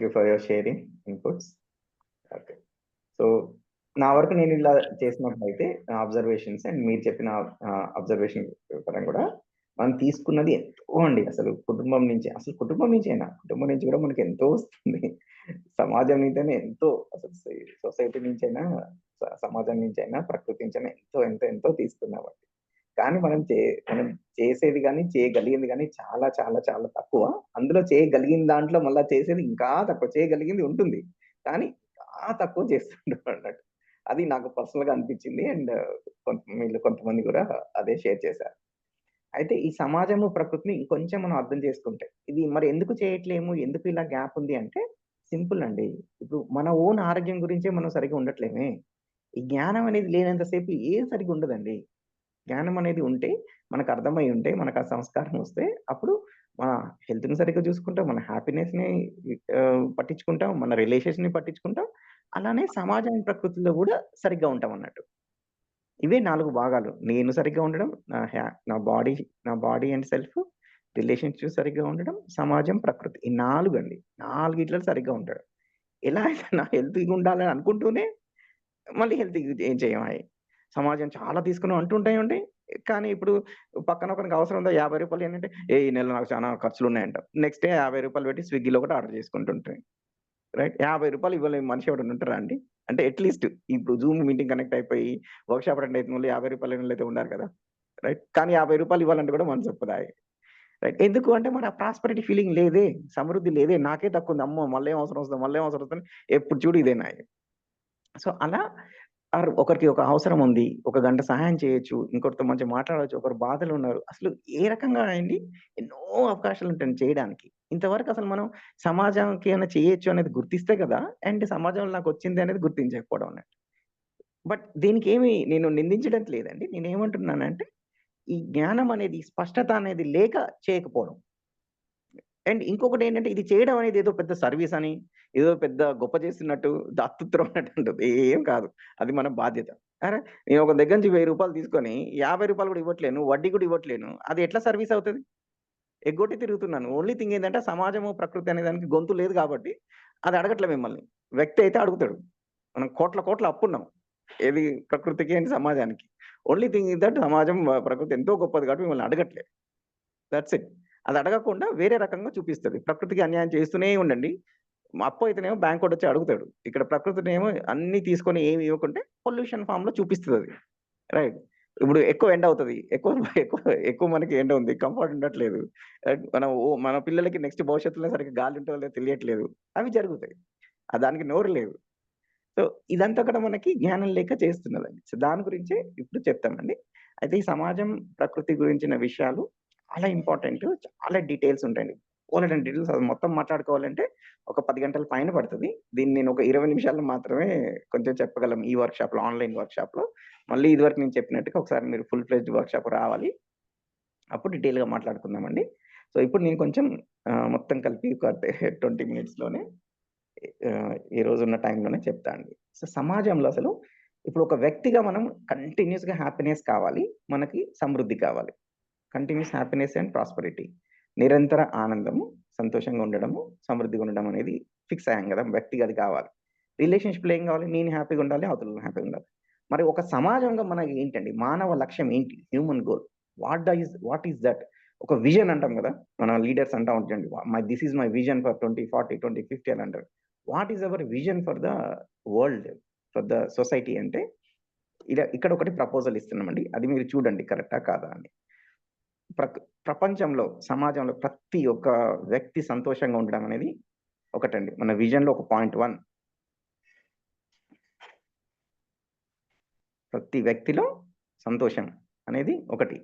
you for your sharing inputs. Okay, so నా వరకు నేను ఇలా చేసినట్లయితే అబ్జర్వేషన్స్ అండ్ మీరు చెప్పిన అబ్జర్వేషన్ పరంగా కూడా మనం తీసుకున్నది ఎంతో అండి. అసలు కుటుంబం నుంచి కూడా మనకి ఎంతో వస్తుంది. సమాజం నుంచైనా ఎంతో, అసలు సొసైటీ నుంచైనా, సమాజం నుంచైనా, ప్రకృతి నుంచైనా ఎంతో ఎంతో ఎంతో తీసుకున్నామండి. కానీ మనం చేసేది కానీ చేయగలిగింది కానీ చాలా చాలా చాలా తక్కువ. అందులో చేయగలిగిన దాంట్లో మళ్ళీ చేసేది ఇంకా తక్కువ. చేయగలిగింది ఉంటుంది కానీ ఇంకా తక్కువ చేస్తుంటాం అన్నట్టు. అది నాకు పర్సనల్ గా అనిపించింది. అండ్ కొంతమంది కూడా అదే షేర్ చేశారు. అయితే ఈ సమాజము ప్రకృతిని ఇంకొంచెం మనం అర్థం చేసుకుంటే, ఇది మరి ఎందుకు చేయట్లేము, ఎందుకు ఇలా గ్యాప్ ఉంది అంటే సింపుల్ అండి. ఇప్పుడు మన ఓన్ ఆరోగ్యం గురించే మనం సరిగ్గా ఉండట్లేమే. ఈ జ్ఞానం అనేది లేనంతసేపు ఏం సరిగ్గా ఉండదండి. జ్ఞానం అనేది ఉంటే, మనకు అర్థమై ఉంటే, మనకు ఆ సంస్కారం వస్తే, అప్పుడు మన హెల్త్‌ని సరిగ్గా చూసుకుంటాం, మన హ్యాపీనెస్‌ని పట్టించుకుంటాం, మన రిలేషన్స్‌ని పట్టించుకుంటాం. అలానే సమాజం ప్రకృతిలో కూడా సరిగ్గా ఉంటాం అన్నట్టు. ఇవే 4 భాగాలు. నేను సరిగ్గా ఉండడం, నా బాడీ అండ్ సెల్ఫ్, రిలేషన్‌షిప్ సరిగ్గా ఉండడం, సమాజం, ప్రకృతి. ఈ 4 అండి. 4 సరిగ్గా ఉంటాడు. ఎలా అయితే నా హెల్తీగా ఉండాలని అనుకుంటూనే మళ్ళీ హెల్తీగా ఏం చేయమాయి. సమాజం చాలా తీసుకున్నాం అంటుంటాయండి. కానీ ఇప్పుడు పక్కన ఒకరికి అవసరం ఉందో రూ. 50 ఏంటంటే, ఈ నెల నాకు చాలా ఖర్చులు ఉన్నాయంట. నెక్స్ట్ డే రూ. 50 పెట్టి స్విగ్గీలో ఒకటి ఆర్డర్ చేసుకుంటుంటాయి. రైట్? రూ. 50 ఇవ్వలేని మనిషి ఎవరైనా ఉంటారా అండి? అంటే అట్‌లీస్ట్ ఇప్పుడు జూమ్ మీటింగ్ కనెక్ట్ అయిపోయి వర్క్‌షాప్ అటెండ్ అయితున్నోళ్ళు రూ. 50 అయితే ఉన్నారు కదా! రైట్? కానీ రూ. 50 ఇవ్వాలంటే కూడా మనసు ఒప్పదాయె. రైట్? ఎందుకు అంటే మన ప్రాస్పెరిటీ ఫీలింగ్ లేదే, సమృద్ధి లేదే. నాకే తక్కువుంది. అమ్మో! మళ్ళేం అవసరం వస్తదో, మళ్ళేం అవసరం వస్తదని ఎప్పుడు చూడు ఇదేనాయే. సో, అలా ఒకరికి ఒక అవసరం ఉంది. ఒక గంట సహాయం చేయొచ్చు. ఇంకొకరితో మంచిగా మాట్లాడొచ్చు. ఒకరు బాధలో ఉన్నారు. అసలు ఏ రకంగా అండి ఎన్నో అవకాశాలుంటాయండి చేయడానికి. ఇంతవరకు అసలు మనం సమాజంకి ఏమైనా చేయొచ్చు అనేది గుర్తిస్తే కదా! అండ్ సమాజంలో నాకొచ్చింది అనేది గుర్తించకపోవడం అన్నట్టు. బట్ దీనికేమి నేను నిందించడానికి లేదండి. నేనేమంటున్నానంటే, ఈ జ్ఞానం అనేది, స్పష్టత అనేది లేక చేయకపోవడం. అండ్ ఇంకొకటేంటంటే ఇది చేయడం అనేది ఏదో పెద్ద సర్వీస్ అని, ఏదో పెద్ద గొప్ప చేస్తున్నట్టు, దాతృత్వం అన్నట్టు ఉంటది. ఏం కాదు. అది మన బాధ్యత. అరె! నేను ఒక దగ్గర నుంచి రూ. 1000 తీసుకొని రూ. 50 కూడా ఇవ్వట్లేను, వడ్డీ కూడా ఇవ్వట్లేను. అది ఎట్లా సర్వీస్ అవుతది? ఎగ్గొట్టి తిరుగుతున్నాను. ఓన్లీ థింగ్ ఏందంటే సమాజము, ప్రకృతి అనే దానికి గొంతు లేదు కాబట్టి అది అడగట్లే మిమ్మల్ని. వ్యక్తి అయితే అడుగుతాడు. మనం కోట్ల అప్పున్నాం. ఏది ప్రకృతికి అండ్ సమాజానికి. ఓన్లీ థింగ్ ఈస్ దట్ సమాజం, ప్రకృతి ఎంతో గొప్పది కాబట్టి మిమ్మల్ని అడగట్లే. That's it. అది అడగకుండా వేరే రకంగా చూపిస్తది. ప్రకృతికి అన్యాయం చేస్తూనే ఉండండి. అప్పు అయితేనేమో బ్యాంకోడొచ్చి అడుగుతాడు. ఇక్కడ ప్రకృతినేమో అన్నీ తీసుకొని ఏమి ఇవ్వకుంటే పొల్యూషన్ ఫార్మ్‌లో చూపిస్తదది. రైట్? ఇప్పుడు ఎక్కువ ఎండ అవుతది. ఎక్కువ మనకి ఎండ ఉంది. కంఫర్ట్ ఉండట్లేదు. రైట్? మన పిల్లలకి నెక్స్ట్ భవిష్యత్తులో సరిగ్గా గాలి ఉంటదో లేదో తెలియట్లేదు. అవి జరుగుతాయి. దానికి నోరు లేదు. సో, ఇదంతా కూడా మనకి జ్ఞానం లేక చేస్తున్నదండి. సో, దాని గురించే ఇప్పుడు చెప్తామండి. అయితే ఈ సమాజం, ప్రకృతి గురించిన విషయాలు చాలా ఇంపార్టెంట్. చాలా డీటెయిల్స్ ఉంటాయండి. బోలెడన్ని డీటెయిల్స్ అది మొత్తం మాట్లాడుకోవాలంటే ఒక 10 గంటల పైన పడతది. దీన్ని నేను ఒక 20 నిమిషాల్లో మాత్రమే కొంచెం చెప్పగలం ఈ వర్క్‌షాప్‌లో, ఆన్‌లైన్ వర్క్‌షాప్‌లో. మళ్ళీ ఇదివరకు నేను చెప్పినట్టుగా ఒకసారి మీరు ఫుల్ ఫ్లెడ్జ్డ్ వర్క్‌షాప్ రావాలి. అప్పుడు డీటెయిల్‌గా మాట్లాడుకుందామండి. సో, ఇప్పుడు నేను కొంచెం మొత్తం కలిపి ఒక 20 మినిట్స్‌లోనే ఈ రోజున్న టైంలోనే చెప్తా అండి. సో, సమాజంలో అసలు ఇప్పుడు ఒక వ్యక్తిగా మనం కంటిన్యూయస్‌గా హ్యాపీనెస్ కావాలి. మనకి సమృద్ధి కావాలి. Continuous happiness and prosperity. నిరంతర ఆనందము, సంతోషంగా ఉండడము, సమృద్ధిగా ఉండడం అనేది ఫిక్స్ అయ్యాం గదా! వ్యక్తికి అది కావాలి. రిలేషన్‌షిప్‌లో ఏం కావాలి? నేను హ్యాపీగా ఉండాలి, అవతలోళ్ళు హ్యాపీగా ఉండాలి. మరి ఒక సమాజంగా మనకి ఏంటండి? మానవ లక్ష్యం ఏంటి? Human goal. What is that? ఒక విజన్ అంటాం గదా! మన లీడర్స్ అంటా ఉంటారండి. This is my vision for 2040, 2050 అని అంటారు. What is our vision for the world, for the society అంటే ఇక్కడ ఒకటి ప్రపోజల్ ఇస్తున్నామండి. అది మీరు చూడండి కరెక్టా కాదా అని. ప్రపంచంలో, సమాజంలో ప్రతి ఒక్క వ్యక్తి సంతోషంగా ఉండడం అనేది ఒకటండి. మన విజన్‌లో ఒక పాయింట్ 1. ప్రతి వ్యక్తిలో సంతోషం అనేది ఒకటి.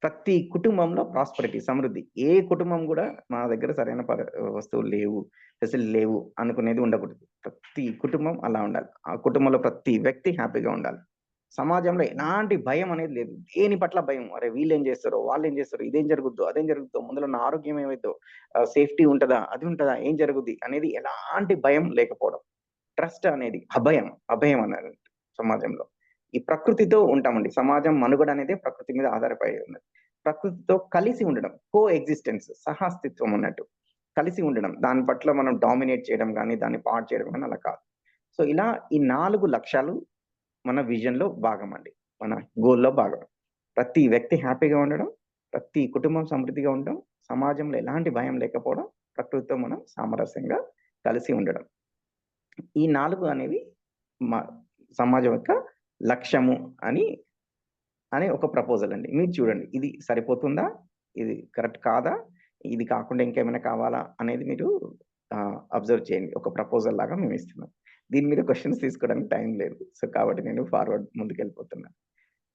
ప్రతి కుటుంబంలో ప్రాస్పెరిటీ, సమృద్ధి. ఏ కుటుంబం గూడా మా దగ్గర సరైన వస్తువులు లేవు, ఫెసిలిటీ లేవు అనుకునేది ఉండకూడదు. ప్రతి కుటుంబం అలా ఉండాలి. ఆ కుటుంబంలో ప్రతి వ్యక్తి హ్యాపీగా ఉండాలి. సమాజంలో ఎలాంటి భయం అనేది లేదు. దేని పట్ల భయం? అరే! వీళ్ళేం చేస్తారో, వాళ్ళేం చేస్తారో, ఇదేం జరుగుద్దో, అదేం జరుగుద్దో, ముందులో నా ఆరోగ్యం ఏమైద్దో, సేఫ్టీ ఉంటదా, అది ఉంటదా, ఏం జరుగుద్ది అనేది ఎలాంటి భయం లేకపోవడం. ట్రస్ట్ అనేది అభయం అనేది సమాజంలో. ఈ ప్రకృతితో ఉంటామండి. సమాజం మనుగడ అనేది ప్రకృతి మీద ఆధారపడి ఉన్నది. ప్రకృతితో కలిసి ఉండడం, ఎగ్జిస్టెన్స్, సహాస్తిత్వం అన్నట్టు. కలిసి ఉండడం. దాని పట్ల మనం డామినేట్ చేయడం గాని, దాన్ని పాడు చేయడం గాని అలా కాదు. సో, ఇలా ఈ 4 లక్ష్యాలు మన విజన్‌లో భాగమండి. మన గోల్‌లో భాగం. ప్రతి వ్యక్తి హ్యాపీగా ఉండడం, ప్రతి కుటుంబం సమృద్ధిగా ఉండడం, సమాజంలో ఎలాంటి భయం లేకపోవడం, ప్రకృతితో మనం సామరస్యంగా కలిసి ఉండడం. ఈ 4 అనేవి సమాజం యొక్క లక్ష్యము అనే ఒక ప్రపోజల్ అండి. మీరు చూడండి. ఇది సరిపోతుందా? ఇది కరెక్ట్ కాదా? ఇది కాకుండా ఇంకేమైనా కావాలా? అనేది మీరు అబ్జర్వ్ చేయండి. ఒక ప్రపోజల్ లాగా మేము ఇస్తున్నాం. దీని మీద క్వెషన్స్ తీసుకోవడానికి టైం లేదు. సో, కాబట్టి నేను ఫార్వర్డ్ ముందుకెళ్ళిపోతున్నాను.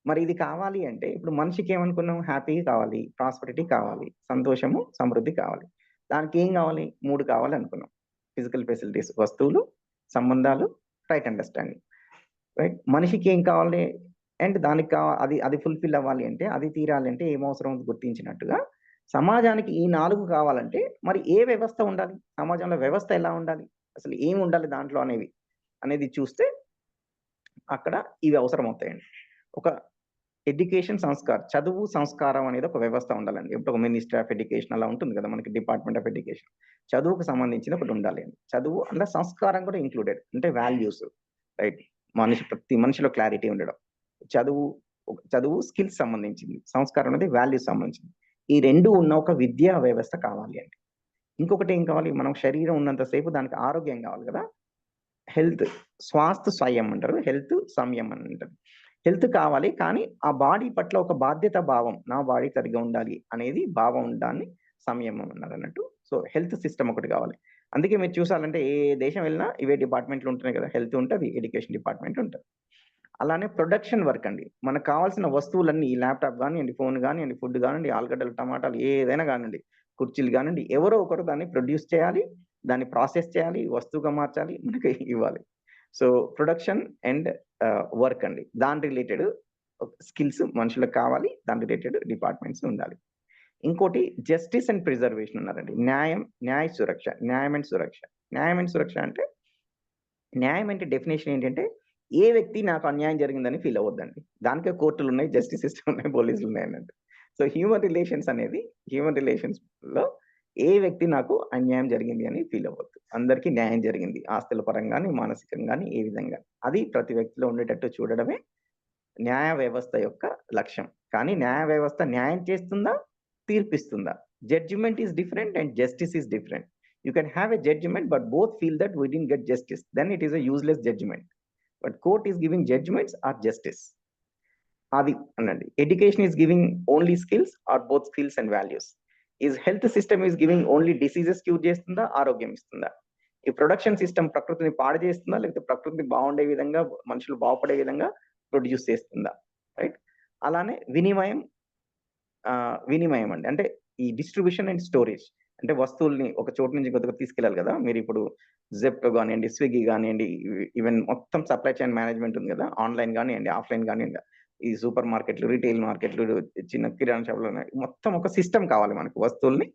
మరి ఇది కావాలి అంటే ఇప్పుడు మనిషికి ఏమనుకున్నాం? హ్యాపీ కావాలి, ప్రాస్పెరిటీ కావాలి, సంతోషము, సమృద్ధి కావాలి. దానికి ఏం కావాలి? 3 కావాలి అనుకున్నాం. ఫిజికల్ ఫెసిలిటీస్, వస్తువులు, సంబంధాలు, రైట్ అండర్‌స్టాండింగ్. రైట్? మనిషికి ఏం కావాలి? అండ్ దానికి అది ఫుల్‌ఫిల్ అవ్వాలి అంటే, అది తీరాలి అంటే ఏం అవసరం గుర్తించినట్టుగా సమాజానికి ఈ 4 కావాలంటే మరి ఏ వ్యవస్థ ఉండాలి? సమాజంలో వ్యవస్థ ఎలా ఉండాలి? అసలు ఏమి ఉండాలి దాంట్లో అనేది చూస్తే అక్కడ ఇవి అవసరం అవుతాయండి. ఒక ఎడ్యుకేషన్ చదువు సంస్కారం అనేది ఒక వ్యవస్థ ఉండాలండి. ఇప్పుడు ఒక మినిస్ట్రీ ఆఫ్ ఎడ్యుకేషన్ అలా ఉంటుంది కదా! మనకి డిపార్ట్మెంట్ ఆఫ్ ఎడ్యుకేషన్. చదువుకు సంబంధించింది ఒకటి ఉండాలి అండి. చదువు అందులో సంస్కారం కూడా ఇంక్లూడెడ్. అంటే వాల్యూస్, రైట్? ప్రతి మనిషిలో క్లారిటీ ఉండడం. చదువు చదువు స్కిల్స్ సంబంధించింది, సంస్కారం అనేది వాల్యూస్ సంబంధించింది. ఈ రెండు ఉన్న ఒక విద్యా వ్యవస్థ కావాలి అండి. ఇంకొకటి ఏం కావాలి, మనం శరీరం ఉన్నంతసేపు దానికి ఆరోగ్యం కావాలి కదా. హెల్త్, స్వాస్థ స్వయం అంటారు, హెల్త్ సంయం అని అంటారు. హెల్త్ కావాలి, కానీ ఆ బాడీ పట్ల ఒక బాధ్యత భావం, నా బాడీ సరిగ్గా ఉండాలి అనేది భావం ఉండాలని సంయమం అన్నారు అన్నట్టు. సో హెల్త్ సిస్టమ్ ఒకటి కావాలి. అందుకే మీరు చూసాలంటే ఏ దేశం వెళ్ళినా ఇవే డిపార్ట్మెంట్లు ఉంటున్నాయి కదా. హెల్త్ ఉంటుంది, ఎడ్యుకేషన్ డిపార్ట్మెంట్ ఉంటుంది. అలానే ప్రొడక్షన్ వర్క్ అండి. మనకు కావాల్సిన వస్తువులన్నీ, ఈ ల్యాప్టాప్ కానివ్వండి, ఫోన్ కానివ్వండి, ఫుడ్ కానివ్వండి, ఆలుగడ్డలు, టమాటాలు, ఏదైనా కానివ్వండి, కుర్చీలు కానివ్వండి, ఎవరో ఒకరు దాన్ని ప్రొడ్యూస్ చేయాలి, దాన్ని ప్రాసెస్ చేయాలి, వస్తువుగా మార్చాలి, మనకి ఇవ్వాలి. సో ప్రొడక్షన్ అండ్ వర్క్ అండి. దాని రిలేటెడ్ స్కిల్స్ మనుషులకు కావాలి, దాని రిలేటెడ్ డిపార్ట్మెంట్స్ ఉండాలి. ఇంకోటి జస్టిస్ అండ్ ప్రిజర్వేషన్ ఉన్నారండి. న్యాయ సురక్ష, న్యాయం అండ్ సురక్ష. న్యాయం అండ్ సురక్ష అంటే, న్యాయం అంటే డెఫినేషన్ ఏంటంటే, ఏ వ్యక్తి నాకు అన్యాయం జరిగిందని ఫీల్ అవ్వద్దండి. దానికే కోర్టులు ఉన్నాయి, జస్టిస్ సిస్టమ్ ఉన్నాయి, పోలీసులు ఉన్నాయి అన్నట్టు. సో హ్యూమన్ రిలేషన్స్ అనేది, హ్యూమన్ రిలేషన్స్ లో ఏ వ్యక్తి నాకు అన్యాయం జరిగింది అని ఫీల్ అవ్వద్దు. అందరికీ న్యాయం జరిగింది, ఆస్తుల పరంగాని, మానసికంగాని, ఏ విధంగా, అది ప్రతి వ్యక్తిలో ఉండేటట్టు చూడడమే న్యాయ వ్యవస్థ యొక్క లక్ష్యం. కానీ న్యాయ వ్యవస్థ న్యాయం చేస్తుందా, తీర్పిస్తుందా? Judgement is different and justice is different. You can have a judgement but both feel that we didn't get justice, then it is a useless judgement. But court is giving judgements or justice. అది అనండి. Education is giving only skills or both skills and values. Is health system is giving only diseases cure చేస్తుందా, ఆరోగ్యం ఇస్తుందా? ఈ ప్రొడక్షన్ సిస్టమ్ ప్రకృతిని పాడు చేస్తుందా, లేకపోతే ప్రకృతిని బాగుండే విధంగా, మనుషులు బాగుపడే విధంగా ప్రొడ్యూస్ చేస్తుందా? రైట్. అలానే వినిమయం అండి. అంటే ఈ డిస్ట్రిబ్యూషన్ అండ్ స్టోరేజ్, అంటే వస్తువుల్ని ఒక చోటు నుంచి ఇంకొక తీసుకెళ్ళాలి కదా. మీరు ఇప్పుడు జెప్టో కానివ్వండి, స్విగ్గీ కానివ్వండి, ఈవెన్ మొత్తం సప్లై చైన్ మేనేజ్మెంట్ ఉంది కదా, ఆన్లైన్ కానివ్వండి, ఆఫ్లైన్ కానివ్వండి, ఈ సూపర్ మార్కెట్లు, రీటైల్ మార్కెట్లు, చిన్న కిరాణా షాపులు, మొత్తం ఒక సిస్టమ్ కావాలి మనకు వస్తువుల్ని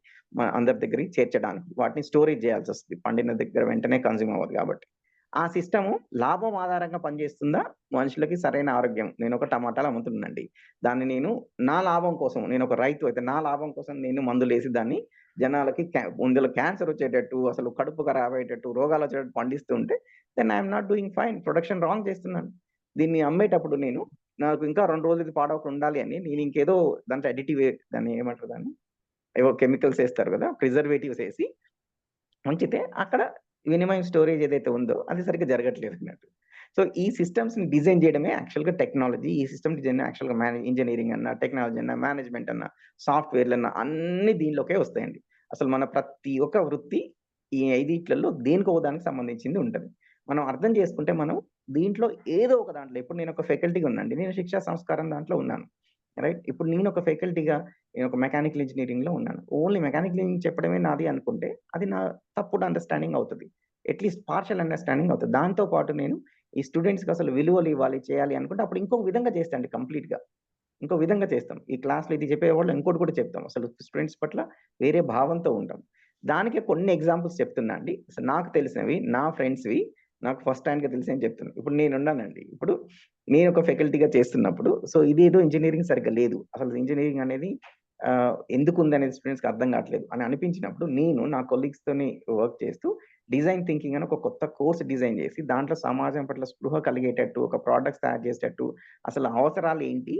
అందరి దగ్గరికి చేర్చడానికి. వాటిని స్టోరేజ్ చేయాల్సి వస్తుంది, పండిన దగ్గర వెంటనే కన్జ్యూమ్ అవ్వదు కాబట్టి. ఆ సిస్టము లాభం ఆధారంగా పనిచేస్తుందా, మనుషులకి సరైన ఆరోగ్యం. నేను ఒక టమాటాలు అమ్ముతున్నానండి, దాన్ని నేను నా లాభం కోసం, నేను ఒక రైతు అయితే నా లాభం కోసం నేను మందులు వేసి దాన్ని జనాలకి ముందులో క్యాన్సర్ వచ్చేటట్టు, అసలు కడుపు ఖరాబ్ అయ్యేటట్టు, రోగాలు వచ్చేటట్టు పండిస్తుంటే, then I'm not doing fine. Production wrong చేస్తున్నాను. దీన్ని అమ్మేటప్పుడు నేను, నాకు ఇంకా 2 రోజులు ఇది పాడవకుండా ఉండాలి అని నేను ఇంకేదో దాంట్లో అడిటివ్, దాన్ని ఏమంటారు, దాన్ని ఏవో కెమికల్స్ వేస్తారు కదా, ప్రిజర్వేటివ్స్ వేసి ఉంచితే అక్కడ వినిమయం, స్టోరేజ్ ఏదైతే ఉందో అది సరిగ్గా జరగట్లేదు అన్నట్టు. సో ఈ సిస్టమ్స్ ని డిజైన్ చేయడమే యాక్చువల్గా టెక్నాలజీ. ఈ సిస్టమ్ డిజైన్ యాక్చువల్గా ఇంజనీరింగ్ అన్న, టెక్నాలజీ అన్న, మేనేజ్మెంట్ అన్న, సాఫ్ట్వేర్లు అన్న, అన్ని దీనిలోకే వస్తాయండి. అసలు మన ప్రతి ఒక్క వృత్తి ఈ 5 దేనికో దానికి సంబంధించింది ఉంటుంది. మనం అర్థం చేసుకుంటే మనం దీంట్లో ఏదో ఒక దాంట్లో, ఇప్పుడు నేను ఒక ఫ్యాకల్టీగా ఉన్నానండి, నేను శిక్షా సంస్కారం దాంట్లో ఉన్నాను, రైట్. ఇప్పుడు నేను ఒక ఫ్యాకల్టీగా, నేను ఒక మెకానికల్ ఇంజనీరింగ్ లో ఉన్నాను. ఓన్లీ మెకానికల్ ఇంజనీరింగ్ చెప్పడమే నాది అనుకుంటే అది నా తప్పుడు అండర్స్టాండింగ్ అవుతుంది, అట్లీస్ట్ పార్షల్ అండర్స్టాండింగ్ అవుతుంది. దాంతో పాటు నేను ఈ స్టూడెంట్స్కి అసలు విలువలు ఇవ్వాలి, చేయాలి అనుకుంటే అప్పుడు ఇంకొక విధంగా చేస్తాండి, కంప్లీట్గా ఇంకో విధంగా చేస్తాం. ఈ క్లాస్లో ఇది చెప్పేవాళ్ళు ఇంకోటి కూడా చెప్తాం, అసలు స్టూడెంట్స్ పట్ల వేరే భావంతో ఉంటాం. దానికి కొన్ని ఎగ్జాంపుల్స్ చెప్తున్నా అండి. అసలు నాకు తెలిసినవి, నా ఫ్రెండ్స్వి, నాకు ఫస్ట్ హ్యాండ్గా తెలిసి చెప్తున్నాను. ఇప్పుడు నేను ఉన్నానండి, ఇప్పుడు నేను ఒక ఫ్యాకల్టీగా చేస్తున్నప్పుడు, సో ఇదేదో ఇంజనీరింగ్ సరిగ్గా లేదు, అసలు ఇంజనీరింగ్ అనేది ఎందుకు ఉంది అనేది స్టూడెంట్స్కి అర్థం కావట్లేదు అని అనిపించినప్పుడు, నేను నా కొలీగ్స్ తోని వర్క్ చేస్తూ డిజైన్ థింకింగ్ అని ఒక కొత్త కోర్స్ డిజైన్ చేసి, దాంట్లో సమాజం పట్ల స్పృహ కలిగేటట్టు, ఒక ప్రోడక్ట్స్ తయారు చేసేటట్టు, అసలు అవసరాలు ఏంటి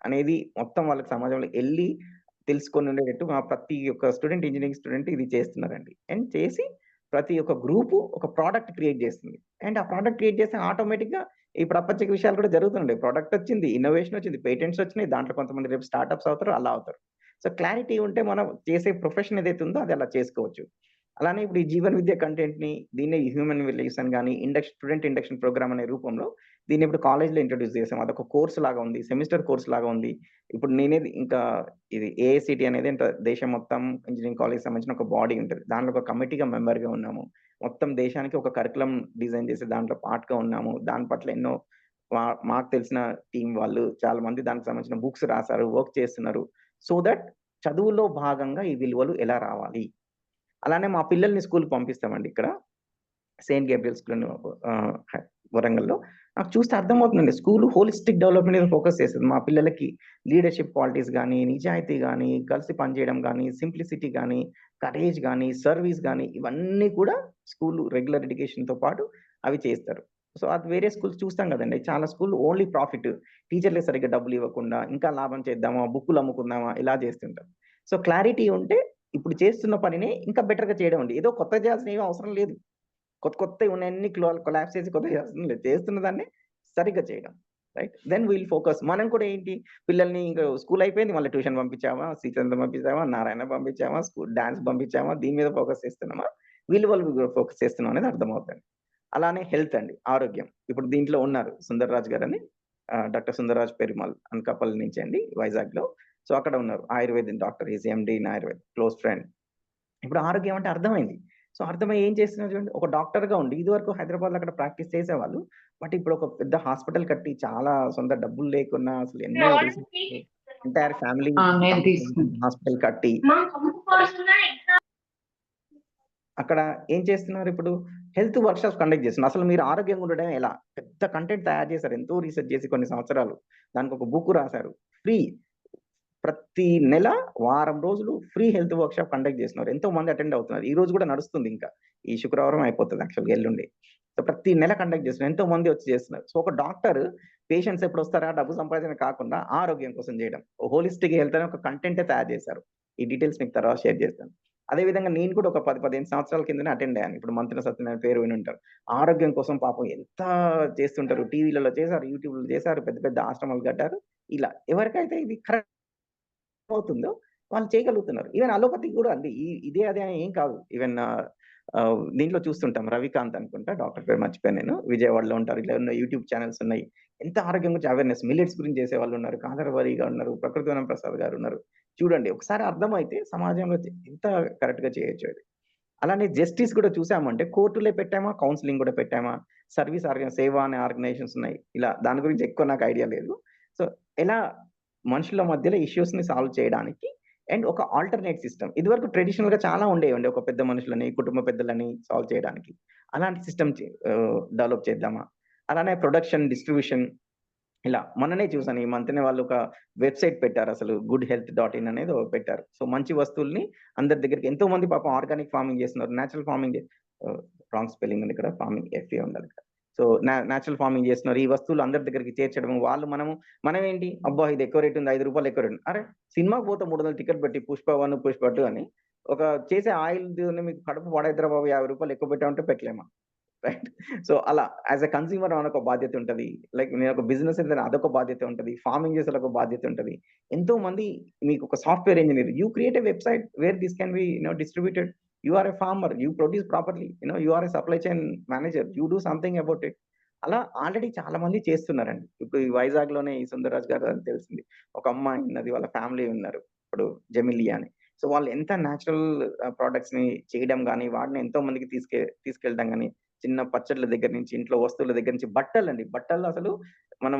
అనేది మొత్తం వాళ్ళకి సమాజంలో వెళ్ళి తెలుసుకొని ఉండేటట్టు మా ప్రతి ఒక్క స్టూడెంట్, ఇంజనీరింగ్ స్టూడెంట్ ఇది చేస్తున్నారండి. అండ్ చేసి ప్రతి ఒక్క గ్రూపు ఒక ప్రోడక్ట్ క్రియేట్ చేస్తుంది. అండ్ ఆ ప్రోడక్ట్ క్రియేట్ చేస్తే ఆటోమేటిక్గా ఈ ప్రపంచ విషయాలు కూడా జరుగుతుండే. ప్రోడక్ట్ వచ్చింది, ఇన్నోవేషన్ వచ్చింది, పేటెంట్స్ వచ్చినాయి, దాంట్లో కొంతమంది రేపు స్టార్ట్అప్స్ అవుతారు, అలా అవుతారు. సో క్లారిటీ ఉంటే మనం చేసే ప్రొఫెషన్ ఏదైతే ఉందో అది అలా చేసుకోవచ్చు. అలానే ఇప్పుడు ఈ జీవన విద్య కంటెంట్ని, దీన్ని హ్యూమన్ వాల్యూస్ అని కానీ, స్టూడెంట్ ఇండక్షన్ ప్రోగ్రామ్ అనే రూపంలో దీన్ని ఇప్పుడు కాలేజ్లో ఇంట్రొడ్యూస్ చేసాం. అదొక కోర్స్ లాగా ఉంది, సెమిస్టర్ కోర్స్ లాగా ఉంది. ఇప్పుడు నేనేది ఇంకా ఇది ఏఐసిటి అనేది దేశం మొత్తం ఇంజనీరింగ్ కాలేజ్ సంబంధించిన ఒక బాడీ ఉంటుంది, దాంట్లో ఒక కమిటీగా మెంబర్గా ఉన్నాము. మొత్తం దేశానికి ఒక కరికులం డిజైన్ చేసి దాంట్లో పార్ట్గా ఉన్నాము. దాని పట్ల ఎన్నో మాకు తెలిసిన టీం వాళ్ళు చాలా మంది దానికి సంబంధించిన బుక్స్ రాశారు, వర్క్ చేస్తున్నారు. సో దట్ చదువులో భాగంగా ఈ విలువలు ఎలా రావాలి. అలానే మా పిల్లల్ని స్కూల్కి పంపిస్తామండి. ఇక్కడ సెయింట్ గేబ్రియల్ స్కూల్ వరంగల్లో నాకు చూస్తే అర్థమవుతుందండి, స్కూల్ హోలిస్టిక్ డెవలప్మెంట్ మీద ఫోకస్ చేస్తుంది. మా పిల్లలకి లీడర్షిప్ క్వాలిటీస్ కానీ, నిజాయితీ కానీ, కలిసి పనిచేయడం కానీ, సింప్లిసిటీ కానీ, కరేజ్ కానీ, సర్వీస్ కానీ, ఇవన్నీ కూడా స్కూల్ రెగ్యులర్ ఎడ్యుకేషన్తో పాటు అవి చేస్తారు. సో అది వేరే స్కూల్స్ చూస్తాం కదండి. చాలా స్కూల్ ఓన్లీ ప్రాఫిట్, టీచర్లే సరిగ్గా డబ్బులు ఇవ్వకుండా ఇంకా లాభం చేద్దామా, బుక్కులు అమ్ముకుందామా ఇలా చేస్తుంటాం. సో క్లారిటీ ఉంటే ఇప్పుడు చేస్తున్న పనిని ఇంకా బెటర్గా చేయడం అండి. ఏదో కొత్త చేయాల్సిన ఏమీ అవసరం లేదు. కొత్తవి ఉన్నాయన్నీ కొలాప్స్ చేసి కొత్తగా చేస్తుంది లేదు, చేస్తున్న దాన్ని సరిగ్గా చేయడం. Right, then will focus. మనం కూడా ఏంటి, పిల్లల్ని ఇంకా స్కూల్ అయిపోయింది, మళ్ళీ ట్యూషన్ పంపించామా, శ్రీచంద్ర పంపించామా, నారాయణ పంపించామా, స్కూల్ డాన్స్ పంపించామా, దీని మీద ఫోకస్ చేస్తున్నామా, వాళ్ళు ఫోకస్ చేస్తున్నాం అనేది అర్థమవుతుంది. అలానే హెల్త్ అండి, ఆరోగ్యం. ఇప్పుడు దీంట్లో ఉన్నారు సుందర్రాజ్ గారు అని, డాక్టర్ సుందర్రాజ్ పెరుమాల్ అనకాపల్లి నుంచి అండి, వైజాగ్లో. సో అక్కడ ఉన్నారు ayurvedic doctor, is MD in Ayurved, close friend. ఇప్పుడు ఆరోగ్యం అంటే అర్థమైంది. సో అర్థమై ఏం చేస్తున్నారు చూడండి, ఒక డాక్టర్గా ఉండి ఇదివరకు హైదరాబాద్లో అక్కడ ప్రాక్టీస్ చేసేవాళ్ళు, బట్ ఇప్పుడు ఒక పెద్ద హాస్పిటల్ కట్టి చాలా సొంత డబ్బులు లేకున్నా అసలు ఎన్నో ఎంటైర్ ఫ్యామిలీ నేను తీసుకుంటాను. హాస్పిటల్ కట్టి అక్కడ ఏం చేస్తున్నారు, ఇప్పుడు హెల్త్ వర్క్షాప్స్ కండక్ట్ చేస్తున్నారు. అసలు మీరు ఆరోగ్యంగా ఉండడం ఎలా, పెద్ద కంటెంట్ తయారు చేశారు, ఎంతో రీసెర్చ్ చేసి కొన్ని సంవత్సరాలు, దానికి ఒక బుక్ రాశారు. ఫ్రీ, ప్రతి నెల వారం రోజులు ఫ్రీ హెల్త్ వర్క్షాప్ కండక్ట్ చేస్తున్నారు. ఎంతో మంది అటెండ్ అవుతున్నారు. ఈ రోజు కూడా నడుస్తుంది, ఇంకా ఈ శుక్రవారం అయిపోతుంది యాక్చువల్గా, ఎల్లుండి. సో ప్రతి నెల కండక్ట్ చేస్తున్నారు, ఎంతో మంది వచ్చి చేస్తున్నారు. సో ఒక డాక్టర్ పేషెంట్స్ ఎప్పుడు వస్తారా, డబ్బు సంపాదన కాకుండా ఆరోగ్యం కోసం చేయడం, హోలిస్టిక్ హెల్త్ అని ఒక కంటెంటే తయారు చేశారు. ఈ డీటెయిల్స్ మీకు తర్వాత షేర్ చేస్తాను. అదేవిధంగా నేను కూడా ఒక 10-15 సంవత్సరాల కిందనే అటెండ్ అయ్యాను. ఇప్పుడు మంత్రి సత్యనారాయణ పేరు విని ఉంటారు. ఆరోగ్యం కోసం పాపం ఎంత చేస్తుంటారు, టీవీలలో చేశారు, యూట్యూబ్లో చేశారు, పెద్ద పెద్ద ఆశ్రమాలు కట్టారు. ఇలా ఎవరికైతే ఇది కరెక్ట్ అవుతుందో వాళ్ళు చేయగలుగుతున్నారు. ఈవెన్ అలోపతి కూడా అండి, ఇదే అదే అని ఏం కాదు. ఈవెన్ దీంట్లో చూస్తుంటాం, రవికాంత్ అనుకుంటా, డాక్టర్ పేరు మర్చిపోయాను నేను, విజయవాడలో ఉంటారు. ఇలా ఉన్న యూట్యూబ్ ఛానల్స్ ఉన్నాయి, ఎంత ఆరోగ్యం గురించి అవేర్నెస్, మిల్లెట్స్ గురించి చేసే వాళ్ళు ఉన్నారు, కాదరవారి గారు ఉన్నారు, ప్రకృతివనం ప్రసాద్ గారు ఉన్నారు. చూడండి, ఒకసారి అర్థమైతే సమాజంలో ఎంత కరెక్ట్గా చేయొచ్చు అది. అలానే జస్టిస్ కూడా చూసామంటే కోర్టులే పెట్టామా, కౌన్సిలింగ్ కూడా పెట్టామా, సర్వీస్ సేవ అనే ఆర్గనైజేషన్స్ ఉన్నాయి. ఇలా దాని గురించి ఎక్కువ నాకు ఐడియా లేదు. సో ఎలా మనుషుల మధ్యలో ఇష్యూస్ ని సాల్వ్ చేయడానికి అండ్ ఒక ఆల్టర్నేట్ సిస్టమ్, ఇదివరకు ట్రెడిషనల్ గా చాలా ఉండేవండి, ఒక పెద్ద మనుషులని, కుటుంబ పెద్దలని సాల్వ్ చేయడానికి. అలాంటి సిస్టమ్ డెవలప్ చేద్దామా. అలానే ప్రొడక్షన్, డిస్ట్రిబ్యూషన్, ఇలా మొన్ననే చూసాను, ఈ మంత్నే వాళ్ళు ఒక వెబ్సైట్ పెట్టారు, అసలు goodhealth.in అనేది పెట్టారు. సో మంచి వస్తువుల్ని అందరి దగ్గరికి, ఎంతో మంది పాపం ఆర్గానిక్ ఫార్మింగ్ చేస్తున్నారు, నేచురల్ ఫార్మింగ్, రాంగ్ స్పెల్లింగ్ ఉంది ఇక్కడ, ఫార్మింగ్ ఎఫ్ఏ ఉండాలి ఇక్కడ. సో నేచురల్ ఫార్మింగ్ చేస్తున్నారు, ఈ వస్తువులు అందరి దగ్గరికి చేర్చడం. వాళ్ళు మనం ఏంటి, అబ్బా ఇది ఎక్కువ రేట్ ఉంది, 5 రూపాయలు ఎక్కువ రేట్, అరే సినిమాకి పోతే 300 టికెట్ పెట్టి పుష్ప 1, పుష్ప 2 అని ఒక చేసే ఆయిల్ మీకు కడుపు పడైద్రా బాబు, 50 రూపాయలు ఎక్కువ పెట్టామంటే పెట్టలేమా, రైట్? సో అలా యాజ్ ఎ కన్స్యూమర్ మనకు ఒక బాధ్యత ఉంటుంది, లైక్ నేను ఒక బిజినెస్ అయితే అదొక బాధ్యత ఉంటుంది, ఫార్మింగ్ చేసే ఒక బాధ్యత ఉంటుంది. ఎంతో మంది, మీకు ఒక software engineer, you create a website where this can be distributed. You are a farmer, you produce properly, you are a supply chain manager, you do something about it. అలా ఆల్రెడీ చాలా మంది చేస్తున్నారండి. ఇప్పుడు ఈ వైజాగ్ లోనే ఈ సుందర్రాజ్ గారు అని తెలిసింది, ఒక అమ్మాయి ఉన్నది, వాళ్ళ ఫ్యామిలీ ఉన్నారు ఇప్పుడు, జమిలియా అని. సో వాళ్ళు ఎంత న్యాచురల్ ప్రోడక్ట్స్ ని చేయడం కానీ, వాటిని ఎంతో మందికి తీసుకెళ్ళడం కానీ, చిన్న పచ్చళ్ళ దగ్గర నుంచి, ఇంట్లో వస్తువుల దగ్గర నుంచి, బట్టలు అసలు మనం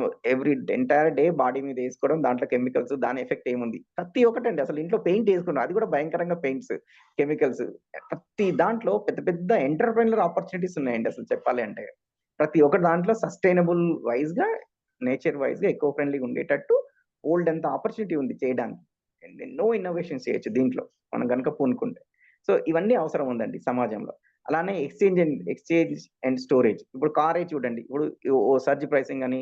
ఎంటైర్ డే బాడీ మీద వేసుకోవడం, దాంట్లో కెమికల్స్, దాని ఎఫెక్ట్ ఏముంది, ప్రతి ఒక్కటండి. అసలు ఇంట్లో పెయింట్ వేసుకున్నాం, అది కూడా భయంకరంగా పెయింట్స్, కెమికల్స్, ప్రతి దాంట్లో పెద్ద పెద్ద ఎంటర్ప్రైనర్ ఆపర్చునిటీస్ ఉన్నాయండి. అసలు చెప్పాలి అంటే ప్రతి ఒక్క దాంట్లో సస్టైనబుల్ వైజ్ గా, నేచర్ వైజ్ గా, ఎకో ఫ్రెండ్లీగా ఉండేటట్టు ఓల్డ్ అంత ఆపర్చునిటీ ఉంది చేయడానికి. ఎన్నో ఇన్నోవేషన్స్ చేయొచ్చు దీంట్లో మనం కనుక పూనుకుంటే. సో ఇవన్నీ అవసరం ఉందండి సమాజంలో. అలానే ఎక్స్చేంజ్ అండ్ స్టోరేజ్. ఇప్పుడు కారే చూడండి, ఇప్పుడు సర్జ్ ప్రైసింగ్ అని,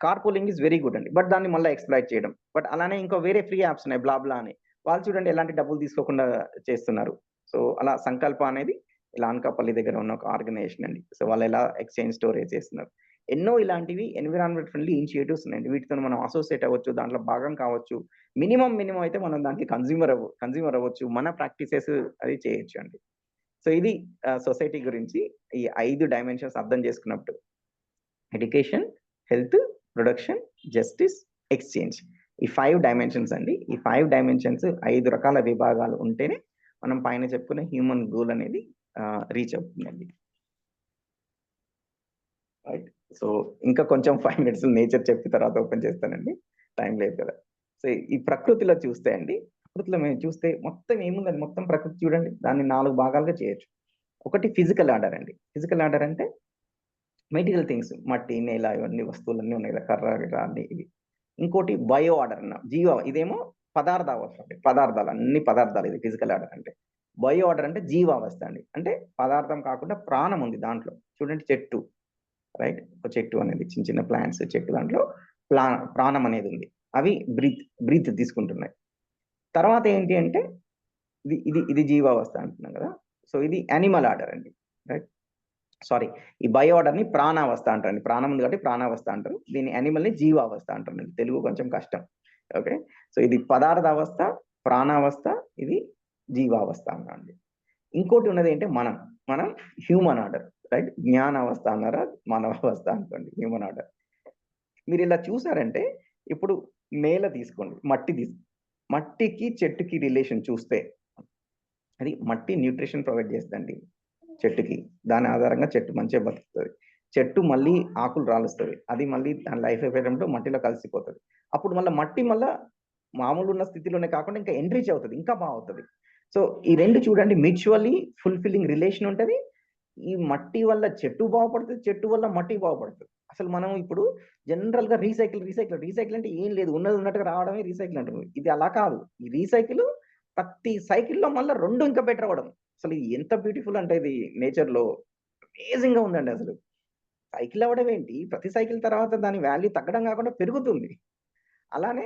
car pooling is very good అండి, బట్ దాన్ని మళ్ళీ ఎక్స్ప్లాయిట్ చేయడం. బట్ అలానే ఇంకో వేరే ఫ్రీ యాప్స్ ఉన్నాయి, బ్లాబ్లా అని, వాళ్ళు చూడండి ఎలాంటి డబ్బులు తీసుకోకుండా చేస్తున్నారు. సో అలా సంకల్ప అనేది ఇలా అనకాపల్లి దగ్గర ఉన్న ఒక ఆర్గనైజేషన్ అండి. సో వాళ్ళు ఎలా ఎక్స్చేంజ్ స్టోరేజ్ చేస్తున్నారు. ఎన్నో ఇలాంటివి ఎన్విరాన్మెంట్ ఫ్రెండ్లీ ఇనిషియేటివ్స్ ఉన్నాయండి. వీటితో మనం అసోసియేట్ అవ్వచ్చు, దాంట్లో భాగం కావచ్చు. మినిమం అయితే మనం దానికి కన్జ్యూమర్ అవ్వచ్చు, మన ప్రాక్టీసెస్ అది చేయొచ్చు అండి. సో ఇది సొసైటీ గురించి ఈ 5 డైమెన్షన్స్ అర్థం చేసుకున్నప్పుడు, education, health, production, justice, exchange, ఈ 5 డైమెన్షన్స్ అండి. ఈ 5 డైమెన్షన్స్ 5 రకాల విభాగాలు ఉంటేనే మనం పైన చెప్పుకునే హ్యూమన్ గోల్ అనేది రీచ్ అవుతుందండి. రైట్. సో ఇంకా కొంచెం 5 minutes నేచర్ చెప్పిన తర్వాత ఓపెన్ చేస్తానండి, టైం లేదు కదా. సో ఈ ప్రకృతిలో చూస్తే అండి, ప్రకృతిలో మేము చూస్తే మొత్తం ఏముందండి, మొత్తం ప్రకృతి చూడండి, దాన్ని 4 భాగాలుగా చేయొచ్చు. ఒకటి ఫిజికల్ ఆర్డర్ అండి. ఫిజికల్ ఆర్డర్ అంటే మెటీరియల్ థింగ్స్, మట్టి, నేల, ఇవన్నీ వస్తువులన్నీ ఉన్నాయి కదా, కర్ర అన్ని ఇవి. ఇంకోటి బయో ఆర్డర్ అన్న, ఇదేమో పదార్థావస్థ, పదార్థాలు, అన్ని పదార్థాలు, ఇది ఫిజికల్ ఆర్డర్ అంటే. బయో ఆర్డర్ అంటే జీవావస్థ అండి, అంటే పదార్థం కాకుండా ప్రాణం ఉంది దాంట్లో. చూడండి చెట్టు, రైట్. ఒక చెట్టు అనేది చిన్న చిన్న ప్లాంట్స్, చెట్టు దాంట్లో ప్రాణం అనేది ఉంది. అవి బ్రీత్ తీసుకుంటున్నాయి. తర్వాత ఏంటి అంటే ఇది జీవావస్థ అంటున్నాం కదా. సో ఇది యానిమల్ ఆర్డర్ అండి. రైట్. సారీ, ఈ బయో ఆర్డర్ని ప్రాణావస్థ అంటారండి. ప్రాణం ఉంది కాబట్టి ప్రాణావస్థ అంటారు. దీన్ని యానిమల్ని జీవావస్థ అంటారండి. తెలుగు కొంచెం కష్టం. ఓకే. సో ఇది పదార్థావస్థ, ప్రాణావస్థ, ఇది జీవావస్థ అన్నాండి. ఇంకోటి ఉన్నది ఏంటంటే మనం హ్యూమన్ ఆర్డర్. రైట్. జ్ఞానావస్థ అన్నారా, మానవావస్థ అనుకోండి, హ్యూమన్ ఆర్డర్. మీరు ఇలా చూసారంటే ఇప్పుడు నేల తీసుకోండి, మట్టికి చెట్టుకి రిలేషన్ చూస్తే అది మట్టి న్యూట్రిషన్ ప్రొవైడ్ చేస్తుందండి చెట్టుకి. దాని ఆధారంగా చెట్టు మంచిగా బతుకుతుంది. చెట్టు మళ్ళీ ఆకులు రాలుస్తుంది. అది మళ్ళీ దాని లైఫ్ అయిపోయేటప్పుడు మట్టిలో కలిసిపోతుంది. అప్పుడు మట్టి మామూలు ఉన్న స్థితిలోనే కాకుండా ఇంకా ఎంట్రీచ్ అవుతుంది, ఇంకా బాగుతుంది. సో ఈ రెండు చూడండి, మ్యూచువల్లీ ఫుల్ఫిల్లింగ్ రిలేషన్ ఉంటుంది. ఈ మట్టి వల్ల చెట్టు బాగుపడుతుంది, చెట్టు వల్ల మట్టి బాగుపడుతుంది. అసలు మనం ఇప్పుడు జనరల్ గా రీసైకిల్ అంటే ఏం లేదు, ఉన్నది ఉన్నట్టుగా రావడమే రీసైకిల్ అంటున్నారు. ఇది అలా కాదు. ఈ రీసైకిల్ ప్రతి సైకిల్లో మళ్ళీ 2 ఇంకా బెటర్ అవ్వడం. అసలు ఇది ఎంత బ్యూటిఫుల్ అంటే ఇది నేచర్ లో అమేజింగ్ గా ఉందండి. అసలు సైకిల్ అవ్వడం ఏంటి, ప్రతి సైకిల్ తర్వాత దాని వాల్యూ తగ్గడం కాకుండా పెరుగుతుంది. అలానే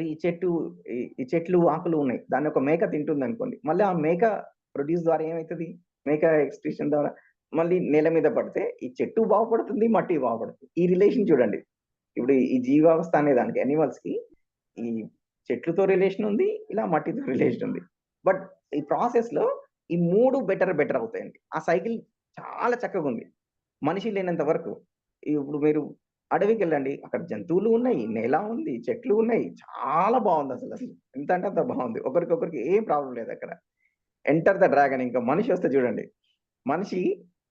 ఈ చెట్లు ఆకులు ఉన్నాయి, దాన్ని ఒక మేక తింటుంది అనుకోండి, మళ్ళీ ఆ మేక ప్రొడ్యూస్ ద్వారా ఏమవుతుంది, మేక ఎక్స్ట్రీషన్ ద్వారా మళ్ళీ నేల మీద పడితే ఈ చెట్టు బాగుపడుతుంది, మట్టి బాగుపడుతుంది. ఈ రిలేషన్ చూడండి. ఇప్పుడు ఈ జీవావస్థ అనే దానికి యానిమల్స్ కి ఈ చెట్లతో రిలేషన్ ఉంది, ఇలా మట్టితో రిలేషన్ ఉంది. బట్ ఈ ప్రాసెస్ లో ఈ 3 బెటర్ అవుతాయండి. ఆ సైకిల్ చాలా చక్కగా ఉంది. మనిషి లేనంత వరకు ఇప్పుడు మీరు అడవికి వెళ్ళండి, అక్కడ జంతువులు ఉన్నాయి, నేల ఉంది, చెట్లు ఉన్నాయి, చాలా బాగుంది. అసలు ఎంత అంటే అంత బాగుంది. ఒకరికొకరికి ఏం ప్రాబ్లం లేదు అక్కడ. Enter the dragon. ఇంకా మనిషి వస్తే చూడండి,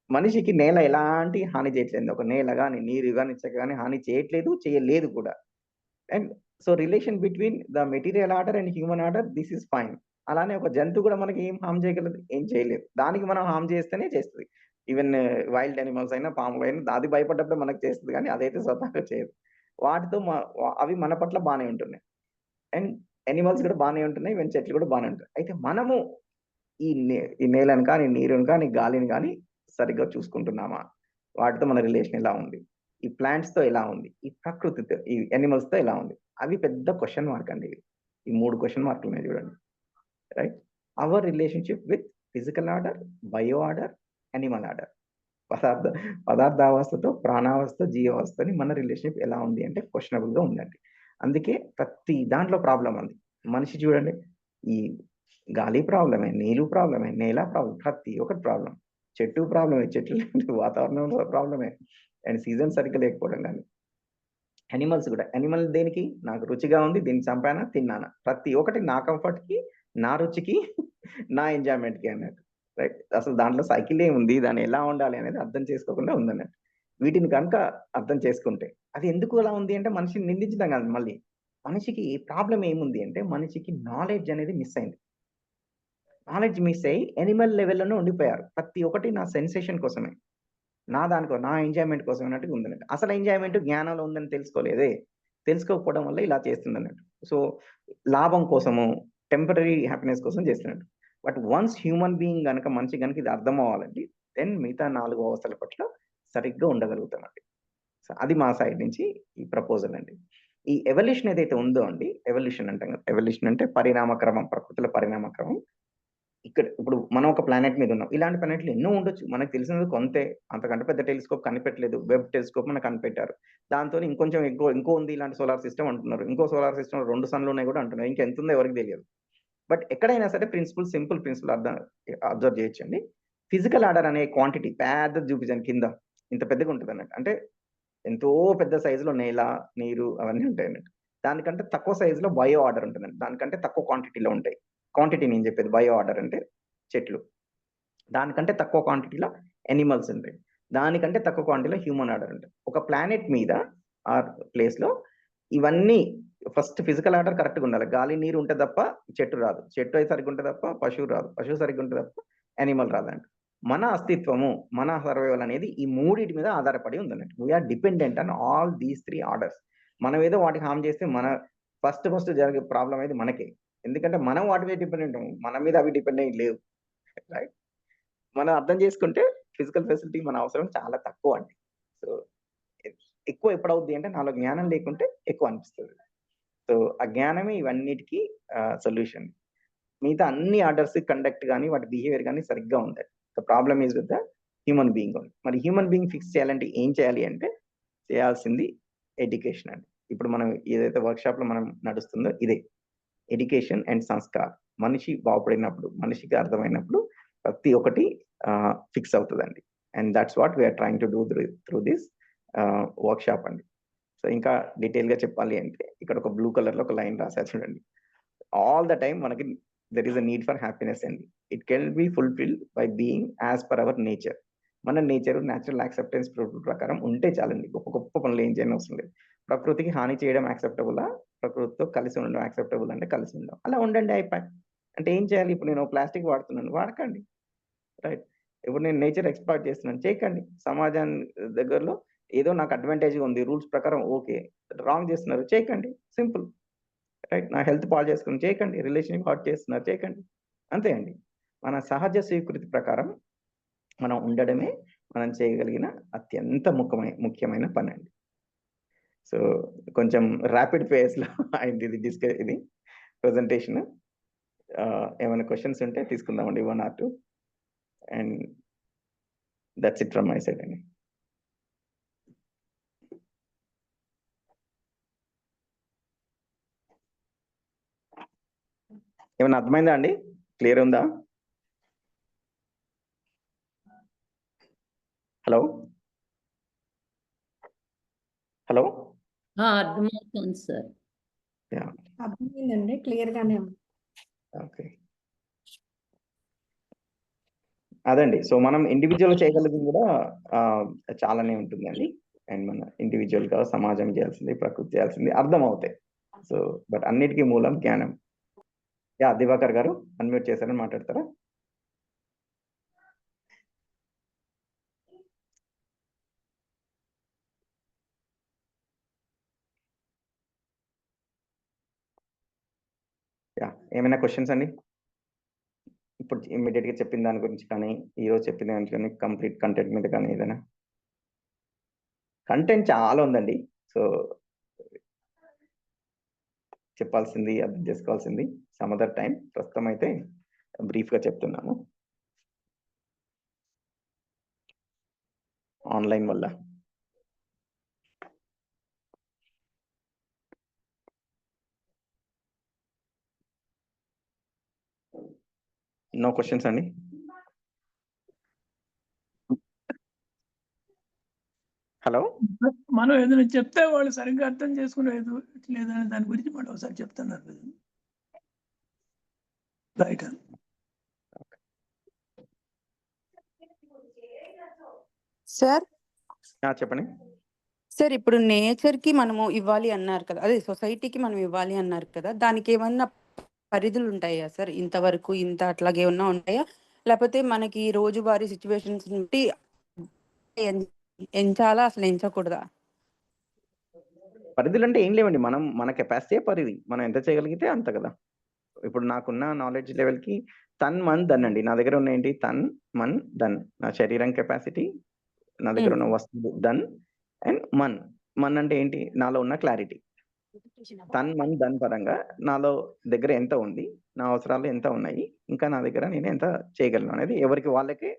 మనిషికి నేల ఎలాంటి హాని చేయట్లేదు. ఒక నేల కానీ, నీరు కానీ, చెక్క కానీ హాని చేయలేదు కూడా. And so relation between the material order and human order, this is fine. అలానే ఒక జంతువు కూడా మనకి ఏం హామ్ చేయగలదు, ఏం చేయలేదు. దానికి మనం హామ్ చేస్తేనే చేస్తుంది. ఈవెన్ వైల్డ్ అనిమల్స్ అయినా, పాములు అయినా, అది భయపడ్డప్పుడు మనకు చేస్తుంది, కానీ అదైతే స్వతహాగా చేయదు. వాటితో అవి మన పట్ల బాగానే ఉంటున్నాయి. అండ్ అనిమల్స్ కూడా బాగానే ఉంటున్నాయి, ఈవెన్ చెట్లు కూడా బాగానే ఉంటాయి. అయితే మనము ఈ నేలను కానీ, నీరుని కానీ, గాలిని కానీ సరిగ్గా చూసుకుంటున్నామా, వాటితో మన రిలేషన్ ఎలా ఉంది, ఈ ప్లాంట్స్ తో ఎలా ఉంది, ఈ ప్రకృతితో, ఈ అనిమల్స్ తో ఎలా ఉంది, అవి పెద్ద క్వశ్చన్ మార్క్ అండి. ఈ 3 క్వశ్చన్ మార్కులు ఉన్నాయి చూడండి. Right. Our relationship with physical order, bio order, animal order. పదార్థావస్థతో, ప్రాణావస్థ, జీవావస్థని మన రిలేషన్షిప్ ఎలా ఉంది అంటే క్వశ్చనబుల్ గా ఉందండి. అందుకే ప్రతి దాంట్లో ప్రాబ్లం ఉంది. మనిషి చూడండి, ఈ గాలి ప్రాబ్లమే, నీళ్ళు ప్రాబ్లమే, నేల ప్రాబ్లం, ప్రతి ఒక్కటి ప్రాబ్లం. చెట్టు ప్రాబ్లమే, చెట్లు వాతావరణం ప్రాబ్లమే, అండ్ సీజన్ సరిగ్గా లేకపోవడం కానీ. అనిమల్స్ కూడా, అనిమల్ దేనికి, నాకు రుచిగా ఉంది, దీన్ని చంపానా, తిన్నానా, ప్రతి ఒక్కటి నా కంఫర్ట్ కి, నా రుచికి, నా ఎంజాయ్మెంట్ కి అన్నట్టు. రైట్. అసలు దాంట్లో సైకిల్ ఏముంది, దాన్ని ఎలా ఉండాలి అనేది అర్థం చేసుకోకుండా ఉందన్నట్టు. వీటిని కనుక అర్థం చేసుకుంటే, అది ఎందుకు అలా ఉంది అంటే మనిషిని నిందించడం కాదు. మళ్ళీ మనిషికి ప్రాబ్లం ఏముంది అంటే మనిషికి నాలెడ్జ్ అనేది మిస్ అయింది. నాలెడ్జ్ మిస్ అయ్యి ఎనిమల్ లెవెల్లోనే ఉండిపోయారు. ప్రతి ఒక్కటి నా సెన్సేషన్ కోసమే, నా ఎంజాయ్మెంట్ కోసం అన్నట్టుగా ఉందన్నట్టు. అసలు ఎంజాయ్మెంట్ జ్ఞానంలో ఉందని తెలుసుకోకపోవడం వల్ల ఇలా చేస్తుంది అన్నట్టు. సో లాభం కోసము, టెంపరీ హ్యాపీనెస్ కోసం చేస్తున్నట్టు. బట్ వన్స్ హ్యూమన్ బీయింగ్ కనుక, మనిషి కనుక ఇది అర్థం అవ్వాలండి, దెన్ మిగతా 4 అవస్థల పట్ల సరిగ్గా ఉండగలుగుతామండి. సో అది మా సైడ్ నుంచి ఈ ప్రపోజల్ అండి. ఈ ఎవల్యూషన్ ఏదైతే ఉందో అండి, ఎవల్యూషన్ అంటాం కదా, ఎవల్యూషన్ అంటే పరిణామక్రమం, ప్రకృతిలో పరిణామక్రమం. ఇప్పుడు మనం ఒక ప్లానెట్ మీద ఉన్నాం. ఇలాంటి ప్లానెట్లు ఎన్నో ఉండొచ్చు, మనకు తెలిసినది కొంతే. అంతకంటే పెద్ద టెలిస్కోప్ కనిపెట్టలేదు, వెబ్ టెలిస్కోప్ మనకు కనిపెట్టారు. దాంతో ఇంకొంచెం ఇంకో ఉంది ఇలాంటి సోలార్ సిస్టమ్ అంటున్నారు. ఇంకో సోలార్ సిస్టమ్ 2 సన్లు ఉన్నాయి కూడా అంటున్నారు. ఇంకెంత ఉందో ఎవరికి తెలియదు. బట్ ఎక్కడైనా సరే సింపుల్ ప్రిన్సిపల్ అబ్జర్వ్ చేయొచ్చండి. ఫిజికల్ ఆర్డర్ అనే క్వాంటిటీ పెద్దది చూపించాను కింద, ఇంత పెద్దగా ఉంటుంది అన్నట్టు. అంటే ఎంతో పెద్ద సైజులో నేల, నీరు అవన్నీ ఉంటాయి అన్నట్టు. దానికంటే తక్కువ సైజులో బయో ఆర్డర్ ఉంటుందండి. దానికంటే తక్కువ క్వాంటిటీలో ఉంటాయి. క్వాంటిటీ నేను చెప్పేది బయో ఆర్డర్ అంటే చెట్లు. దానికంటే తక్కువ క్వాంటిటీలో ఎనిమల్స్ ఉంటాయి. దానికంటే తక్కువ క్వాంటిటీలో హ్యూమన్ ఆర్డర్ ఉంటాయి. ఒక ప్లానెట్ మీద ఆ ప్లేస్ లో ఇవన్నీ ఫస్ట్ ఫిజికల్ ఆర్డర్ కరెక్ట్గా ఉండాలి. గాలి, నీరు ఉంటే తప్ప చెట్టు రాదు, చెట్టు అయితే సరిగ్గా ఉంటే తప్ప పశువు రాదు, పశువు సరిగ్గా ఉంటే తప్ప యానిమల్ రాదంట. మన అస్తిత్వము, మన సర్వైవల్ అనేది ఈ 3 మీద ఆధారపడి ఉందన్నట్టు. We're dependent on all these 3 orders. మనం ఏదో వాటికి హామ్ చేస్తే మన ఫస్ట్ జరిగే ప్రాబ్లం అయితే మనకే. ఎందుకంటే మనం వాటి మీద డిపెండెంట్, మన మీద అవి డిపెండెంట్ లేవు. రైట్. మనం అర్థం చేసుకుంటే ఫిజికల్ ఫెసిలిటీ మన అవసరం చాలా తక్కువ అండి. సో ఎక్కువ ఎప్పుడవుద్ది అంటే నాలో జ్ఞానం లేకుంటే ఎక్కువ అనిపిస్తుంది. సో ఆ జ్ఞానమే ఇవన్నిటికీ సొల్యూషన్. మిగతా అన్ని ఆర్డర్స్ కండక్ట్ కానీ వాటి బిహేవియర్ కానీ సరిగ్గా ఉంది. The problem is with the human being. మరి హ్యూమన్ బీయింగ్ ఫిక్స్ చేయాలంటే ఏం చేయాలి అంటే చేయాల్సింది ఎడ్యుకేషన్ అండి. ఇప్పుడు మనం ఏదైతే వర్క్షాప్లో మనం నడుస్తుందో ఇదే ఎడ్యుకేషన్ అండ్ సంస్కార్. మనిషి బాగుపడినప్పుడు, మనిషికి అర్థమైనప్పుడు ప్రతి ఒక్కటి ఫిక్స్ అవుతుందండి. And that's what we're trying to do through this workshop అండి. సో ఇంకా డీటెయిల్గా చెప్పాలి అంటే ఇక్కడ ఒక బ్లూ కలర్లో ఒక లైన్ రాశారు చూడండి. ఆల్ ద టైమ్ మనకి there is a need for happiness అండి. It can be fulfilled by being as per our nature. మన నేచర్ న్యాచురల్ యాక్సెప్టెన్స్ ప్రకారం ఉంటే చాలండి. గొప్ప గొప్ప పనులు ఏం చేయని అవసరం లేదు. ప్రకృతికి హాని చేయడం యాక్సెప్టబులా, ప్రకృతితో కలిసి ఉండడం యాక్సెప్టబుల్ అంటే కలిసి ఉండడం. అలా ఉండండి అయిపోయి. అంటే ఏం చేయాలి? ఇప్పుడు నేను ప్లాస్టిక్ వాడుతున్నాను, వాడకండి. రైట్. ఇప్పుడు నేను నేచర్ ఎక్స్‌ప్లాయిట్ చేస్తున్నాను, చేయకండి. సమాజాన్ని దగ్గరలో ఏదో నాకు అడ్వాంటేజ్‌గా ఉంది, రూల్స్ ప్రకారం ఓకే. రాంగ్ చేస్తున్నారు, చేయకండి. సింపుల్. రైట్. నా హెల్త్ పాడు చేసుకొని చేయకండి. రిలేషన్‌షిప్ హార్ట్ చేస్తున్నారు, చేయకండి. అంతే అండి. మన సహజ స్వీకృతి ప్రకారం మనం ఉండడమే మనం చేయగలిగిన అత్యంత ముఖ్యమైన పని అండి. సో కొంచెం ర్యాపిడ్ పేస్‌లో అయింది ఇది ప్రెజెంటేషన్. ఏమైనా క్వెషన్స్ ఉంటే తీసుకుందామండి 1 or 2 and that's it from my side అండి. ఏమైనా అర్థమైందా అండి? క్లియర్ ఉందా? హలో హలో అర్థమవుతుంది సార్. అర్థమైందండి, క్లియర్ గానే ఉంది. ఓకే. అదండి. సో మనం ఇండివిజువల్ చేయగలిగింది కూడా చాలానే ఉంటుందండి. అండ్ మన ఇండివిజువల్‌గా సమాజం చేయాల్సింది, ప్రకృతి చేయాల్సింది అర్థమవుతాయి. సో బట్ అన్నిటికీ మూలం జ్ఞానం. దివాకర్ గారు అన్మ్యూట్ చేశారని మాట్లాడతారా? ఏమైనా క్వెషన్స్ అండి? ఇప్పుడు ఇమ్మీడియట్‌గా చెప్పిన దాని గురించి కానీ, ఈరోజు చెప్పిన దాని కానీ, కంప్లీట్ కంటెంట్ మీద కానీ ఏదైనా? కంటెంట్ చాలా ఉందండి. సో చెప్పాల్సింది, అర్థం చేసుకోవాల్సింది సమ్ అదర్ టైం. ప్రస్తుతం అయితే బ్రీఫ్‌గా చెప్తున్నాను. ఆన్‌లైన్ వల్ల. నో క్వెషన్స్ అండి? హలో? మనం ఏదైనా చెప్తే వాళ్ళు సరిగ్గా అర్థం చేసుకునేది లేదనే దాని గురించి మనం ఒకసారి చెప్తున్నారు కదా. రైట్. సార్ చెప్పండి. సార్ ఇప్పుడు నేచర్‌కి మనము ఇవ్వాలి అన్నారు కదా! అదే సొసైటీకి మనం ఇవ్వాలి అన్నారు కదా! దానికి ఏమన్నా పరిధులు ఉంటాయా సార్? ఇంతవరకు ఇంత అట్లాగేమన్నా ఉంటాయా? లేకపోతే మనకి రోజువారీ సిట్యుయేషన్స్ బట్టి ఎంచాలా, అసలు ఎంచకూడదా? పరిధులంటే ఏం లేవండి. మన కెపాసిటీయే పరిధి. మనం ఎంత చేయగలిగితే అంత కదా! ఇప్పుడు నాకున్న నాలెడ్జ్ లెవెల్‌కి తన్, మన్, ధన్ అండి. నా దగ్గర ఉన్న ఏంటి? తన్, మన్, ధన్. నా శరీరం కెపాసిటీ, నా దగ్గర ఉన్న వస్తువు ధన్ అండ్ మన్. మన్ అంటే ఏంటి? నాలో ఉన్న క్లారిటీ. తన్, మన్, ధన్ పరంగా నాలో దగ్గర ఎంత ఉంది? నా అవసరాలు ఎంత ఉన్నాయి? ఇంకా నా దగ్గర నేను ఎంత చేయగలను అనేది ఎవరికి వాళ్ళకే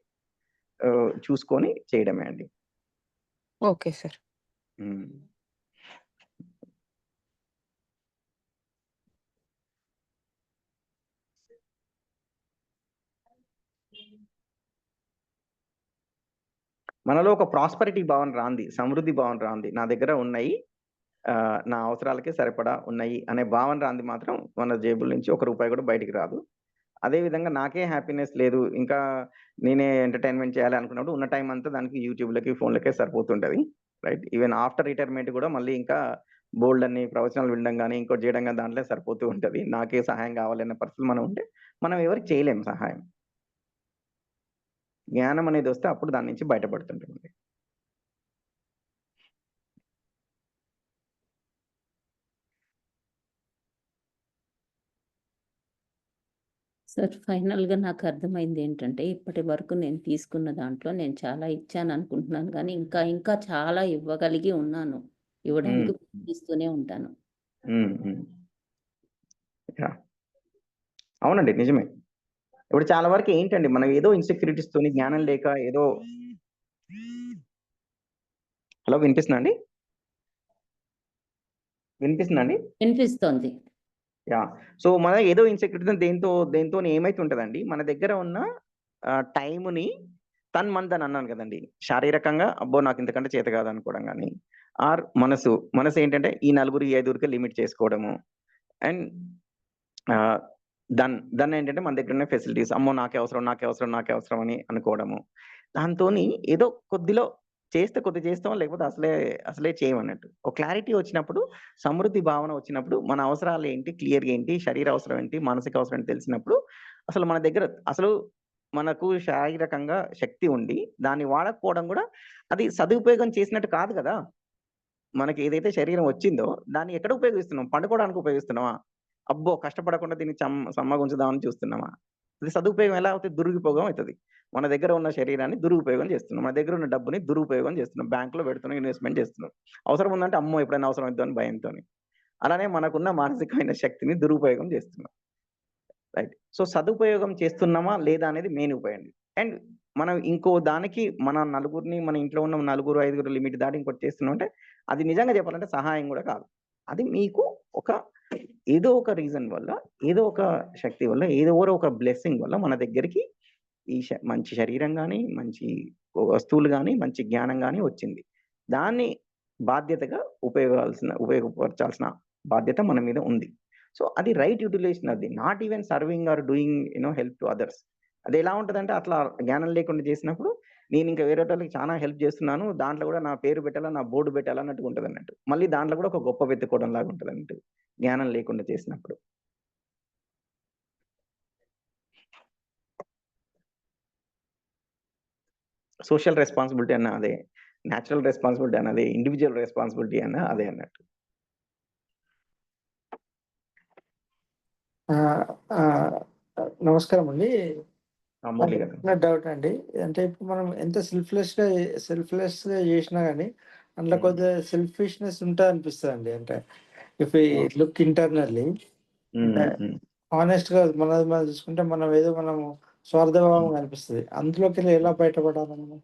చూసుకొని చేయడమే అండి. Okay sir. మనలో ఒక ప్రాస్పరిటీ భావన రాంది, సమృద్ధి భావన రాంది. నా దగ్గర ఉన్నాయి, నా అవసరాలకే సరిపడా ఉన్నాయి అనే భావన రాంది మాత్రం మన జేబుల నుంచి ఒక రూపాయి కూడా బయటికి రాదు. అదే విధంగా నాకే హ్యాపీనెస్ లేదు, ఇంకా నేనే ఎంటర్‌టైన్‌మెంట్ చేయాలి అనుకున్నప్పుడు ఉన్న టైం అంతా దానికి యూట్యూబ్‌లకి, ఫోన్‌లకే సరిపోతుంటది. రైట్. ఈవెన్ ఆఫ్టర్ రిటైర్మెంట్ కూడా మళ్ళీ ఇంకా బోలెడన్ని ప్రవచనాలు వినడం గాని, ఇంకోటి చేయడం గాని దాంట్లో సరిపోతూ ఉంటది. నాకే సహాయం కావాలన్న పరిస్థితిలో మనం ఉంటే మనం ఎవరికీ చేయలేం సహాయం. జ్ఞానం అనేది వస్తే అప్పుడు దాని నుంచి బయటపడుతుంటామండి. సార్ ఫైనల్‌గా నాకు అర్థమైంది ఏంటంటే, ఇప్పటి వరకు నేను తీసుకున్న దాంట్లో నేను చాలా ఇచ్చాను అనుకుంటున్నాను గానీ, ఇంకా చాలా ఇవ్వగలిగి ఉన్నాను. ఇవ్వడానికి ప్రయత్నిస్తూనే ఉంటాను. యాహ్! అవునండి. నిజమే. ఇప్పుడు చాలా వరకు ఏంటండి, మనం ఏదో ఇన్‌సెక్యూరిటీస్‌తోని జ్ఞానం లేక ఏదో హలో వినిపిస్తుందా అండి? వినిపిస్తుందా అండి? వినిపిస్తోంది. యాహ్! సో, మన ఏదో ఇన్‌సెక్యూరిటీతో దేనితోని ఏమైతుంటదండి, మన దగ్గర ఉన్న టైముని మనదని అన్నాను గదండీ. శారీరకంగా అబ్బో! నాకు ఇంతకంటే చేత కాదనుకోవడం గాని, ఆర్ మనసేంటంటే ఈ నలుగురు, ఈ ఐదుగురికే లిమిట్ చేసుకోవడము. అండ్ ఆహ్, ఏంటంటే మన దగ్గరున్న ఫెసిలిటీస్ అమ్మో! నాకే అవసరం అని అనుకోవడము. దాంతోని ఏదో కొద్దిలో చేస్తే కొద్దిగా చేస్తాం, లేకపోతే అసలే చేయమన్నట్టు. ఒక క్లారిటీ వచ్చినప్పుడు, సమృద్ధి భావన వచ్చినప్పుడు, మన అవసరాలేంటి, క్లియర్‌గా ఏంటి, శరీర అవసరం ఏంటి, మానసిక అవసరం ఏంటి తెలిసినప్పుడు, అసలు మన దగ్గర మనకు శారీరకంగా శక్తి ఉండి, దాన్ని వాడకపోవడం గూడా అది సదుపయోగం చేసినట్టు కాదు గదా! మనకి ఏదైతే శరీరం వచ్చిందో దాన్ని ఎక్కడ ఉపయోగిస్తున్నాం? పండుకోవడానికి ఉపయోగిస్తున్నామా? అబ్బో! కష్టపడకుండా దీన్ని సమ్మగుంచుదామని చూస్తున్నామా? ఇది సదుపయోగం ఎలా అవుతది? దురుపయోగం అయితది. మన దగ్గర ఉన్న శరీరాన్ని దురుపయోగం చేస్తున్నాం. మన దగ్గర ఉన్న డబ్బుని దురుపయోగం చేస్తున్నాం. బ్యాంక్‌లో పెడుతున్నాం, ఇన్వెస్ట్‌మెంట్ చేస్తున్నాం. అవసరం ఉందంటే అమ్మో! ఎప్పుడైనా అవసరం అయిద్దో అని భయంతోని. అలానే మనకున్న మానసికమైన శక్తిని దురుపయోగం చేస్తున్నాం. రైట్. సో, సదుపయోగం చేస్తున్నామా లేదా అనేది మెయిన్ పాయింట్. అండ్ మనం ఇంకో దానికి మన ఇంట్లో ఉన్న నలుగురు, ఐదుగురు లిమిట్ దాటి ఇంకోటి చేస్తున్నామంటే, అది నిజంగా చెప్పాలంటే సహాయం గూడా కాదు. అది మీకు ఏదో ఒక రీజన్ వల్ల, ఏదో ఒక శక్తి వల్ల, ఏదో ఒక బ్లెస్సింగ్ వల్ల మన దగ్గరికి మంచి శరీరం గాని, మంచి వస్తువులు గాని, మంచి జ్ఞానం గాని వచ్చింది. దాన్ని బాధ్యతగా ఉపయోగపరచాల్సిన బాధ్యత మన మీద ఉంది. సో, అది రైట్ యుటిలైజేషన్ అది. Not even serving or doing help to others. అదెలా ఉంటదంటే, అట్లా జ్ఞానం లేకుండా చేసినప్పుడు, నేనింక వేరేటోళ్ళకి చానా హెల్ప్ చేస్తున్నాను. దాంట్లో గూడా నా పేరు పెట్టాలా, నా బోర్డ్ పెట్టాలా అన్నట్టుగా ఉంటదన్నట్టు. మళ్ళీ దాంట్లో గూడా ఒక గొప్ప వెతుక్కోవడం లాగా ఉంటదన్నట్టు. జ్ఞానం లేకుండా చేసినప్పుడు. సోషల్ రెస్పాన్సిబిలిటీ అన్నా అదే. నేచురల్ రెస్పాన్సిబిలిటీ అన్నా అదే. ఇండివిడ్యువల్ రెస్పాన్సిబిలిటీ అన్నా అదే అన్నట్టు. నమస్కారం అండి. మురళి గారు. చిన్న డౌట్ అండి. అంటే ఇప్పుడు మనం ఎంత సెల్ఫ్‌లెస్‌గా చేసినా గానీ, అందులో కొద్దిగా సెల్ఫిష్‌నెస్ ఉంటదనిపిస్తదండి. అంటే ఇఫ్ వి లుక్ ఇంటర్నల్లీ అంటే హానెస్ట్‌గా మనది మనం చూసుకుంటే మనము స్వార్థభావం కనిపిస్తది. అందులోకెళ్ళి ఎలా బయటపడాలి మనం?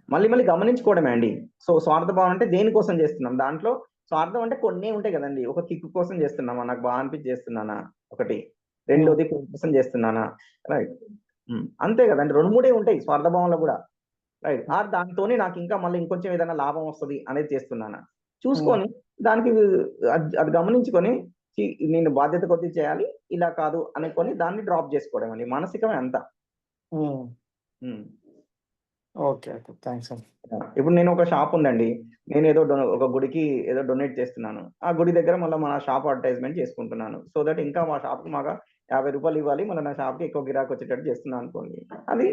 మళ్ళీ గమనించుకోవడమే అండి. సో, స్వార్థభావం అంటే దేనికోసం చేస్తున్నాం? దాంట్లో స్వార్థం అంటే కొన్నే ఉంటాయి గదండీ. ఒక కిక్ కోసం చేస్తున్నామా? నాకు అనిపించి చేస్తున్నానా? ఒకటి. రెండోది కోసం చేస్తున్నానా? రైట్. అంతే గదండీ. 2, 3 ఉంటాయి స్వార్థభావంలో గూడా. రైట్. ఆర్ దాంతోని నాకింకా మళ్ళీ ఇంకొంచెం ఏదైనా లాభం వస్తది అనేది చేస్తున్నానా? చూసుకొని దానికి అది గమనించుకొని నేను బాధ్యత కొద్దీ చేయాలి. ఇలా కాదు అనుకోని దాన్ని డ్రాప్ చేసుకోవడం అండి. మానసికమే అంతా. ఓకే. థాంక్స్ అండి. ఇప్పుడు నేను ఒక షాప్ ఉందండి. నేనేదో ఒక గుడికి ఏదో డొనేట్ చేస్తున్నాను. ఆ గుడి దగ్గర మళ్ళా మన షాప్ అడ్వర్టైజ్‌మెంట్ చేసుకుంటున్నాను. సో దట్ ఇంకా మా షాప్‌కి రూ. 50 ఇవ్వాలి. మళ్ళీ నా షాప్‌కి ఎక్కువ గిరాకీ వచ్చేటట్టు చేస్తున్నాను అనుకోండి. అది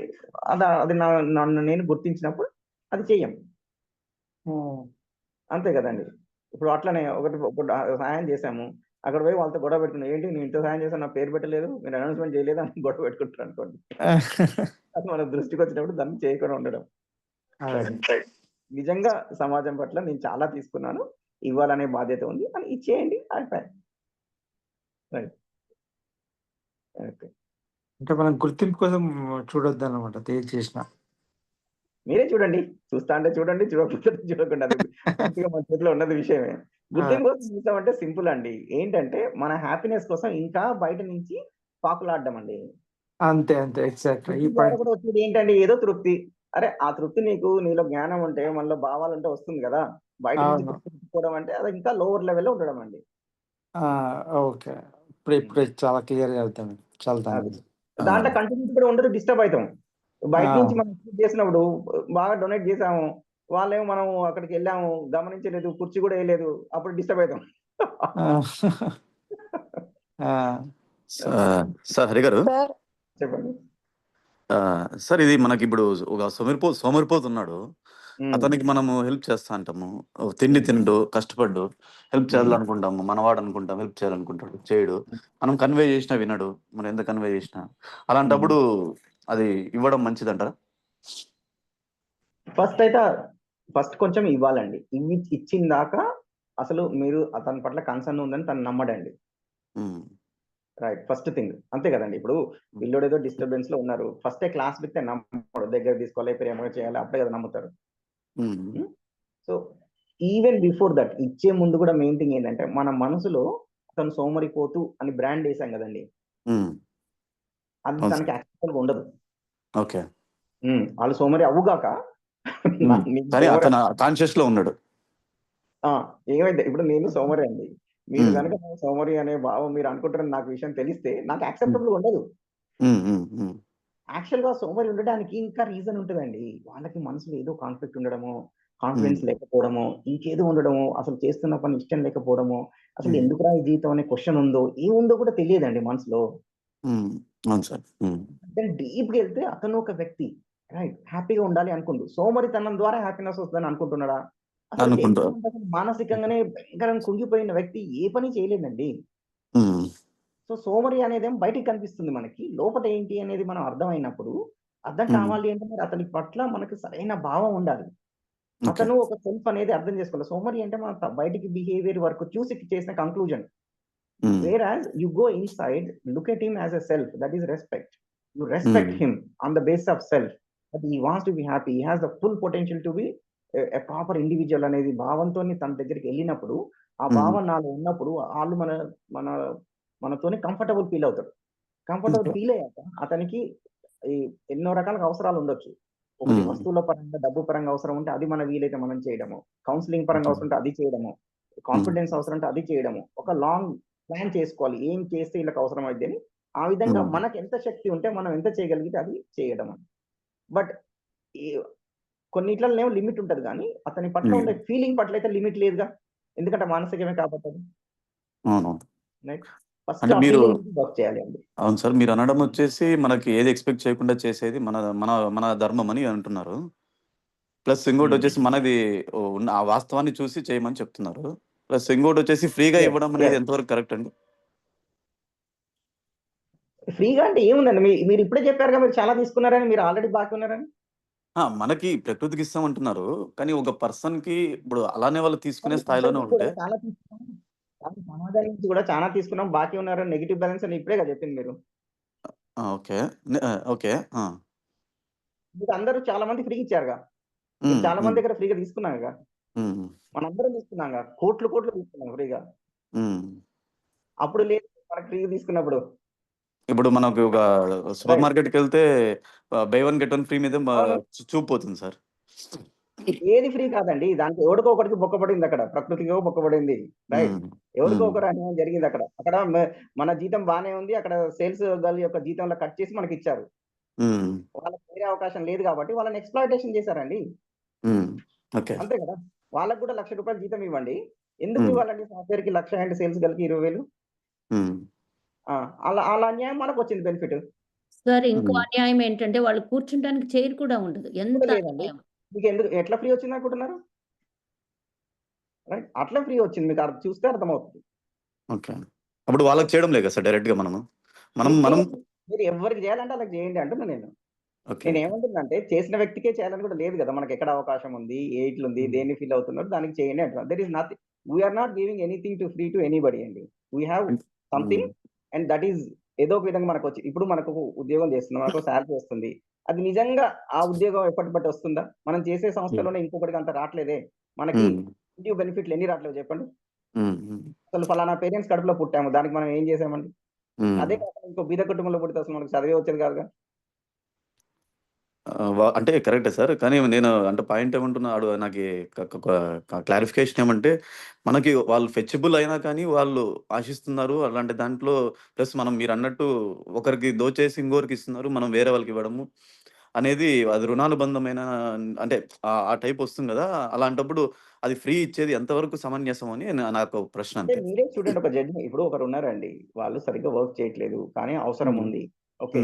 అది నన్ను నేను గుర్తించినప్పుడు అది చెయ్యం. అంతే గదండీ. ఇప్పుడు అట్లనే ఒకటి సహాయం చేశాము. అక్కడ పోయి వాళ్ళతో గొడవ పెట్టుకున్నా. ఏంటి నేను ఇంత సహాయం చేశాను, నా పేరు పెట్టలేదు, మీరు అనౌన్స్‌మెంట్ చేయలేదు అని గొడవ పెట్టుకుంటారు అనుకోండి. అది మన దృష్టికి వచ్చినప్పుడు దాన్ని చేయకుండా ఉండడం. నిజంగా సమాజం పట్ల నేను చాలా తీసుకున్నాను. ఇవ్వాలనే బాధ్యత ఉంది. అని ఇచ్చేయండి. అయిపాయే. రైట్. ఓకే. అంటే మనం గుర్తింపు కోసం చూడొద్దన్నమాట ఏది చేసినా. మీరే చూడండి. చూస్తా అంటే చూడండి, చూడకుండా అది పూర్తిగా మన చేతిలో ఉన్నది విషయమే. గుర్తింపు కోసం చూసామంటే సింపుల్ అండి. ఏంటంటే మన హ్యాపీనెస్ కోసం ఇంకా బయట నుంచి పాకులాడడం అండి. అంతే. ఎగ్జాక్ట్‌లీ. ఈ తృప్తి ద్వారా పాయింట్. కూడా వచ్చేది ఏంటండి, ఏదో తృప్తి. అరే ఆ తృప్తి నీలో జ్ఞానం ఉంటే, మనలో భావాలుంటే వస్తుంది గదా! బయట నుంచి అవును. తృప్తి తెచ్చుకోవడం అంటే అది ఇంకా లోవర్ లెవెల్‌లో ఉండడం అండి. ఓకే. ఇప్పుడే చాలా క్లియర్‌గా అర్థమైంది. చాలా అది. థాంక్స్. దాంట్లో కంటిన్యూటీ కూడా ఉండదు. డిస్టర్బ్ అయితాం. బయట నుంచి ఆ! మనం ఎక్స్‌పెక్ట్ చేసినప్పుడు బాగా డొనేట్ చేసాము. వాళ్ళేమో మనం అక్కడికెళ్ళాము, గమనించలేదు, కుర్చీ కూడా ఎయలేదు. అప్పుడు డిస్టర్బ్ అయితాం. సార్ హరి గారు. చెప్పండి. సార్ ఇది మనకిప్పుడు ఒక సోమరిపోతు ఉన్నాడు. అతనికి మనము హెల్ప్ చేస్తా అంటాము. తిండి తిండు, కష్టపడ్డు, హెల్ప్ చేయాలనుకుంటాము. మనవాడు అనుకుంటాం, హెల్ప్ చేయాలనుకుంటాడు, చేయడు. మనం కన్వే చేసినా వినడు. మనం ఎంత కన్వే చేసినా. అలాంటప్పుడు అది ఇవ్వడం మంచిదంటారా? ఫస్ట్ కొంచెం ఇవ్వాలండి. ఇచ్చిన దాకా అసలు మీరు అతని పట్ల కన్సర్న్ ఉందని తను నమ్మడండి. రైట్. ఫస్ట్ థింగ్ అంతే కదండి. ఇప్పుడు పిల్లోడు ఏదో డిస్టర్బెన్స్ లో ఉన్నారు, ఫస్టే క్లాస్ పెడితే నమ్మడు, దగ్గర తీసుకోవాలి, ప్రేమగా చేయాలి, అప్పుడే కదా నమ్ముతారు. సో ఈవెన్ బిఫోర్ దట్ ఇచ్చే ముందు కూడా మెయిన్ థింగ్ ఏంటంటే మన మనసులో అతను సోమరిపోతు అని బ్రాండ్ వేసాం కదండి, అది తనకి యాక్సెప్టబుల్ ఉండదు. ఓకే. వాళ్ళు సోమరి అవ్వుగాక కానీ అతను కాన్షియస్ లో ఉన్నాడు. ఏమైంది ఇప్పుడు నేను సోమరి అండి, మీరు కనుక సోమరి అనే భావం మీరు అనుకుంటారని నాకు విషయం తెలిస్తే నాకు యాక్సెప్టబుల్ ఉండదు. యాక్చువల్ గా సోమరి ఉండడానికి ఇంకా రీజన్ ఉంటుందండి. వాళ్ళకి మనసులో ఏదో కాన్ఫ్లిక్ట్ ఉండడము, కాన్ఫిడెన్స్ లేకపోవడము, ఇంకేదో ఉండడము, అసలు చేస్తున్న పని ఇష్టం లేకపోవడము, అసలు ఎందుకురా ఈ జీవితం అనే క్వశ్చన్ ఉందో ఏముందో కూడా తెలియదండి మనసులో. డీప్ గా వెళ్తే అతను ఒక వ్యక్తి రైట్ హ్యాపీగా ఉండాలి అనుకుంటు, సోమరితనం ద్వారా హ్యాపీనెస్ వస్తుందని అనుకుంటున్నాడా? అసలు మానసికంగానే భయంకరంగా కుంగిపోయిన వ్యక్తి ఏ పని చేయలేదండి. సో సోమరి అనేది బయటికి కనిపిస్తుంది, మనకి లోపల ఏంటి అనేది మనం అర్థమైనప్పుడు అర్థం కావాలి అంటే మరి అతని పట్ల మనకు సరైన భావం ఉండాలి. అతను ఒక సెల్ఫ్ అనేది అర్థం చేసుకోవాలి. సోమరి అంటే మన బయటికి బిహేవియర్ వరకు చూసి చేసిన conclusion. Whereas you go inside, look at him as a self, that is respect. You respect him on the basis of self, that he wants to be happy, he has the full potential to be a proper individual అనేది భావంతో తన దగ్గరికి వెళ్ళినప్పుడు, ఆ భావం నాలో ఉన్నప్పుడు వాళ్ళు మనతోనే కంఫర్టబుల్ ఫీల్ అవుతాడు. కంఫర్టబుల్ ఫీల్ అయ్యాక అతనికి ఎన్నో రకాల అవసరాలు ఉండొచ్చు. ఒకటి వస్తువుల పరంగా, డబ్బు పరంగా అవసరం ఉంటే అది మన వీలైతే మనం చేయడము, కౌన్సిలింగ్ పరంగా అవసరం ఉంటే అది చేయడము, కాన్ఫిడెన్స్ అవసరం ఉంటే అది చేయడము, ఒక లాంగ్ ప్లాన్ చేసుకోవాలి ఏం చేస్తే వీళ్ళకి అవసరం అవుతుంది అని. ఆ విధంగా మనకు ఎంత శక్తి ఉంటే మనం ఎంత చేయగలిగితే అది చేయడం. బట్ కొన్నిట్లనేమో లిమిట్ ఉంటది, కానీ అతని పట్ల ఉండే ఫీలింగ్ పట్ల అయితే లిమిట్ లేదుగా, ఎందుకంటే మానసికమే కాబట్టి. ఫస్ట్ ఆ ఫీలింగ్ వర్క్ చేయాలి అండి. అవును సార్, మీరు అనడం వచ్చేసి మనకి ఏది ఎక్స్పెక్ట్ చేయకుండా చేసేది మన మన మన ధర్మం అని అంటున్నారు. ప్లస్ ఇంకోటి వచ్చేసి మనది ఉన్న ఆ వాస్తవాన్ని చూసి చేయమని చెప్తున్నారు. ప్లస్ ఇంకోటి వచ్చేసి ఫ్రీగా ఇవ్వడం అనేది ఎంతవరకు కరెక్ట్ అండి? ఫ్రీగా అంటే ఏముందండి, మీరు ఇప్పుడే చెప్పారుగా మీరు చాలా తీసుకున్నారని, మీరు ఆల్రెడీ బాకీ ఉన్నారని. మనకి ప్రకృతికి ఇస్తాం అంటున్నారు, కానీ ఒక పర్సన్ కి ఇప్పుడు అలానే వాళ్ళు తీసుకునే స్థాయిలోనే ఉంటే చాలా తీసుకున్నాం, సమాజాల నుంచి కూడా చాలా తీసుకున్నాం, బాకీ ఉన్నారని నెగిటివ్ బ్యాలెన్స్ అని ఇప్పుడే చెప్పింది మీరు. Okay okay. మీకు అందరూ చాలా మంది ఫ్రీ ఇచ్చారుగా, చాలా మంది దగ్గర ఫ్రీగా తీసుకున్నాగా, మనందరం తీసుకున్నాగా, కోట్లు తీసుకున్నాం ఫ్రీగా. అప్పుడు లేదు మనకు ఫ్రీగా తీసుకున్నప్పుడు. ఇప్పుడు మనకు ఒక సూపర్ మార్కెట్కి వెళ్తే by one get one free మీద చూపుతుంది సార్. ఏది ఫ్రీ కాదండి, దానికి ఎవరికో ఒకరికి బొక్కపడింది, అక్కడ ప్రకృతికో బొక్కపడింది. రైట్, ఎవరికో ఒకరు అన్యాయం జరిగింది అక్కడ. అక్కడ మన జీతం బానే ఉంది, అక్కడ సేల్స్ గర్ల్ యొక్క జీతంలో కట్ చేసి మనకి ఇచ్చారు. వాళ్ళకి వేరే అవకాశం లేదు కాబట్టి వాళ్ళని ఎక్స్‌ప్లాయిటేషన్ చేశారండి. అంతే కదా, వాళ్ళకి కూడా ₹1,00,000 జీతం ఇవ్వండి, ఎందుకు ఇవ్వాలండి సాఫ్ట్‌వేర్ కి 1,00,000 అండ్ సేల్స్ గర్ల్ కి 20,000? అలా అన్యాయం మనకు వచ్చింది బెనిఫిట్. సార్ ఇంకో అన్యాయం ఏంటంటే వాళ్ళు కూర్చుంటానికి చైర్ కూడా ఉండదు. ఎంత అన్యాయం. మీకు ఎందుకు ఎట్లా ఫ్రీ వచ్చింది అనుకుంటున్నారు? రైట్, అట్లా ఫ్రీ వచ్చింది, మీకు చూస్తే అర్థమవుతుంది. ఓకే, అప్పుడు వాళ్ళకి చేయడం లేదు సార్, డైరెక్ట్ గా మనం మీరు ఎవరికి చేయాలంటే వాళ్ళకి చేయండి అంటున్నా నేను. నేను ఏమంటున్నానంటే చేసిన వ్యక్తికే చేయాలని కూడా లేదు కదా, మనకి ఎక్కడ అవకాశం ఉంది, ఇట్లుంది, దేన్ని ఫీల్ అవుతున్నారు దానికి చేయండి అంటున్నారు. That is nothing, we're not giving anything to free to anybody అండి. We have something and that is ఏదో ఒక విధంగా మనకు వచ్చి, ఇప్పుడు మనకు ఉద్యోగం చేస్తున్నాం, మనకు శాలరీ వస్తుంది, అది నిజంగా ఆ ఉద్యోగం ఎప్పటి బట్టి వస్తుందా? మనం చేసే సంస్థలోనే ఇంకొకటికి అంత రావట్లేదే, మనకి ఇండియో బెనిఫిట్లు ఎన్ని రావట్లేదు చెప్పండి. అసలు ఫలానా పేరెంట్స్ కడుపులో పుట్టాము, దానికి మనం ఏం చేసామండి? అదే కాకుండా ఇంకో బీద కుటుంబంలో పుడితే అసలు మనకు చదివే వచ్చేది కాదుగా. అంటే కరెక్టే సార్, కానీ నేను అంటే పాయింట్ ఏమంటున్నాడు, నాకు క్లారిఫికేషన్ ఏమంటే మనకి వాళ్ళు ఫెచబుల్ అయినా కానీ వాళ్ళు ఆశిస్తున్నారు అలాంటి దాంట్లో. ప్లస్ మనం మీరు అన్నట్టు ఒకరికి దోచేసి ఇంకోరికి ఇస్తున్నారు, మనం వేరే వాళ్ళకి ఇవ్వడము అనేది అది రుణానుబంధమైన అంటే ఆ టైప్ వస్తుంది కదా. అలాంటప్పుడు అది ఫ్రీ ఇచ్చేది ఎంతవరకు సమంజసం అని నాకు ప్రశ్న. అంటే మీరే చూడండి, ఒక జడ్జి ఇప్పుడు ఒకరు ఉన్నారండి, వాళ్ళు సరిగ్గా వర్క్ చేయట్లేదు కానీ అవసరం ఉంది, ఓకే,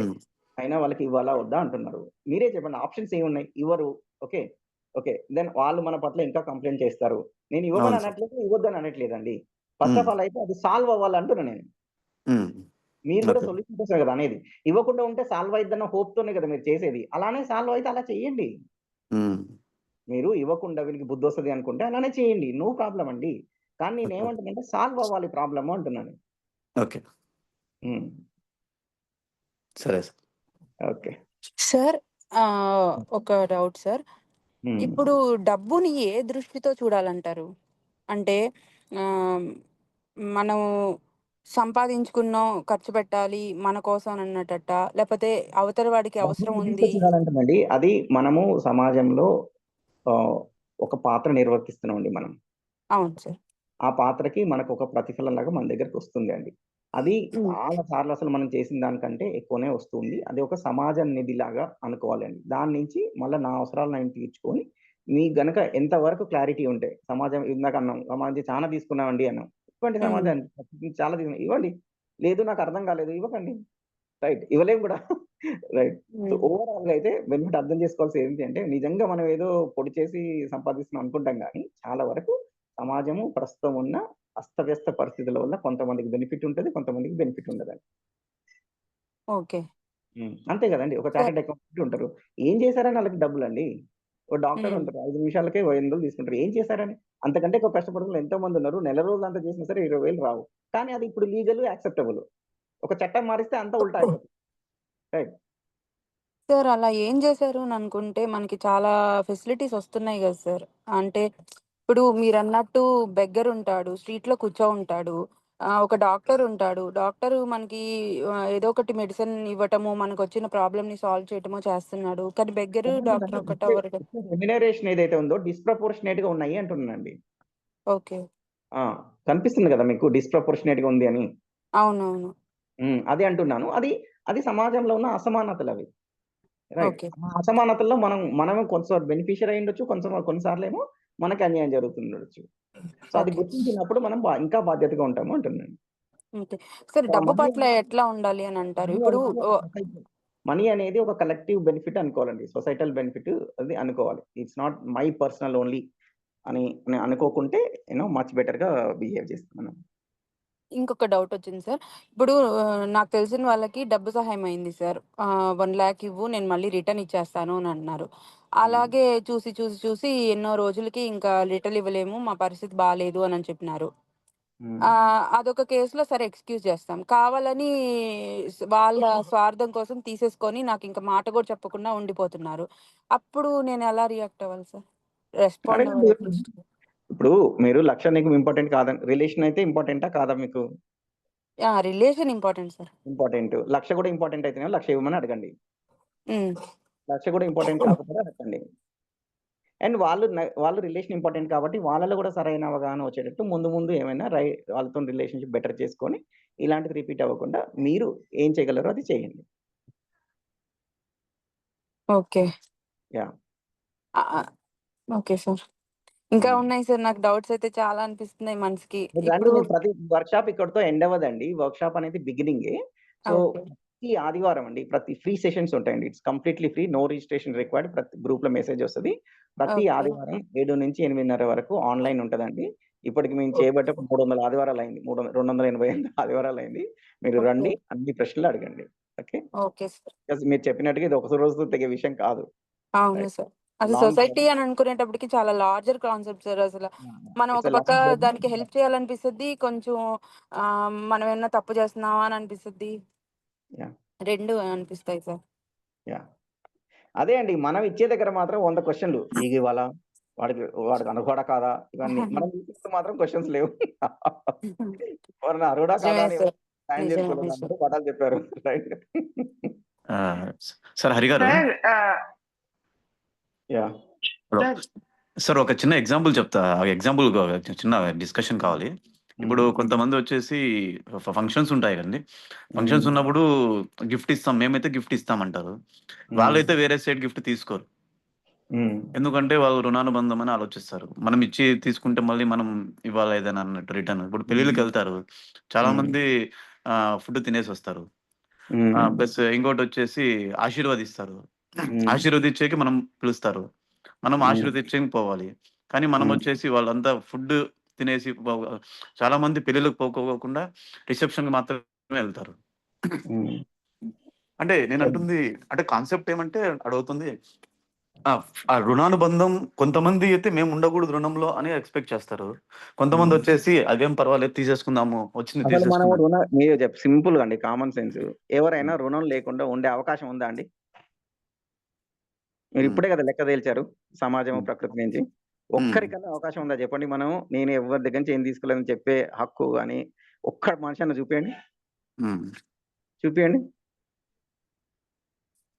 అయినా వాళ్ళకి ఇవ్వాలా వద్దా అంటున్నారు. మీరే చెప్పండి, ఆప్షన్స్ ఏమున్నాయి? ఇవ్వరు, ఓకే, ఓకే. దెన్ వాళ్ళు మన పట్ల ఇంకా కంప్లెయింట్ చేస్తారు. నేను ఇవ్వమని అవును సార్. అనట్లేదు, ఇవ్వద్దని అనట్లేదండి. ఫస్ట్ ఆఫ్ ఆల్ అయితే అది సాల్వ్ అవ్వాలంటున్నా నేను. మీరు కూడా ఓకే. సొల్యూషన్ కోసమే కదా అనేది. ఇవ్వకుండా ఉంటే సాల్వ్ అయిద్దన్న హోప్‌తోనే కదా మీరు చేసేది. అలానే సాల్వ్ అయితే అలా చేయండి. మీరు ఇవ్వకుండా వీళ్ళకి బుద్ధొస్తది అనుకుంటే అలానే చేయండి. నో ప్రాబ్లమ్ అండి. కానీ నేనేమంటున్నానంటే సాల్వ్ అవ్వాలి ప్రాబ్లము అంటున్నాను. ఓకే. హ్మ్. సరే సార్. ఓకే. సార్ ఒక డౌట్ సార్. హ్మ్. ఇప్పుడు డబ్బుని ఏ దృష్టితో చూడాలంటారు? అంటే ఆహ్, మనం సంపాదించుకున్నాం, ఖర్చు పెట్టాలి మన కోసం అన్నట్టా? లేపోతే అవతల వాడికి అవసరం డబ్బుని ఉంది. చూడాలంటేనండి అది మనము సమాజంలో ఆహ్, ఒక పాత్ర నిర్వర్తిస్తున్నామండి మనం. అవును సార్. ఆ పాత్రకి మనకొక ప్రతిఫలంలాగా మన దగ్గరకొస్తుంది అండి. అది చాలా సార్లు అసలు మనం చేసిన దానికంటే ఎక్కువనే వస్తుంది. అది ఒక సమాజ నిధిలాగా అనుకోవాలండి. దాని నుంచి మళ్ళా నా అవసరాలు నేను తీర్చుకొని, మీకు గనక ఎంత వరకు క్లారిటీ ఉంటే సమాజం ఇందాక అన్నాం. సమాజం చాలా తీసుకున్నామండి అన్నాం. ఇవ్వండి సమాజానికి. చాలా ఇవ్వండి. లేదు నాకు అర్థం కాలేదు ఇవ్వకండి. రైట్. ఇవ్వలేము కూడా. రైట్. సో, ఓవరాల్‌గా అయితే బెనిఫిట్ అర్థం చేసుకోవాల్సింది ఏంటి అంటే, నిజంగా మనం ఏదో పొడి చేసి సంపాదిస్తున్నాం అనుకుంటాం గానీ, చాలా వరకు సమాజము ప్రస్తుతం ఉన్న అస్తవ్యస్త పరిస్థితుల వల్ల కొంతమందికి బెనిఫిట్ ఉంటది. కొంతమందికి బెనిఫిట్ ఉండదండి. ఓకే. అంతే గదండీ. ఒక సార్ చార్టర్డ్ అకౌంటెంట్ ఉంటారు. ఏం చేశారని ఆళ్ళకి డబ్బులండి. ఒక డాక్టర్ హ్మ్. ఉంటారు. 5 నిమిషాలకే 800 తీసుకుంటారు. ఏం చేశారని? అంతకంటే ఎక్కువ కష్టపడుతున్న ఎంతో మంది ఉన్నారు. నెల రోజులంతా చేసినా సరే 20,000 రావు. కానీ అది ఇప్పుడు లీగల్ యాక్సెప్టబుల్. ఒక చట్టం మారిస్తే అంతా ఉల్టా అయిపోతుంది. రైట్. సార్ అలా ఏం చేశారు అని అనుకుంటే మనకి చాలా ఫెసిలిటీస్ వస్తున్నాయి గదా సార్. అంటే ఇప్పుడు మీరన్నట్టు బెగ్గర్ ఉంటాడు. స్ట్రీట్‌లో కూర్చోనుంటాడు. ఒక డాక్టర్ ఉంటాడు. డాక్టరు మనకి ఏదో ఒకటి మెడిసిన్ ఇవ్వటమో, మనకొచ్చిన ప్రాబ్లమ్‌ని సాల్వ్ చేయటమో చేస్తున్నాడు. కానీ బెగ్గరు, డాక్టర్ ఒకటవ్వరు కదా! రెమ్యునరేషన్ ఏదైతే ఉందో డిస్‌ప్రపోర్షనేట్‌గా ఉన్నాయి అంటున్నానండి. ఓకే. ఆ! కనిపిస్తుంది గదా! మీకు డిస్‌ప్రపోర్షనేట్‌గా ఉంది అని. అవునవును. అదే అంటున్నాను. అది సమాజంలో ఉన్న అసమానతలవి. రైట్. ఓకే. ఆ అసమానతల్లో మనము కొంచెం బెనిఫిషియర్ అయ్యుండొచ్చు. కొన్నిసార్లేమో మనకి అన్యాయం జరుగుతుండొచ్చు. సో, అది ఓకే. గుర్తించినప్పుడు మనం ఇంకా బాధ్యతగా ఉంటాము అంటున్నాను. ఓకే. సార్ ఆ డబ్బు మనీ పట్ల ఎట్లా ఉండాలి అని అంటారు? మనీ ఇప్పుడు అనేది ఒక మనీ అనేది ఒక కలెక్టివ్ బెనిఫిట్ అనుకోవాలండి. సొసైటల్ బెనిఫిట్ అది అనుకోవాలి. It's not my personal only అని అనుకోకుంటే మచ్ బెటర్‌గా బిహేవ్ చేస్తాం మనం. ఇంకొక డౌటొచ్చింది సార్. ఇప్పుడు నాకు తెలిసిన వాళ్ళకి డబ్బు సహాయం అయింది సార్. 1,00,000 ఇవ్వు నేను మళ్ళీ రిటర్న్ ఇచ్చేస్తాను అని అన్నారు. అలాగే చూసి ఎన్నో రోజులకి ఇంకా రిటర్న్ ఇవ్వలేము. మా పరిస్థితి బాలేదు అని చెప్పినారు. అదొక కేస్‌లో సరే ఎక్స్‌క్యూజ్ చేస్తాం. కావాలని వాళ్ళ స్వార్థం కోసం తీసేసుకొని నాకింక మాట కూడా చెప్పకుండా ఉండిపోతున్నారు. అప్పుడు నేను ఎలా రియాక్ట్ అవ్వాలి సార్? రెస్పాండ్ అడగండి. అవ్వాలి అట్లీస్ట్. ఇప్పుడు మీరు 1,00,000 నీకు ఇంపార్టెంట్ కాదని రిలేషన్ అయితే ఇంపార్టెంటా కాదా మీకు? Relation important sir. ఇంపార్టెంట్. 1,00,000 కూడా ఇంపార్టెంట్ అయితేనేమో 1,00,000 ఇవ్వమని అడగండి. హ్మ్. 1,00,000 కూడా ఇంపార్టెంట్ కాకపోతే అడగండి. అండ్ వాళ్ళు రిలేషన్ ఇంపార్టెంట్ కాబట్టి వాళ్ళలో కూడా సరైన అవగాహన వచ్చేటట్టు ముందు ఏమైనా వాళ్ళతోని రిలేషన్‌షిప్ బెటర్ చేసుకొని ఇలాంటిది రిపీట్ అవ్వకుండా మీరు ఏం చేయగలరో అది చేయండి. ఓకే. యాహ్! Okay sir. ఇంకా హ్మ్. ఉన్నాయి సార్. నాకు డౌట్స్ అయితే చాలా అనిపిస్తున్నాయి మనసుకి. మీరు రండి. ఇప్పుడు మీరు ప్రతి వర్క్‌షాప్ ఇక్కడితో ఎండ్ అవ్వదండి. వర్క్‌షాప్ అనేది బిగినింగే. So, okay. ప్రతి ఆదివారం అండి. ప్రతి ఫ్రీ సెషన్స్ ఉంటాయండి. It's completely free. No registration required. ప్రతి గ్రూప్‌లో మెసేజ్ వస్తది. ప్రతి ఓకే. ఆదివారం 7-8:30 వరకు ఆన్‌లైన్ ఉంటదండి. ఇప్పటికి మేము చేయబట్టి ఒక 300 ఆదివారాలయింది. 288 ఆదివారాలయింది. మీరు ఓకే. రండి. అన్ని ప్రశ్నలు అడగండి. ఓకే. Okay sir. బికాజ్ మీరు చెప్పినట్టుగా ఇది ఒక రోజుతో తెగే విషయం కాదు. అవును రైట్. సార్. అసలు లాంగ్ సొసైటీ అని అనుకునేటప్పటికి చాలా లార్జర్ కాన్సెప్ట్ సార్ అసల. మనం ఇట్స్ ఒక ఎ పక్క లాంగ్ జర్నీ. దానికి హెల్ప్ చేయాలనిపిస్తది. కొంచెం మనం ఏమన్నా తప్పు చేస్తున్నామా అని అనిపిస్తది. యాహ్! 2 అనిపిస్తాయి సార్. యాహ్! అదే అండి. మనం ఇచ్చే దగ్గర మాత్రం 100 క్వెషన్‌లు. ఇగివ్వాలా? వాడికి అర్హుడా కాదా? ఇవన్నీ. మనం ఇచ్చినప్పుడు మాత్రం క్వెషన్స్ లేవు. ఎవరైనా అర్హుడా కాదా నిజమే అని సార్. సాయం నిజమే. చేసుకోలేదు. నిజం. అందరూ పదాలు చెప్పారు. రైట్. సార్ హరి గారు. Sir yeah! సార్ సార్ ఒక చిన్న ఎగ్జాంపుల్ చెప్తా. ఆ ఎగ్జాంపుల్ చిన్న డిస్కషన్ కావాలి. ఇప్పుడు కొంతమంది వచ్చేసి ఫంక్షన్స్ ఉంటాయి కదండీ. ఫంక్షన్స్ ఉన్నప్పుడు గిఫ్ట్ ఇస్తాం. మేమైతే గిఫ్ట్ ఇస్తామంటారు. వాళ్ళైతే వేరే సైడ్ గిఫ్ట్ తీసుకోరు. ఎందుకంటే వాళ్ళు రుణానుబంధం అని ఆలోచిస్తారు. మనం ఇచ్చి తీసుకుంటే మళ్ళీ మనం ఇవ్వాలి ఏదైనా అన్నట్టు రిటర్న్. ఇప్పుడు పెళ్ళిళ్ళకెళ్తారు. చాలా మంది ఫుడ్ తినేసొస్తారు. ప్లస్ ఇంకోటొచ్చేసి ఆశీర్వదిస్తారు. ఆశీర్వదించేకి మనం పిలుస్తారు. మనం ఆశీర్వదించని పోవాలి. కానీ మనం వచ్చేసి వాళ్ళంతా ఫుడ్ తినేసి చాలా మంది పెళ్ళిళ్ళకి పోకోకుండా రిసెప్షన్‌కి మాత్రమే వెళ్తారు. అంటే నేనంటుంది అంటే కాన్సెప్ట్ ఏమంటే అడుగుతుంది ఆ రుణానుబంధం కొంతమంది అయితే మేము ఉండకూడదు రుణంలో అని ఎక్స్‌పెక్ట్ చేస్తారు. కొంతమంది వచ్చేసి అదేం పర్వాలేదు తీసేసుకుందాము వచ్చింది అసలు మనము తీసేసుకుందాం. మీరు సింపుల్‌గా అండి కామన్ సెన్స్. ఎవరైనా రుణం లేకుండా ఉండే అవకాశం ఉందా అండి? మీరు ఇప్పుడే కదా లెక్క తేల్చారు సమాజము, ప్రకృతి నుంచి. ఒక్కరికన్నా అవకాశం ఉందా చెప్పండి? మనం నేను ఎవరి దగ్గర నుంచి ఏం తీసుకోలేదని చెప్పే హక్కు గాని ఒక్క మనిషి అన్న చూపియండి. చూపియండి.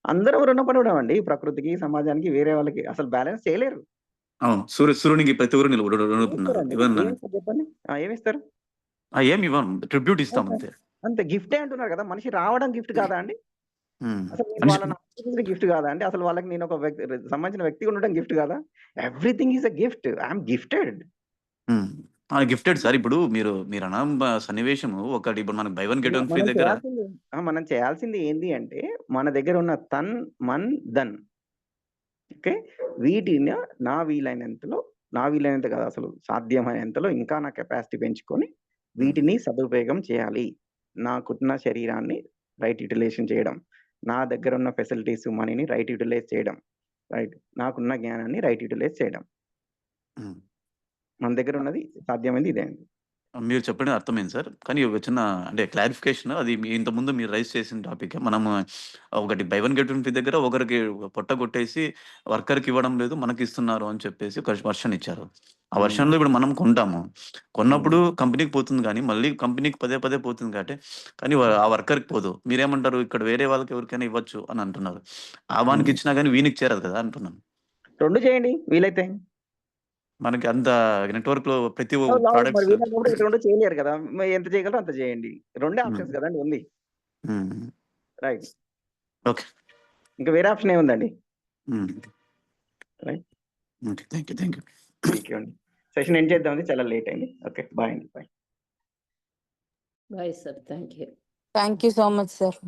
అందరం రుణపడడం అండి ప్రకృతికి, సమాజానికి, వేరే వాళ్ళకి అసలు బ్యాలెన్స్ చేయలేరు. అవును. సూర్యునికి ప్రతి ఒక్కరు రుణపడుతున్నారు. ఏమిస్తారండి? ఇవ్వను ఏమిస్తారు చెప్పండి? ఏమిస్తారు? ఏమి ఇవ్వను. ట్రిబ్యూట్ ఇస్తాం అంతే. అంతే గిఫ్టే అంటున్నారు కదా! మనిషి రావడం గిఫ్ట్ కాదా అండి? అసలు నేను మనిషి వాళ్ళని ఆశీర్వదించడం గిఫ్ట్ కాదా అండి? అసలు వాళ్ళకి నేను ఒక సంబంధించిన వ్యక్తిగా ఉండడం గిఫ్ట్ కాదా? Everything is a gift. I'm gifted. Gifted sir. ఇప్పుడు మీరు సన్నివేశము ఒకటి ఇప్పుడు మనకు by one get one free మనం దగ్గర చేయాల్సింది మనం చేయాల్సింది ఏంది అంటే మన దగ్గర ఉన్న తన్, మన్, ధన్ ఓకే. వీటిని నా వీలైనంత కాదు అసలు సాధ్యమైనంతలో ఇంకా నా కెపాసిటీ పెంచుకొని వీటిని సదుపయోగం చేయాలి. నాకున్న శరీరాన్ని రైట్ యుటిలైజేషన్ చేయడం, నా దగ్గర ఉన్న ఫెసిలిటీస్, మనీని రైట్ యుటిలైజ్ చేయడం, రైట్ నాకున్న జ్ఞానాన్ని రైట్ యుటిలైజ్ చేయడం. మన దగ్గర ఉన్నది సాధ్యమైంది ఇదే అండి. మీరు చెప్పడం అర్థమైంది సార్. కానీ ఒక చిన్న అంటే క్లారిఫికేషన్ అది ఇంతకుముందు మీరు రైజ్ చేసిన టాపిక్. మనము ఒకటి by one get one free దగ్గర ఒకరికి పొట్ట కొట్టేసి వర్కర్‌కి ఇవ్వడం లేదు, మనకి ఇస్తున్నారు అని చెప్పేసి ఒక వర్షన్ ఇచ్చారు. ఆ వర్షన్‌లో ఇప్పుడు మనం కొంటాము. కొన్నప్పుడు కంపెనీకి పోతుంది కానీ మళ్ళీ కంపెనీకి పదే పదే పోతుంది కాబట్టి కానీ ఆ వర్కర్‌కి పోదు. మీరేమంటారు? ఇక్కడ వేరే వాళ్ళకి ఎవరికైనా ఇవ్వచ్చు అని అంటున్నారు. ఆ వానికి ఇచ్చినా కానీ వీనికి చేరదు కదా అంటున్నాను. 2 చేయండి వీలైతే. మనకి అంత నెట్వర్క్‌లో ప్రతి మరి ప్రొడక్ట్స్ వీలైనప్పుడు ఇటు 2 చేయలేరు కదా! మరి ఎంత చేయగలరో అంత చేయండి. 2 ఆప్షన్స్ కదండీ ఉంది. రైట్. ఓకే. ఇంకా వేరే ఆప్షన్ ఏముందండి? Right. Okay. Thank you. Thank you అండి. సెషన్ ఎండ్ చేద్దామండి. చాలా లేట్ అయింది. ఓకే. బాయ్ అండి. Bye. Bye sir. Thank you. Thank you so much sir.